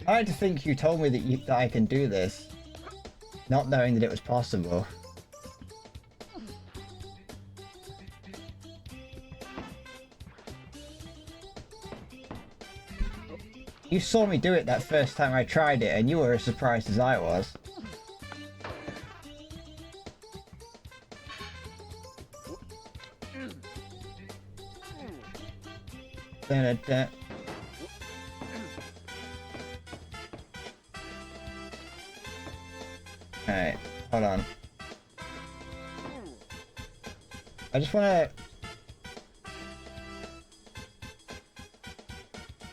I like to think you told me that I can do this, not knowing that it was possible. You saw me do it that first time I tried it, and you were as surprised as I was. Alright, hold on. I just wanna...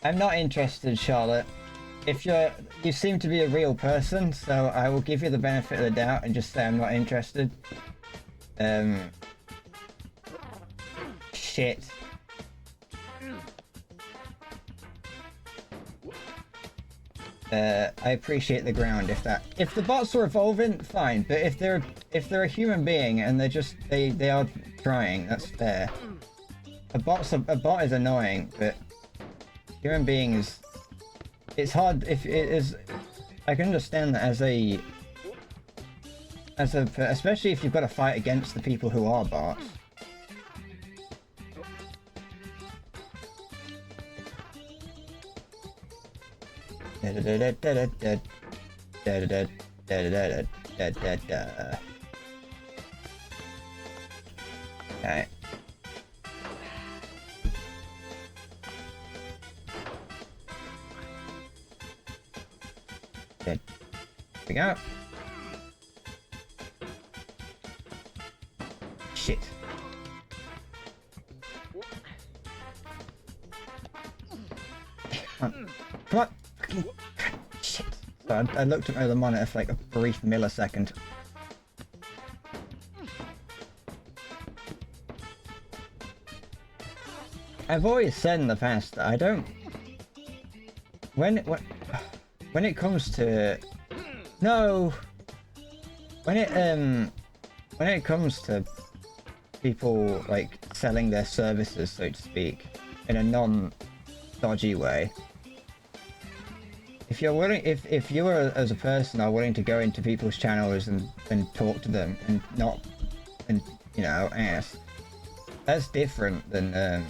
I'm not interested, Charlotte. If you seem to be a real person, so I will give you the benefit of the doubt and just say I'm not interested. Shit. I appreciate the ground if the bots are evolving, fine, but if they're a human being and they are trying, that's fair. A bot is annoying, but human being is, it's hard if it is. I can understand that especially if you've got to fight against the people who are bots. Okay. we go. Shit. Come on. Fucking shit. So I looked at the monitor for like a brief millisecond. I've always said in the past that I don't. When it comes to when it comes to people like selling their services, so to speak, in a non-dodgy way. If you're willing, if you are as a person are willing to go into people's channels and talk to them and not, and you know, ask, that's different than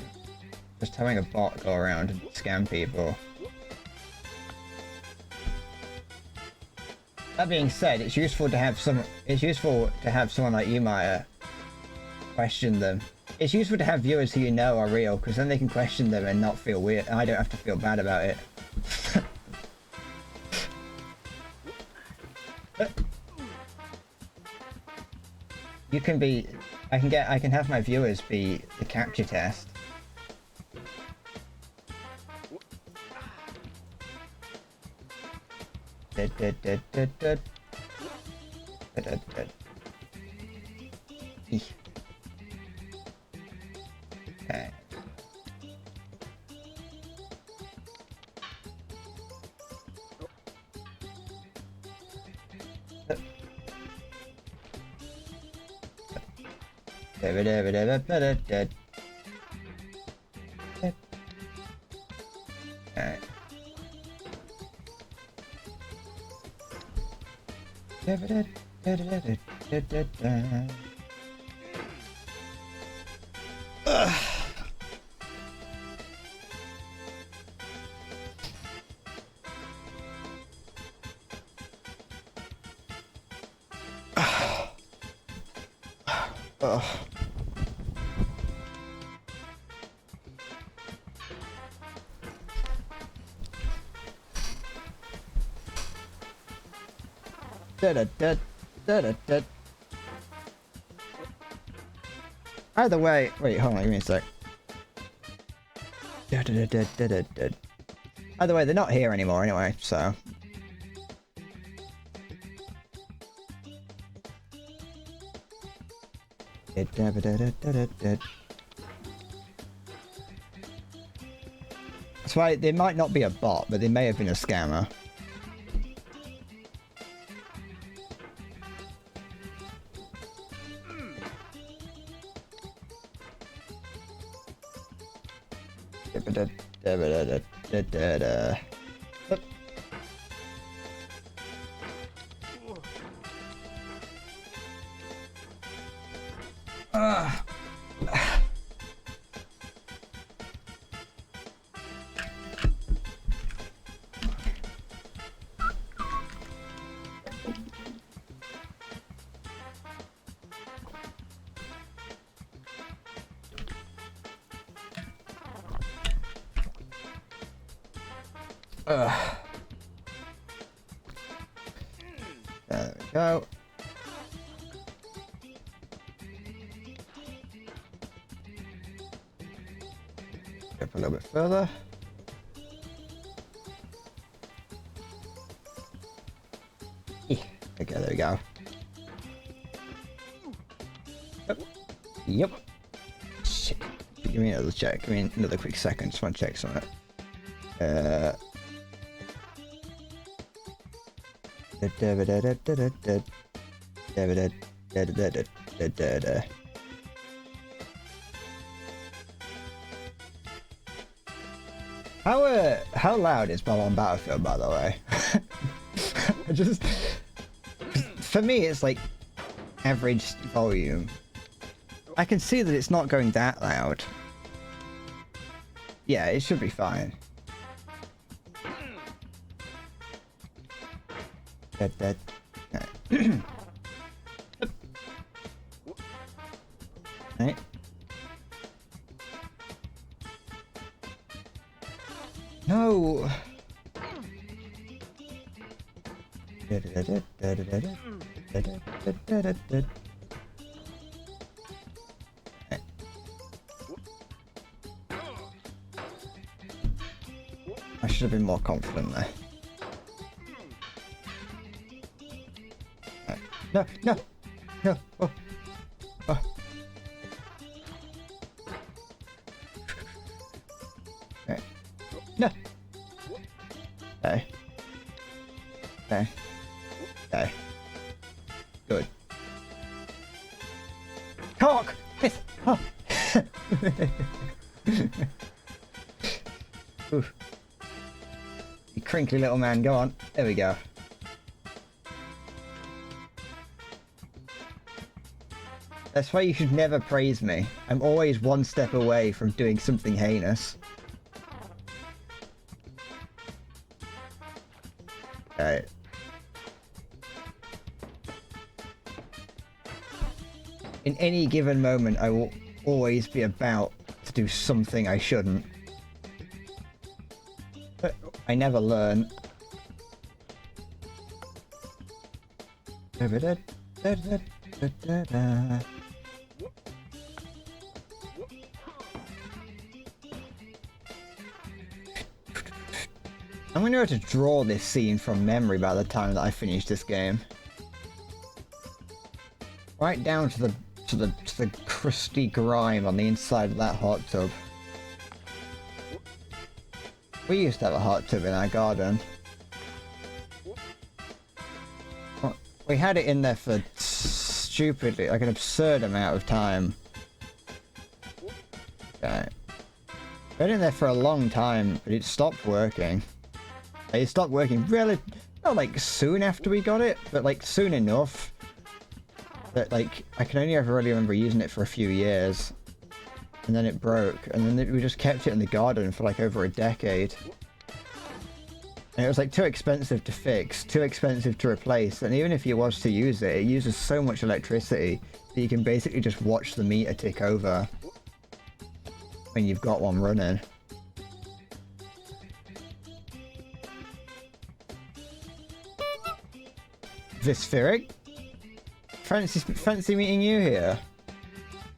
just having a bot go around and scam people. That being said, it's useful to have someone like you, Maya, question them. It's useful to have viewers who you know are real, because then they can question them and not feel weird. I don't have to feel bad about it. You can be. I can have my viewers be the capture test. Okay. Either way, wait, hold on, give me a sec. Either way, they're not here anymore anyway, so. That's why they might not be a bot, but they may have been a scammer. There we go. Up a little bit further. Okay, there we go. Yep. Shit. Give me another check. Give me another quick second. Just want to check something. How loud is Bob on Battlefield, by the way? For me, it's like average volume. I can see that it's not going that loud. Yeah, it should be fine. Right. No. I should have been more confident there. No, no, no. Oh. Oh. Okay. No. Okay. Okay. Okay. Good. Cock! Miss! Oh. Oof. You crinkly little man, go on. There we go. That's why you should never praise me. I'm always one step away from doing something heinous. Okay. In any given moment, I will always be about to do something I shouldn't. But I never learn. I'm gonna have to draw this scene from memory by the time that I finish this game. Right down to the crusty grime on the inside of that hot tub. We used to have a hot tub in our garden. Well, we had it in there for stupidly, like an absurd amount of time. Okay. We had it in there for a long time, but it stopped working. It stopped working really, not like soon after we got it, but like soon enough that like I can only ever really remember using it for a few years, and then it broke, and then we just kept it in the garden for like over a decade. And it was like too expensive to fix, too expensive to replace, and even if you was to use it, it uses so much electricity that you can basically just watch the meter tick over when you've got one running. Vispheric? Fancy meeting you here.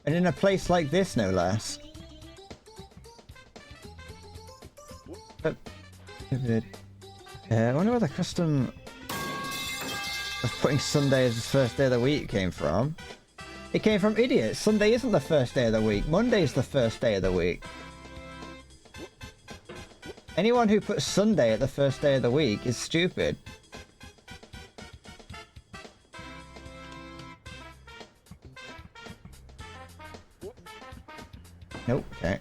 And in a place like this, no less. But... I wonder where the custom of putting Sunday as the first day of the week came from. It came from idiots. Sunday isn't the first day of the week. Monday's the first day of the week. Anyone who puts Sunday at the first day of the week is stupid. Nope, okay.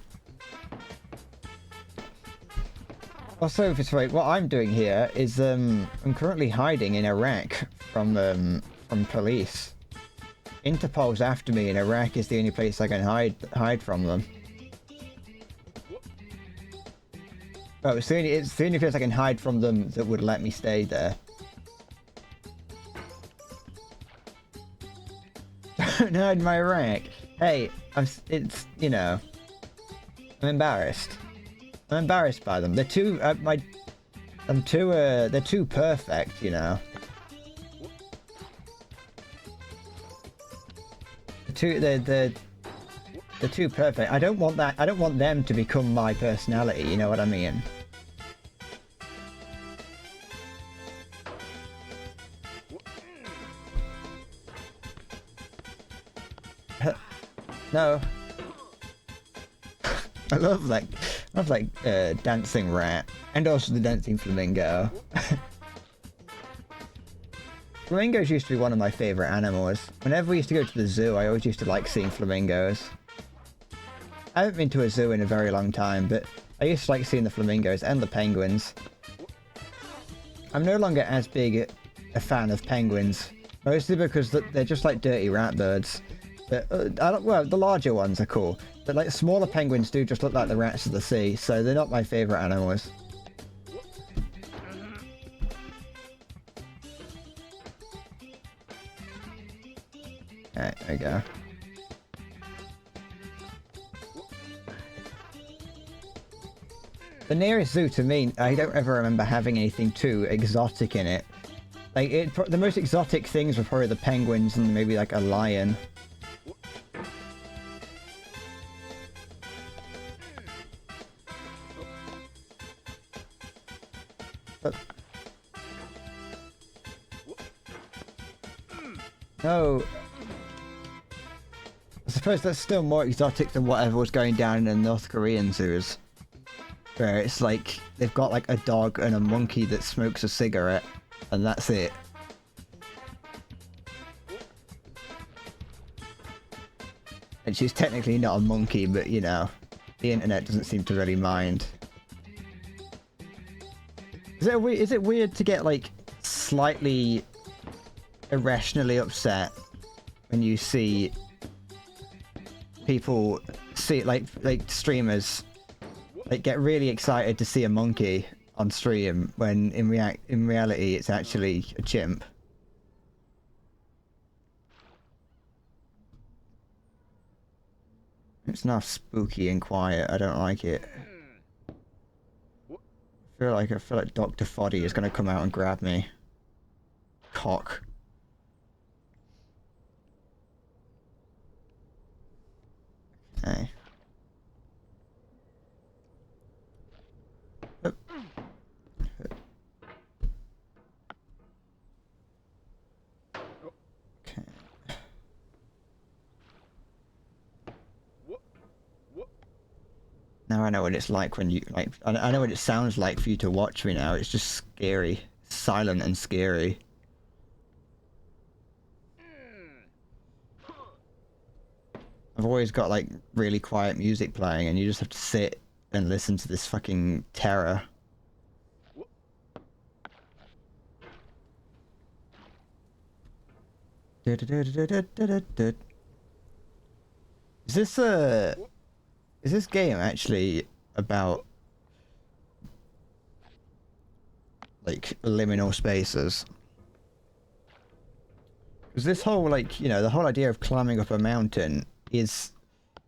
Also, if it's right, what I'm doing here is I'm currently hiding in Iraq from police. Interpol's after me, and Iraq is the only place I can hide from them. Oh, it's the only place I can hide from them that would let me stay there. Don't hide my Iraq. Hey, it's, you know, I'm embarrassed. I'm embarrassed by them. They're too, they're too perfect, you know. They're too perfect. I don't want that. I don't want them to become my personality. You know what I mean? No. I love dancing rat, and also the dancing flamingo. Flamingos used to be one of my favorite animals. Whenever we used to go to the zoo, I always used to like seeing flamingos. I haven't been to a zoo in a very long time, but I used to like seeing the flamingos and the penguins. I'm no longer as big a fan of penguins, mostly because they're just like dirty rat birds. But, well, the larger ones are cool, but like smaller penguins do just look like the rats of the sea, so they're not my favorite animals. Alright, there we go. The nearest zoo to me, I don't ever remember having anything too exotic in it. Like the most exotic things were probably the penguins and maybe like a lion. But... No. I suppose that's still more exotic than whatever was going down in the North Korean zoos. Where it's like, they've got like a dog and a monkey that smokes a cigarette, and that's it. And she's technically not a monkey, but you know, the internet doesn't seem to really mind. Is it weird to get like slightly irrationally upset when you see people like streamers like get really excited to see a monkey on stream when in reality it's actually a chimp? It's not spooky and quiet. I don't like it. I feel like Dr. Foddy is gonna come out and grab me. Cock. Okay. Okay. Now I know what it's like when you, like, I know what it sounds like for you to watch me now. It's just scary. Silent and scary. I've always got, like, really quiet music playing and you just have to sit and listen to this fucking terror. Is this game actually about like liminal spaces? Because this whole, like, you know, the whole idea of climbing up a mountain is,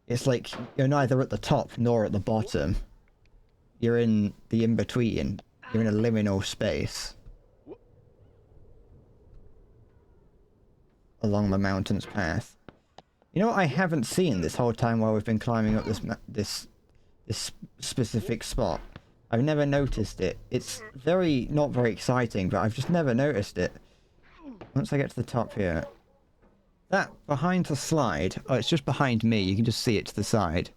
it's like you're neither at the top nor at the bottom. You're in the in-between. You're in a liminal space along the mountain's path. You know what I haven't seen this whole time while we've been climbing up this specific spot? I've never noticed it. It's not very exciting, but I've just never noticed it. Once I get to the top here. That behind the slide, oh, it's just behind me, you can just see it to the side.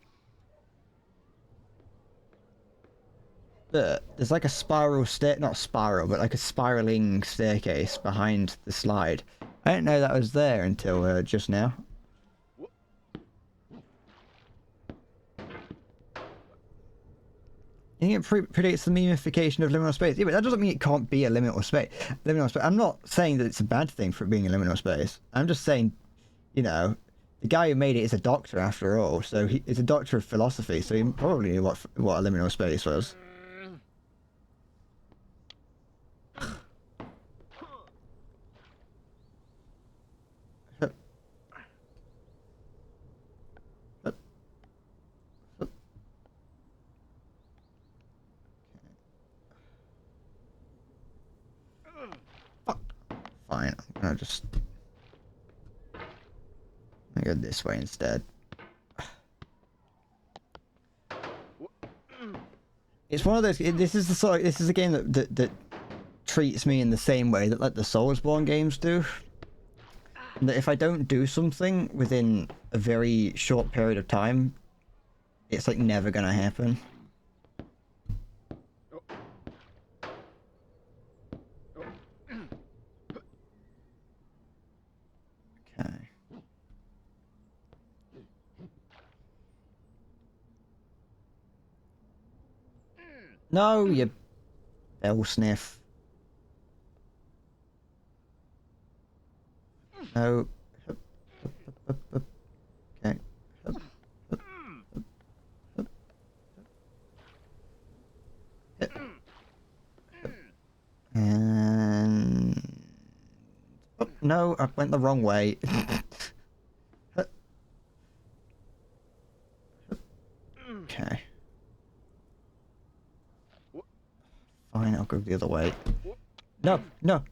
But there's like a not spiral, but like a spiraling staircase behind the slide. I didn't know that was there until just now. I think it predicts the memification of liminal space. Yeah, but that doesn't mean it can't be a liminal space. I'm not saying that it's a bad thing for it being a liminal space. I'm just saying, you know, the guy who made it is a doctor after all. So he's a doctor of philosophy, so he probably knew what a liminal space was. Fine, I'm gonna just go this way instead. It's one of those. This is a game that treats me in the same way that like the Soulsborne games do. And that if I don't do something within a very short period of time, it's like never gonna happen. No, you bell sniff. No. Okay. And oh, no, I went the wrong way. Okay. Fine, I'll go the other way. No, no.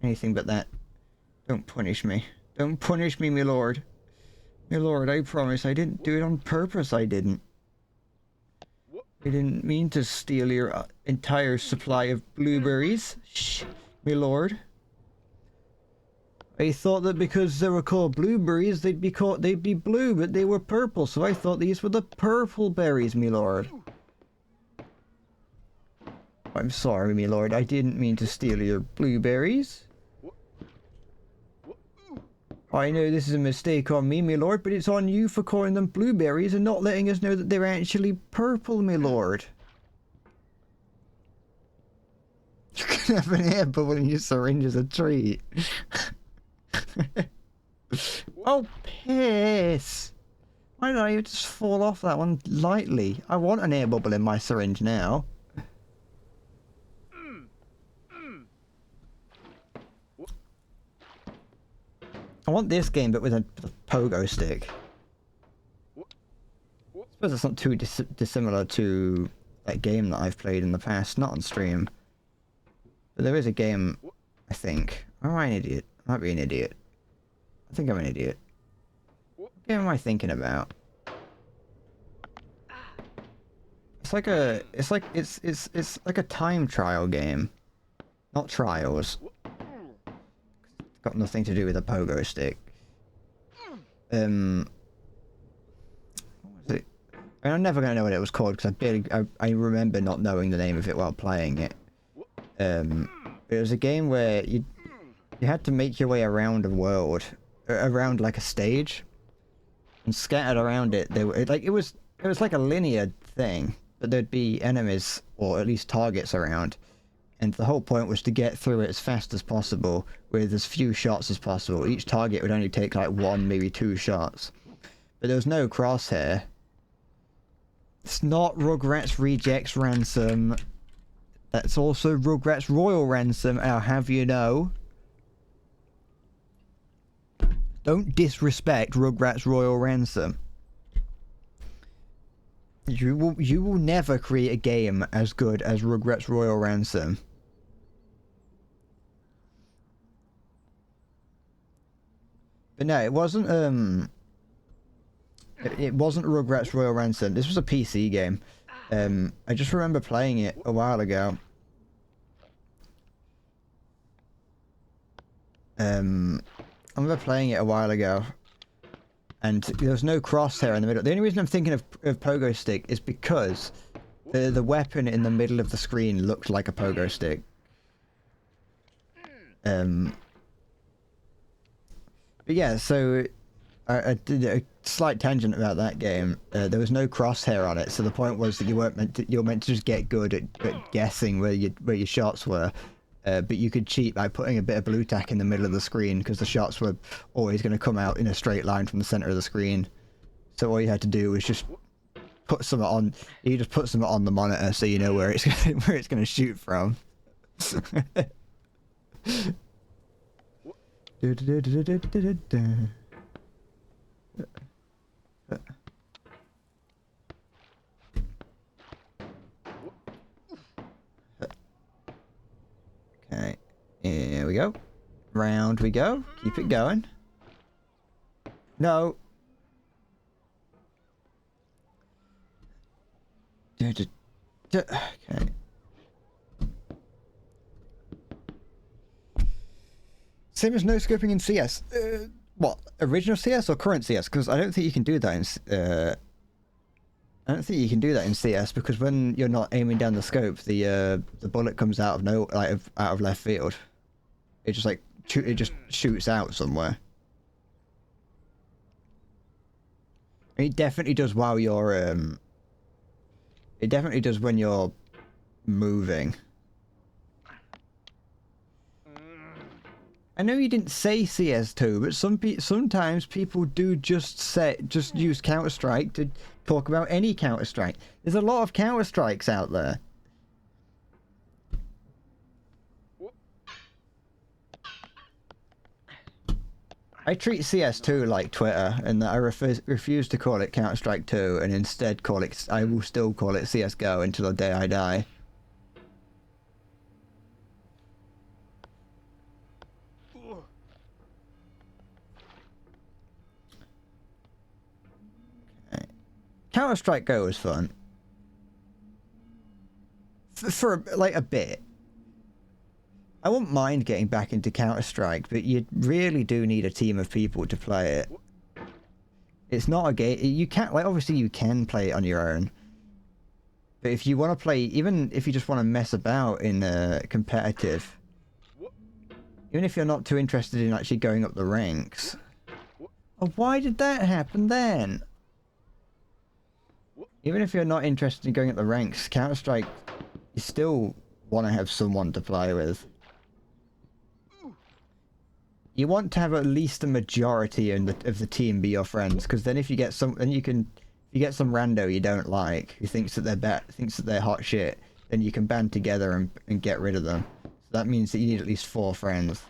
anything but that. Don't punish me. Don't punish me, my lord. My lord, I promise I didn't do it on purpose, I didn't. I didn't mean to steal your entire supply of blueberries. Shh, my lord. I thought that because they were called blueberries, they'd be blue, but they were purple, so I thought these were the purple berries, my lord. I'm sorry, my lord, I didn't mean to steal your blueberries. I know this is a mistake on me, my lord, but it's on you for calling them blueberries and not letting us know that they're actually purple, my lord. You can have an air bubble in your syringe as a treat. Oh, piss! Why did I just fall off that one lightly? I want an air bubble in my syringe now. I want this game, but with a pogo stick. I suppose it's not too dissimilar to that game that I've played in the past, not on stream. But there is a game, I think. Or am I an idiot? I might be an idiot. I think I'm an idiot. What game am I thinking about? It's like a, it's like a time trial game, not Trials. It's got nothing to do with a pogo stick. What was it? I mean, I'm never gonna know what it was called because I remember not knowing the name of it while playing it. It was a game where you had to make your way around a world, around like a stage, and scattered around it. It was like a linear thing, but there'd be enemies or at least targets around, and the whole point was to get through it as fast as possible with as few shots as possible. Each target would only take like 1, maybe 2 shots, but there was no crosshair. It's not Rugrats Rejects Ransom. That's also Rugrats Royal Ransom, I'll have you know. Don't disrespect Rugrats Royal Ransom. You will never create a game as good as Rugrats Royal Ransom. But no, it wasn't it wasn't Rugrats Royal Ransom. This was a PC game. I just remember playing it a while ago. I remember playing it a while ago, and there was no crosshair in the middle. The only reason I'm thinking of pogo stick is because the weapon in the middle of the screen looked like a pogo stick. But yeah, so I did a slight tangent about that game. There was no crosshair on it, so the point was that you were meant to just get good at guessing where your shots were. But you could cheat by putting a bit of blue tack in the middle of the screen because the shots were always going to come out in a straight line from the center of the screen. So all you had to do was just put something on. You just put something on the monitor so you know where it's going to shoot from. Okay, here we go. Round we go. Keep it going. No. Okay. Same as no scoping in CS. What? Original CS or current CS? Because I don't think you can do that in. I don't think you can do that in CS because when you're not aiming down the scope, the bullet comes out of out of left field. It just shoots out somewhere. It definitely does while you're It definitely does when you're moving. I know you didn't say CS2, but sometimes people do just use Counter-Strike to talk about any Counter-Strike. There's a lot of Counter-Strikes out there. I treat CS2 like Twitter, and that I refuse to call it Counter-Strike 2, and instead I will still call it CSGO until the day I die. Counter-Strike Go was fun. For like a bit. I wouldn't mind getting back into Counter-Strike, but you really do need a team of people to play it. It's not a game. You can't, like, obviously you can play it on your own. But if you want to play, even if you just want to mess about in competitive, even if you're not too interested in actually going up the ranks. Oh, why did that happen then? Even if you're not interested in going up the ranks, Counter-Strike, you still want to have someone to play with. You want to have at least a majority of the team be your friends, because then if you get some, then you can, if you get some rando you don't like, who thinks that they're hot shit, then you can band together and get rid of them. So that means that you need at least 4 friends.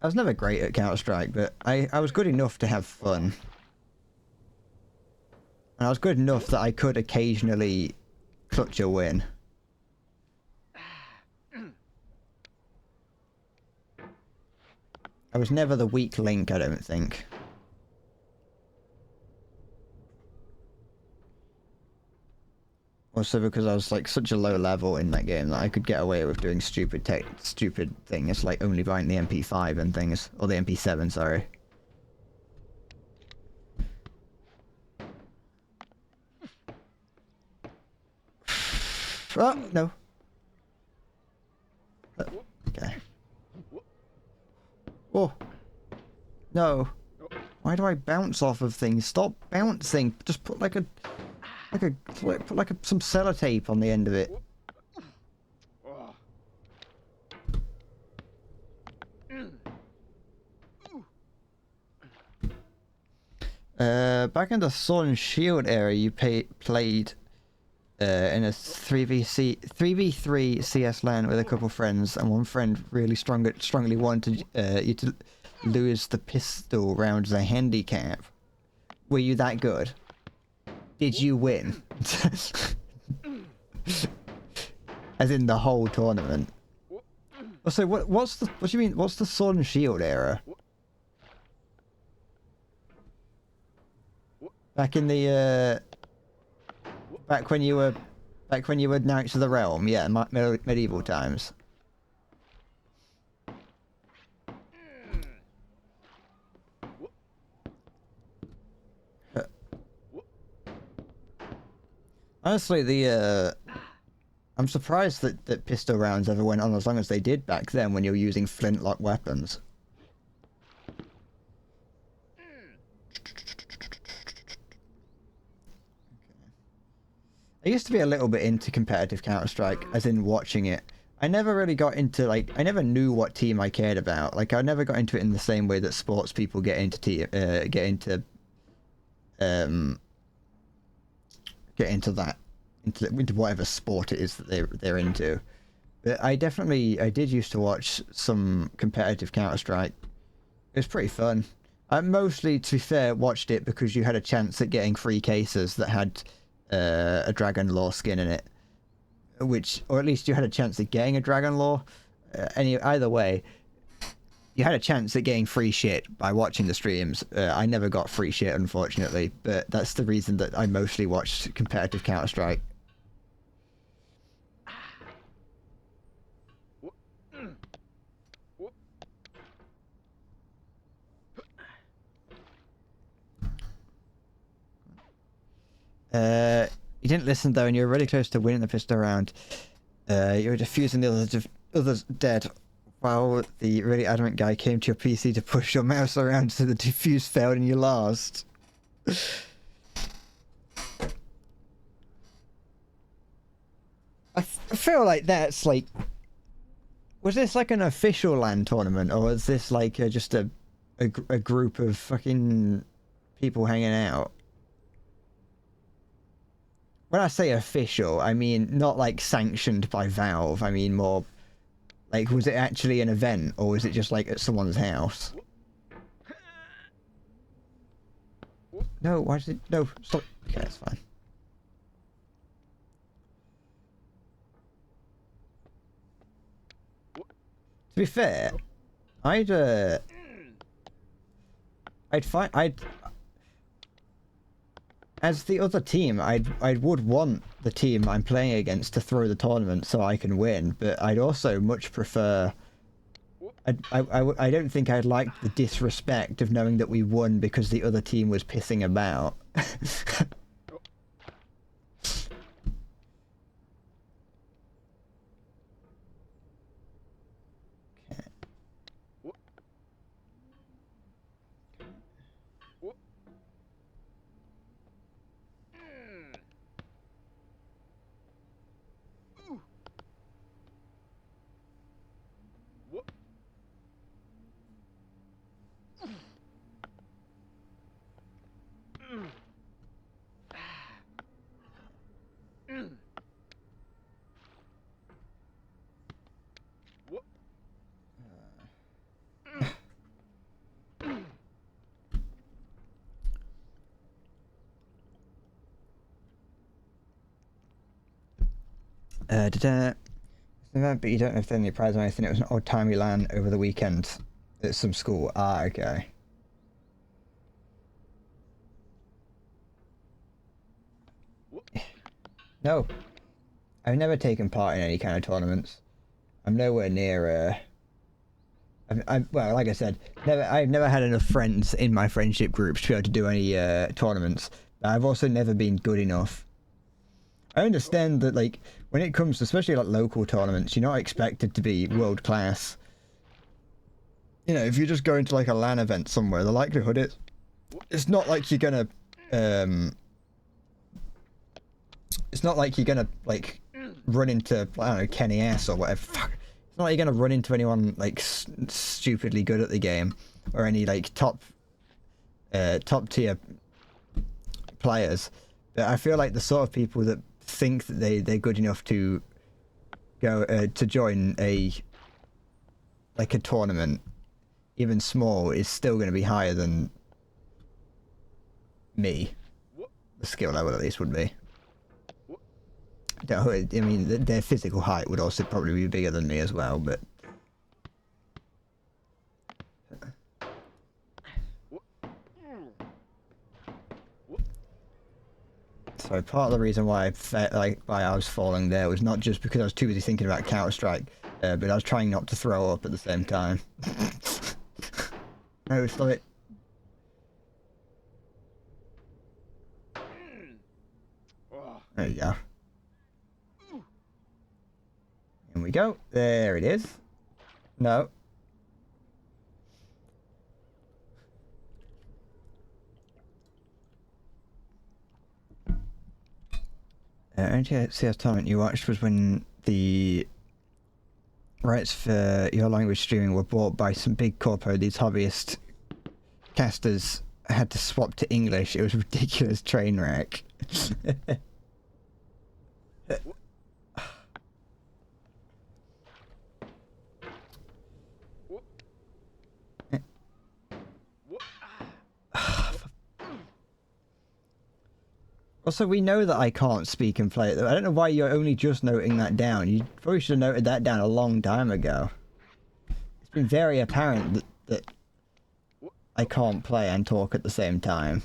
I was never great at Counter-Strike, but I was good enough to have fun. And I was good enough that I could occasionally clutch a win. I was never the weak link, I don't think. Also because I was like such a low level in that game that I could get away with doing stupid things like only buying the MP5 and things, or the MP7, sorry. Oh, no. Okay. Oh. No. Why do I bounce off of things? Stop bouncing. Just put like some sellotape on the end of it. Back in the Sword and Shield era, you played in a 3v3 CS LAN with a couple friends, and one friend really strongly wanted you to lose the pistol round as a handicap. Were you that good? Did you win? As in the whole tournament. Also, what do you mean? What's the Sword and Shield era? Back in the back when you were Knights of the Realm, yeah, medieval times. Honestly, I'm surprised that pistol rounds ever went on as long as they did back then when you were using flintlock weapons. I used to be a little bit into competitive Counter-Strike, as in watching it. I never really got into, like, I never knew what team I cared about. Like, I never got into it in the same way that sports people get into whatever sport it is that they're into. But I did used to watch some competitive Counter-Strike. It was pretty fun. I mostly, to be fair, watched it because you had a chance at getting free cases that had a Dragon Lore skin in it, or at least you had a chance at getting a Dragon Lore. Either way, you had a chance at getting free shit by watching the streams. I never got free shit, unfortunately, but that's the reason that I mostly watched competitive Counter-Strike. You didn't listen though, and you were really close to winning the pistol round. You were defusing the others dead, while the really adamant guy came to your PC to push your mouse around, so the defuse failed and you lost. I feel like that's like... Was this like an official LAN tournament, or was this like just a group of fucking people hanging out? When I say official, I mean not like sanctioned by Valve. I mean more like, was it actually an event, or was it just like at someone's house? No, why did it... No, stop. Okay, that's fine. be fair, I'd find as the other team, I would want the team I'm playing against to throw the tournament so I can win, but I'd also much prefer. I don't think I'd like the disrespect of knowing that we won because the other team was pissing about. But you don't know if there's any prize or anything. It was an old-timey LAN over the weekend at some school. Ah, okay. No. I've never taken part in any kind of tournaments. I'm nowhere near, well, like I said, I've never had enough friends in my friendship groups to be able to do any, tournaments. But I've also never been good enough. I understand that, like, when it comes to, especially, like, local tournaments, you're not expected to be world-class. You know, if you're just going to, like, a LAN event somewhere, the likelihood is... It's not like you're gonna, It's not like you're gonna, like, run into, I don't know, Kenny S or whatever. Fuck. It's not like you're gonna run into anyone, like, stupidly good at the game. Or any, like, top-tier players. But I feel like the sort of people that think that they're good enough to go to join a tournament, even small, is still going to be higher than me. The skill level at least would be. I mean, their physical height would also probably be bigger than me as well, but. So part of the reason why I was falling there was not just because I was too busy thinking about Counter-Strike, but I was trying not to throw up at the same time. No, stop it. There you go. In we go. There it is. No. Only CS tournament you watched was when the rights for your language streaming were bought by some big corpo. These hobbyist casters had to swap to English. It was a ridiculous train wreck. Also, we know that I can't speak and play it, though. I don't know why you're only just noting that down. You probably should have noted that down a long time ago. It's been very apparent that I can't play and talk at the same time.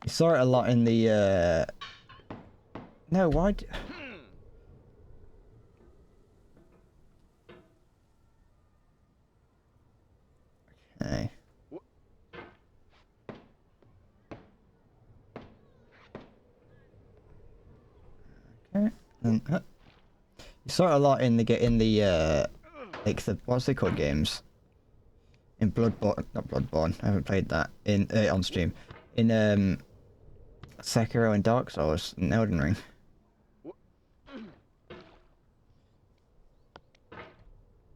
You saw it a lot in the, No, why Okay. Okay. You saw it a lot in the like the what's they called games? In Bloodborne, not Bloodborne. I haven't played that in on stream. In Sekiro and Dark Souls and Elden Ring.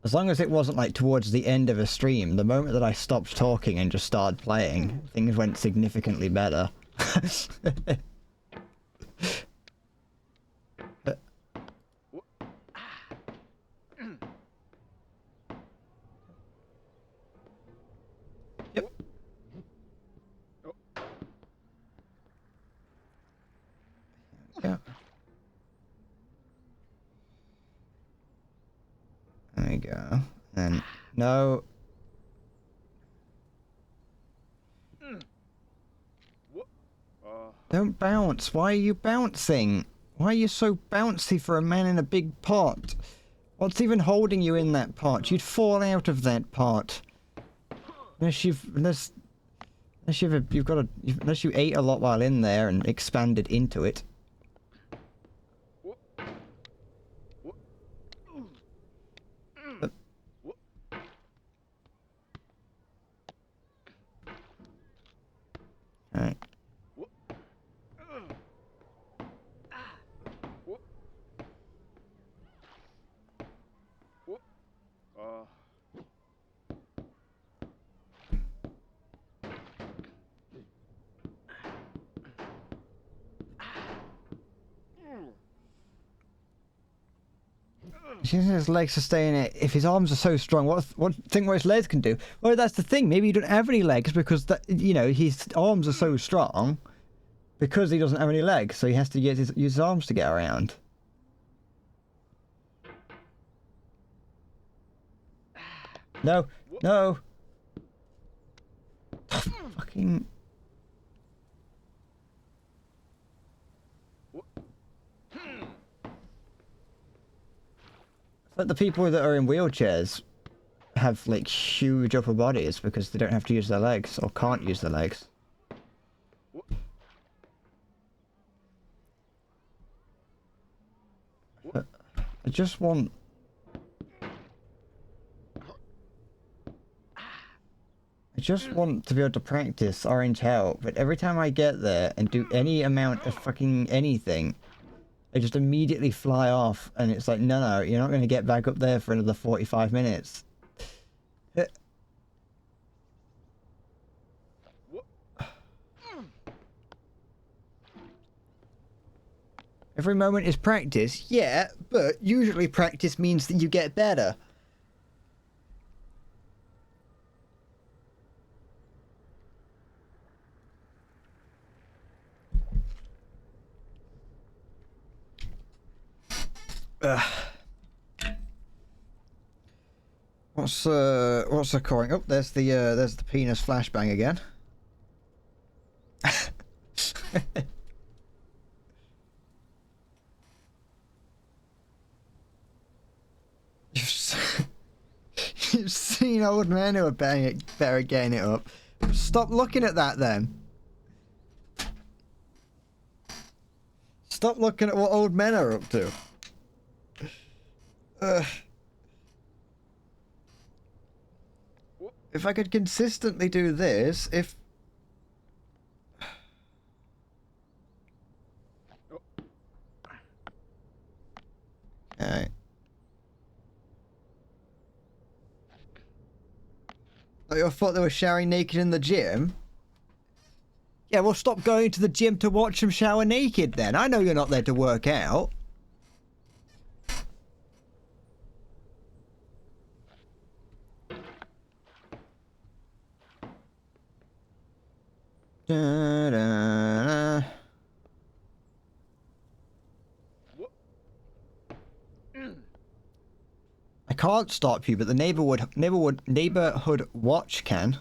As long as it wasn't like towards the end of a stream, the moment that I stopped talking and just started playing, things went significantly better. go. And no. Don't bounce. Why are you bouncing? Why are you so bouncy for a man in a big pot? What's even holding you in that pot? You'd fall out of that pot. Unless you ate a lot while in there and expanded into it. Alright. His legs sustain it. If his arms are so strong, what think what his legs can do? Well, that's the thing. Maybe he don't have any legs because that, you know, his arms are so strong because he doesn't have any legs, so he has to use his arms to get around. No, no. Fucking. But the people that are in wheelchairs have like huge upper bodies because they don't have to use their legs or can't use their legs. But I just want... to be able to practice Orange Hell, but every time I get there and do any amount of fucking anything, I just immediately fly off, and it's like, no, you're not going to get back up there for another 45 minutes. Every moment is practice, yeah, but usually practice means that you get better. What's occurring? Oh, there's the penis flashbang again. You've seen old men who are better getting it up. Stop looking at that then. Stop looking at what old men are up to. If I could consistently do this, if... Alright. Oh, I thought they were showering naked in the gym? Yeah, well, stop going to the gym to watch them shower naked then. I know you're not there to work out. Da, da, da. I can't stop you, but the neighborhood watch can.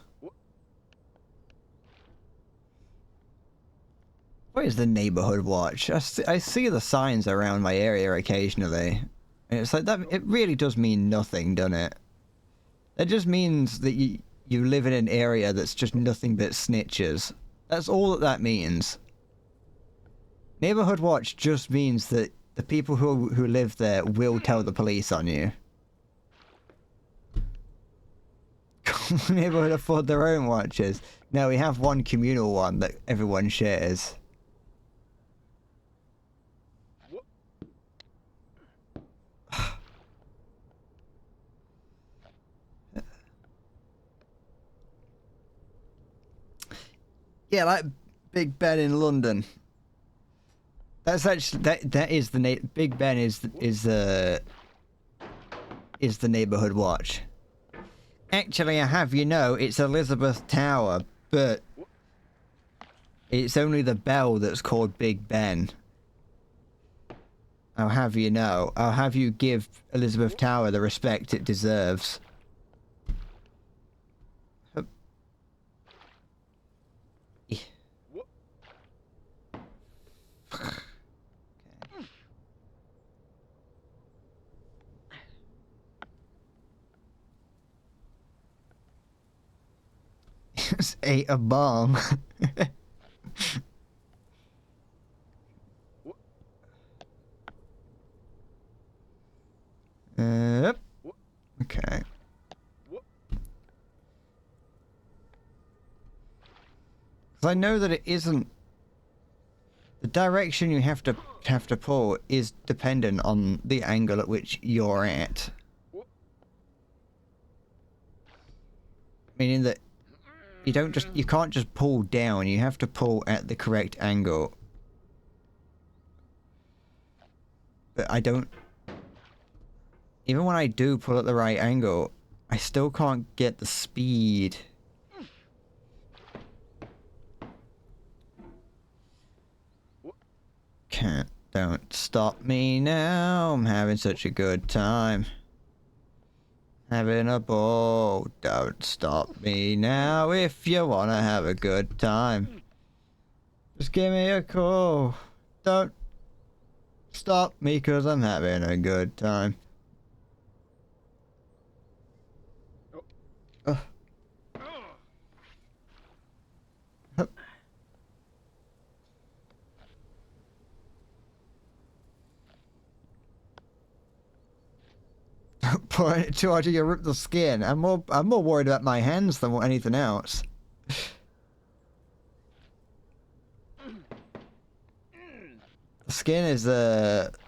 What is the neighborhood watch? I see the signs around my area occasionally. And it's like that. It really does mean nothing, doesn't it? It just means that you live in an area that's just nothing but snitches. That's all that means. Neighborhood watch just means that the people who live there will tell the police on you. Can the neighborhood afford their own watches? No, we have one communal one that everyone shares. Yeah, like Big Ben in London. That's actually that is the Big Ben is the neighborhood watch. Actually, I have you know it's Elizabeth Tower, but it's only the bell that's called Big Ben. I'll have you know. I'll have you give Elizabeth Tower the respect it deserves. Hup. Eh. Okay. Just ate a bomb. Yep. Okay. Because I know that it isn't. The direction you have to pull is dependent on the angle at which you're at. Meaning that you can't just pull down. You have to pull at the correct angle. But I don't. Even when I do pull at the right angle, I still can't get the speed. Don't stop me now. I'm having such a good time. Having a ball. Don't stop me now if you wanna have a good time. Just give me a call. Don't stop me 'cause I'm having a good time. Point it too hard you rip the skin. I'm more worried about my hands than anything else. The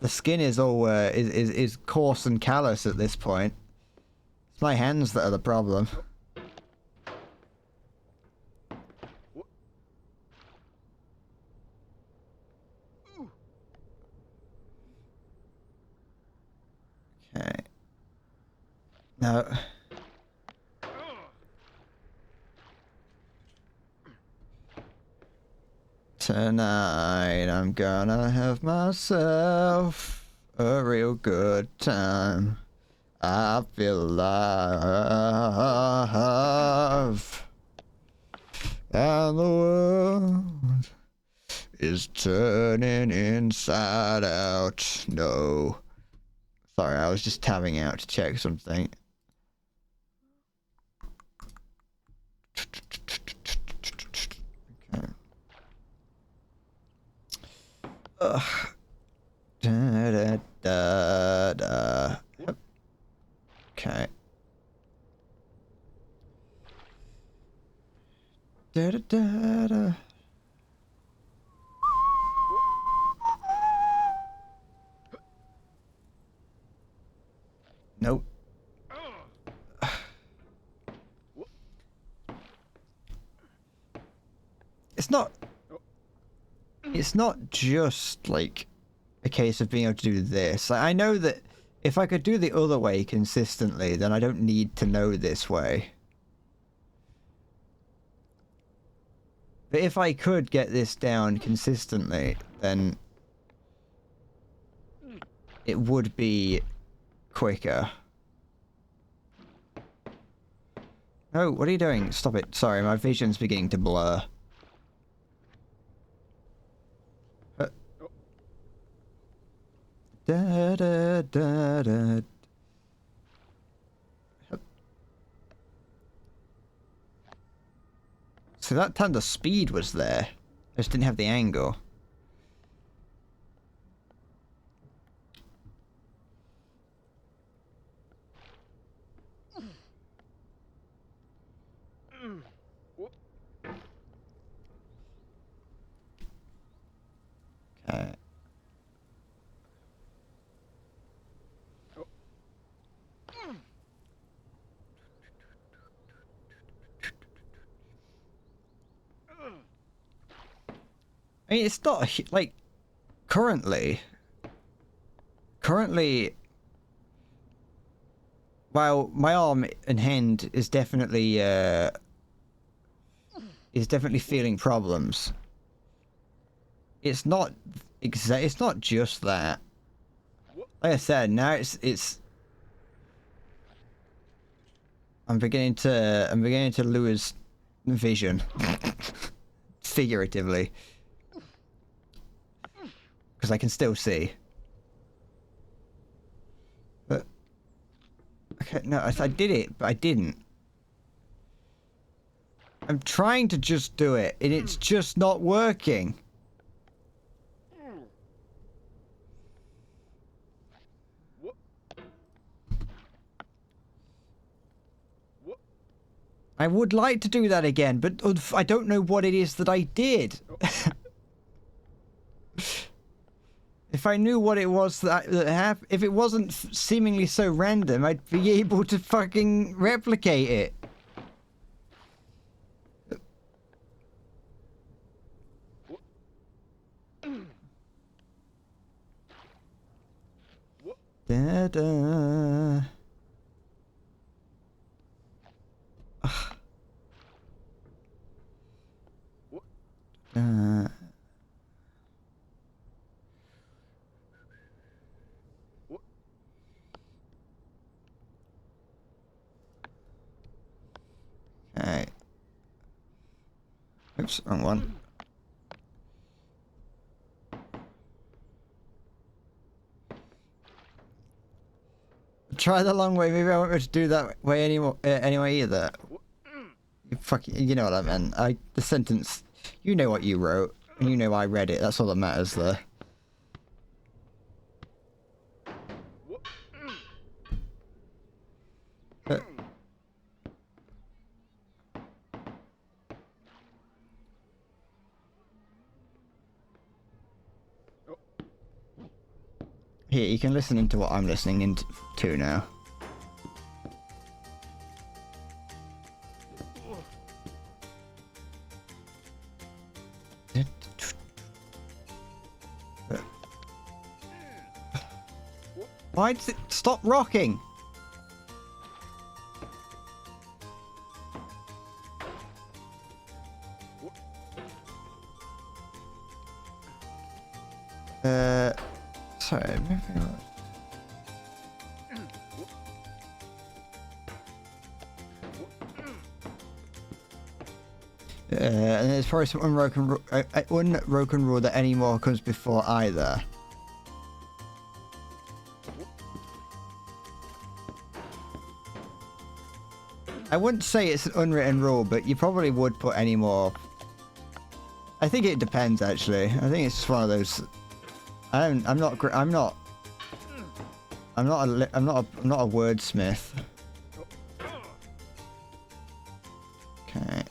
skin is all is coarse and callous at this point. It's my hands that are the problem. Okay. No. Tonight I'm gonna have myself a real good time. I feel alive. And the world is turning inside out. No. Sorry, I was just tabbing out to check something. Okay. Ugh. Da, da, da, da. Yep. Okay. Da, da, da, da. Nope. It's not just like a case of being able to do this. Like, I know that if I could do the other way consistently, then I don't need to know this way. But if I could get this down consistently, then it would be quicker. Oh, what are you doing? Stop it. Sorry, my vision's beginning to blur. Da, da, da, da. So that time the speed was there. I just didn't have the angle. Okay. I mean, it's not like currently, while my arm and hand is definitely feeling problems. It's not just that. Like I said, now it's. I'm beginning to lose vision, figuratively, because I can still see. But okay, no, I did it, but I didn't. I'm trying to just do it, and it's just not working. I would like to do that again, but I don't know what it is that I did. If I knew what it was that happened, if it wasn't seemingly so random, I'd be able to fucking replicate it. Da-da. Okay. Oops, wrong one. Try the long way. Maybe I won't be able to do that way anymore. Anyway, either. You fucking, you know what I meant. The sentence. You know what you wrote, and you know I read it. That's all that matters, there. Here, you can listen into what I'm listening into now. Why does it stop rocking? Sorry, maybe and there's probably some unbroken rule that any more comes before either. I wouldn't say it's an unwritten rule, but you probably would put any more. I think it depends, actually. I think it's just one of those. I'm not a wordsmith. Okay.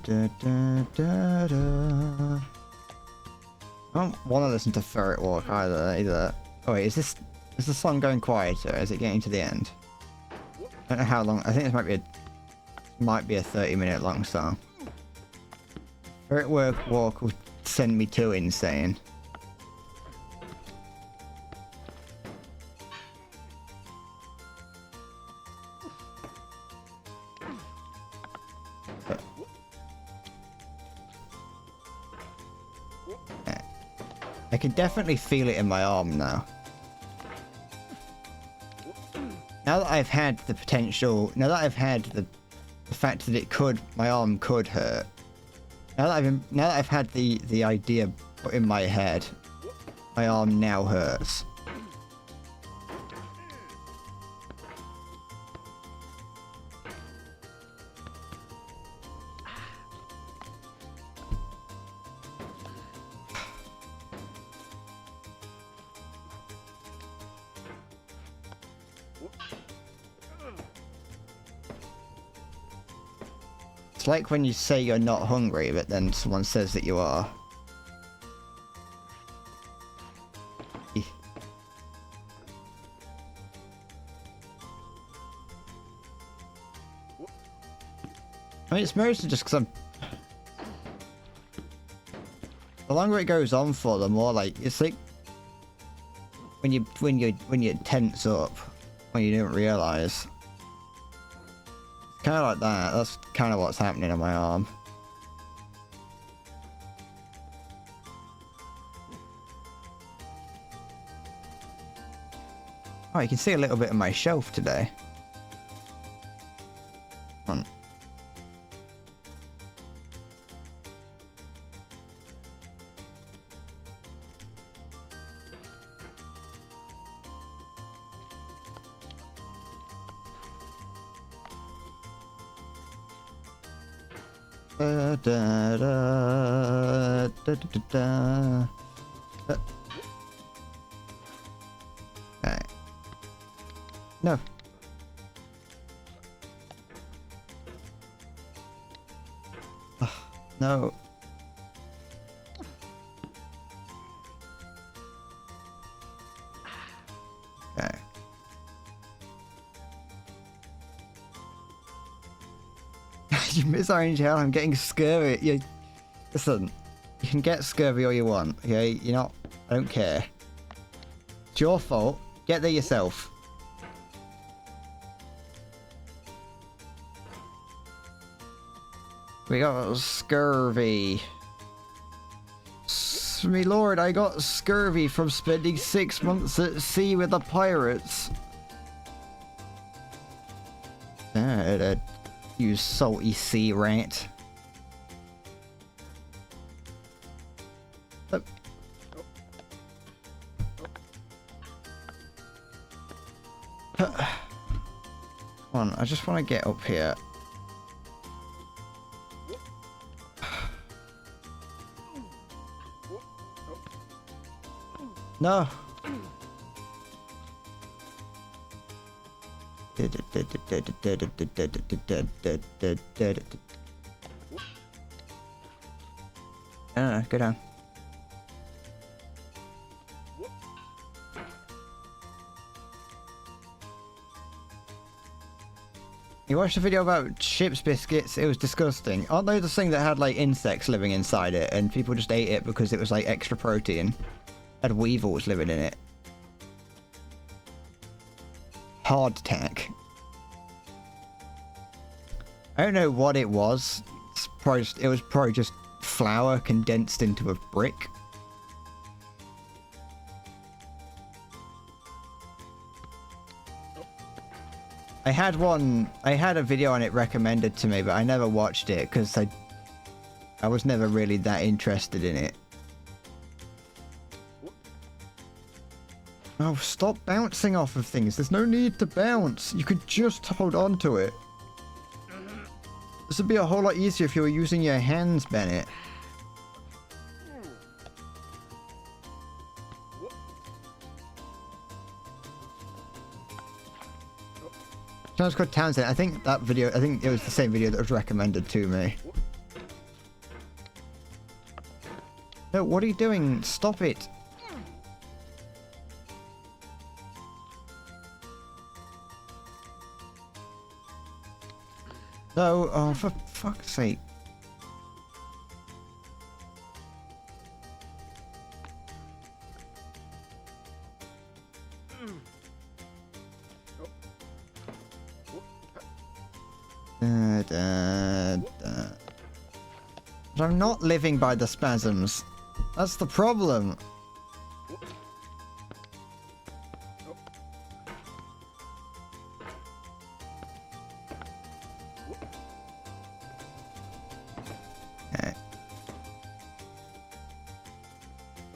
Da, da, da, da. I don't want to listen to Ferret Walk either. Oh wait, is the song going quieter? Is it getting to the end? I don't know how long. I think this might be a 30-minute long song. Ferret Walk will send me too insane. I can definitely feel it in my arm now. Now that I've had the potential, now that I've had the fact that my arm could hurt. Now that I've had the idea put in my head, my arm now hurts. It's like when you say you're not hungry, but then someone says that you are. I mean, it's mostly just because the longer it goes on for, the more like it's like when you tense up when you don't realize. Kind of like that. That's kind of what's happening on my arm. Oh, you can see a little bit of my shelf today. Come on. Da, da, da, da, da, da. Okay. No. Ugh, no. Okay. You miss Orange Hell, I'm getting scurvy. You, listen, you can get scurvy all you want, okay? You're not, I don't care. It's your fault. Get there yourself. We got scurvy. Me lord, I got scurvy from spending 6 months at sea with the pirates. You salty sea rat. Come on, I just want to get up here. No. Go down. You watched a video about ship's biscuits? It was disgusting. Aren't they the thing that had like insects living inside it and people just ate it because it was like extra protein? Had weevils living in it. Hardtack. I don't know what it was. It was probably just flour condensed into a brick. I had a video on it recommended to me, but I never watched it because I was never really that interested in it. Oh, stop bouncing off of things. There's no need to bounce. You could just hold on to it. This would be a whole lot easier if you were using your hands, Bennett. Channel's called Townsend. I think it was the same video that was recommended to me. No, what are you doing? Stop it. No, oh, for fuck's sake. But I'm not living by the spasms. That's the problem.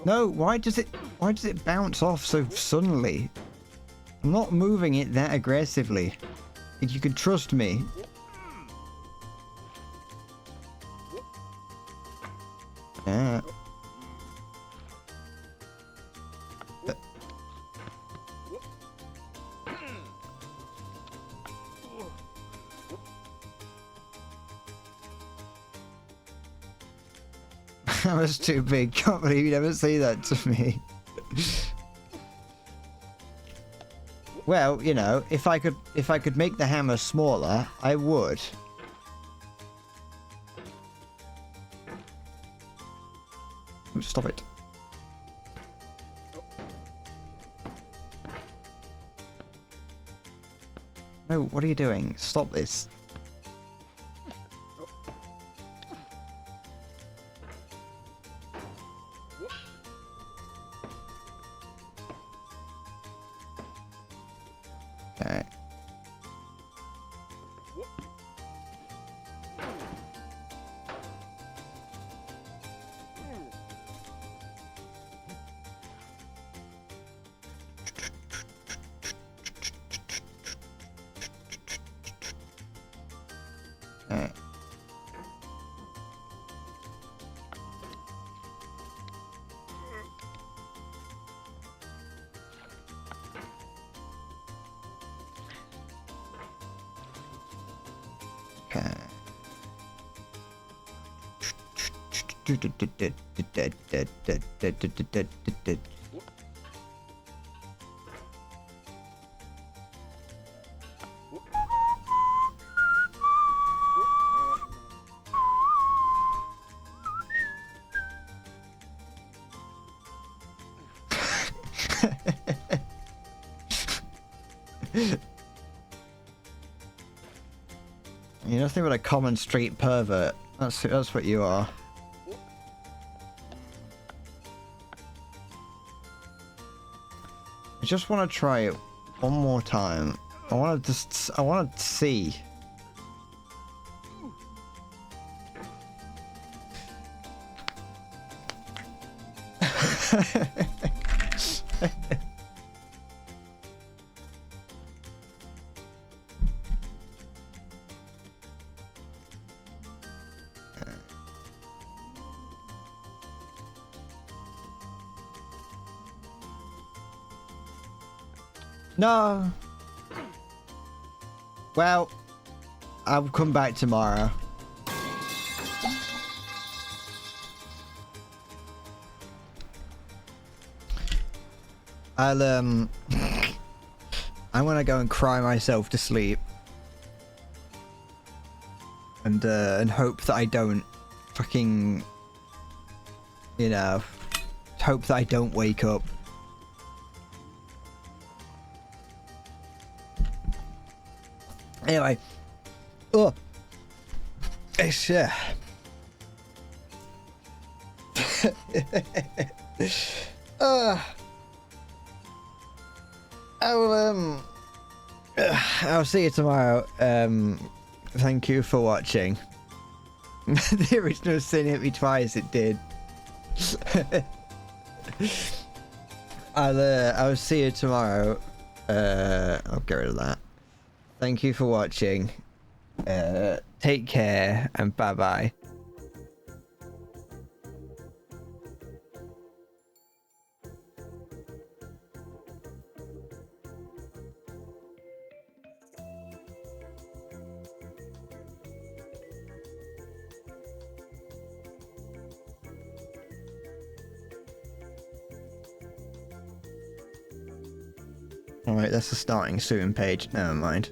No, why does it bounce off so suddenly? I'm not moving it that aggressively. You can trust me. Yeah. That was too big. Can't believe you never say that to me. Well, you know, if I could make the hammer smaller, I would. Stop it. No, what are you doing? Stop this. You're nothing but a common street pervert. That's what you are. I just want to try it one more time. I want to see. No. Well, I'll come back tomorrow. I'm gonna go and cry myself to sleep. And hope that I don't fucking, you know, hope that I don't wake up. Anyway, oh, it's I'll see you tomorrow. Thank you for watching. The original sin hit me twice. It did. I'll see you tomorrow. I'll get rid of that. Thank you for watching. Take care and bye bye. Alright, that's the starting soon page. Never mind.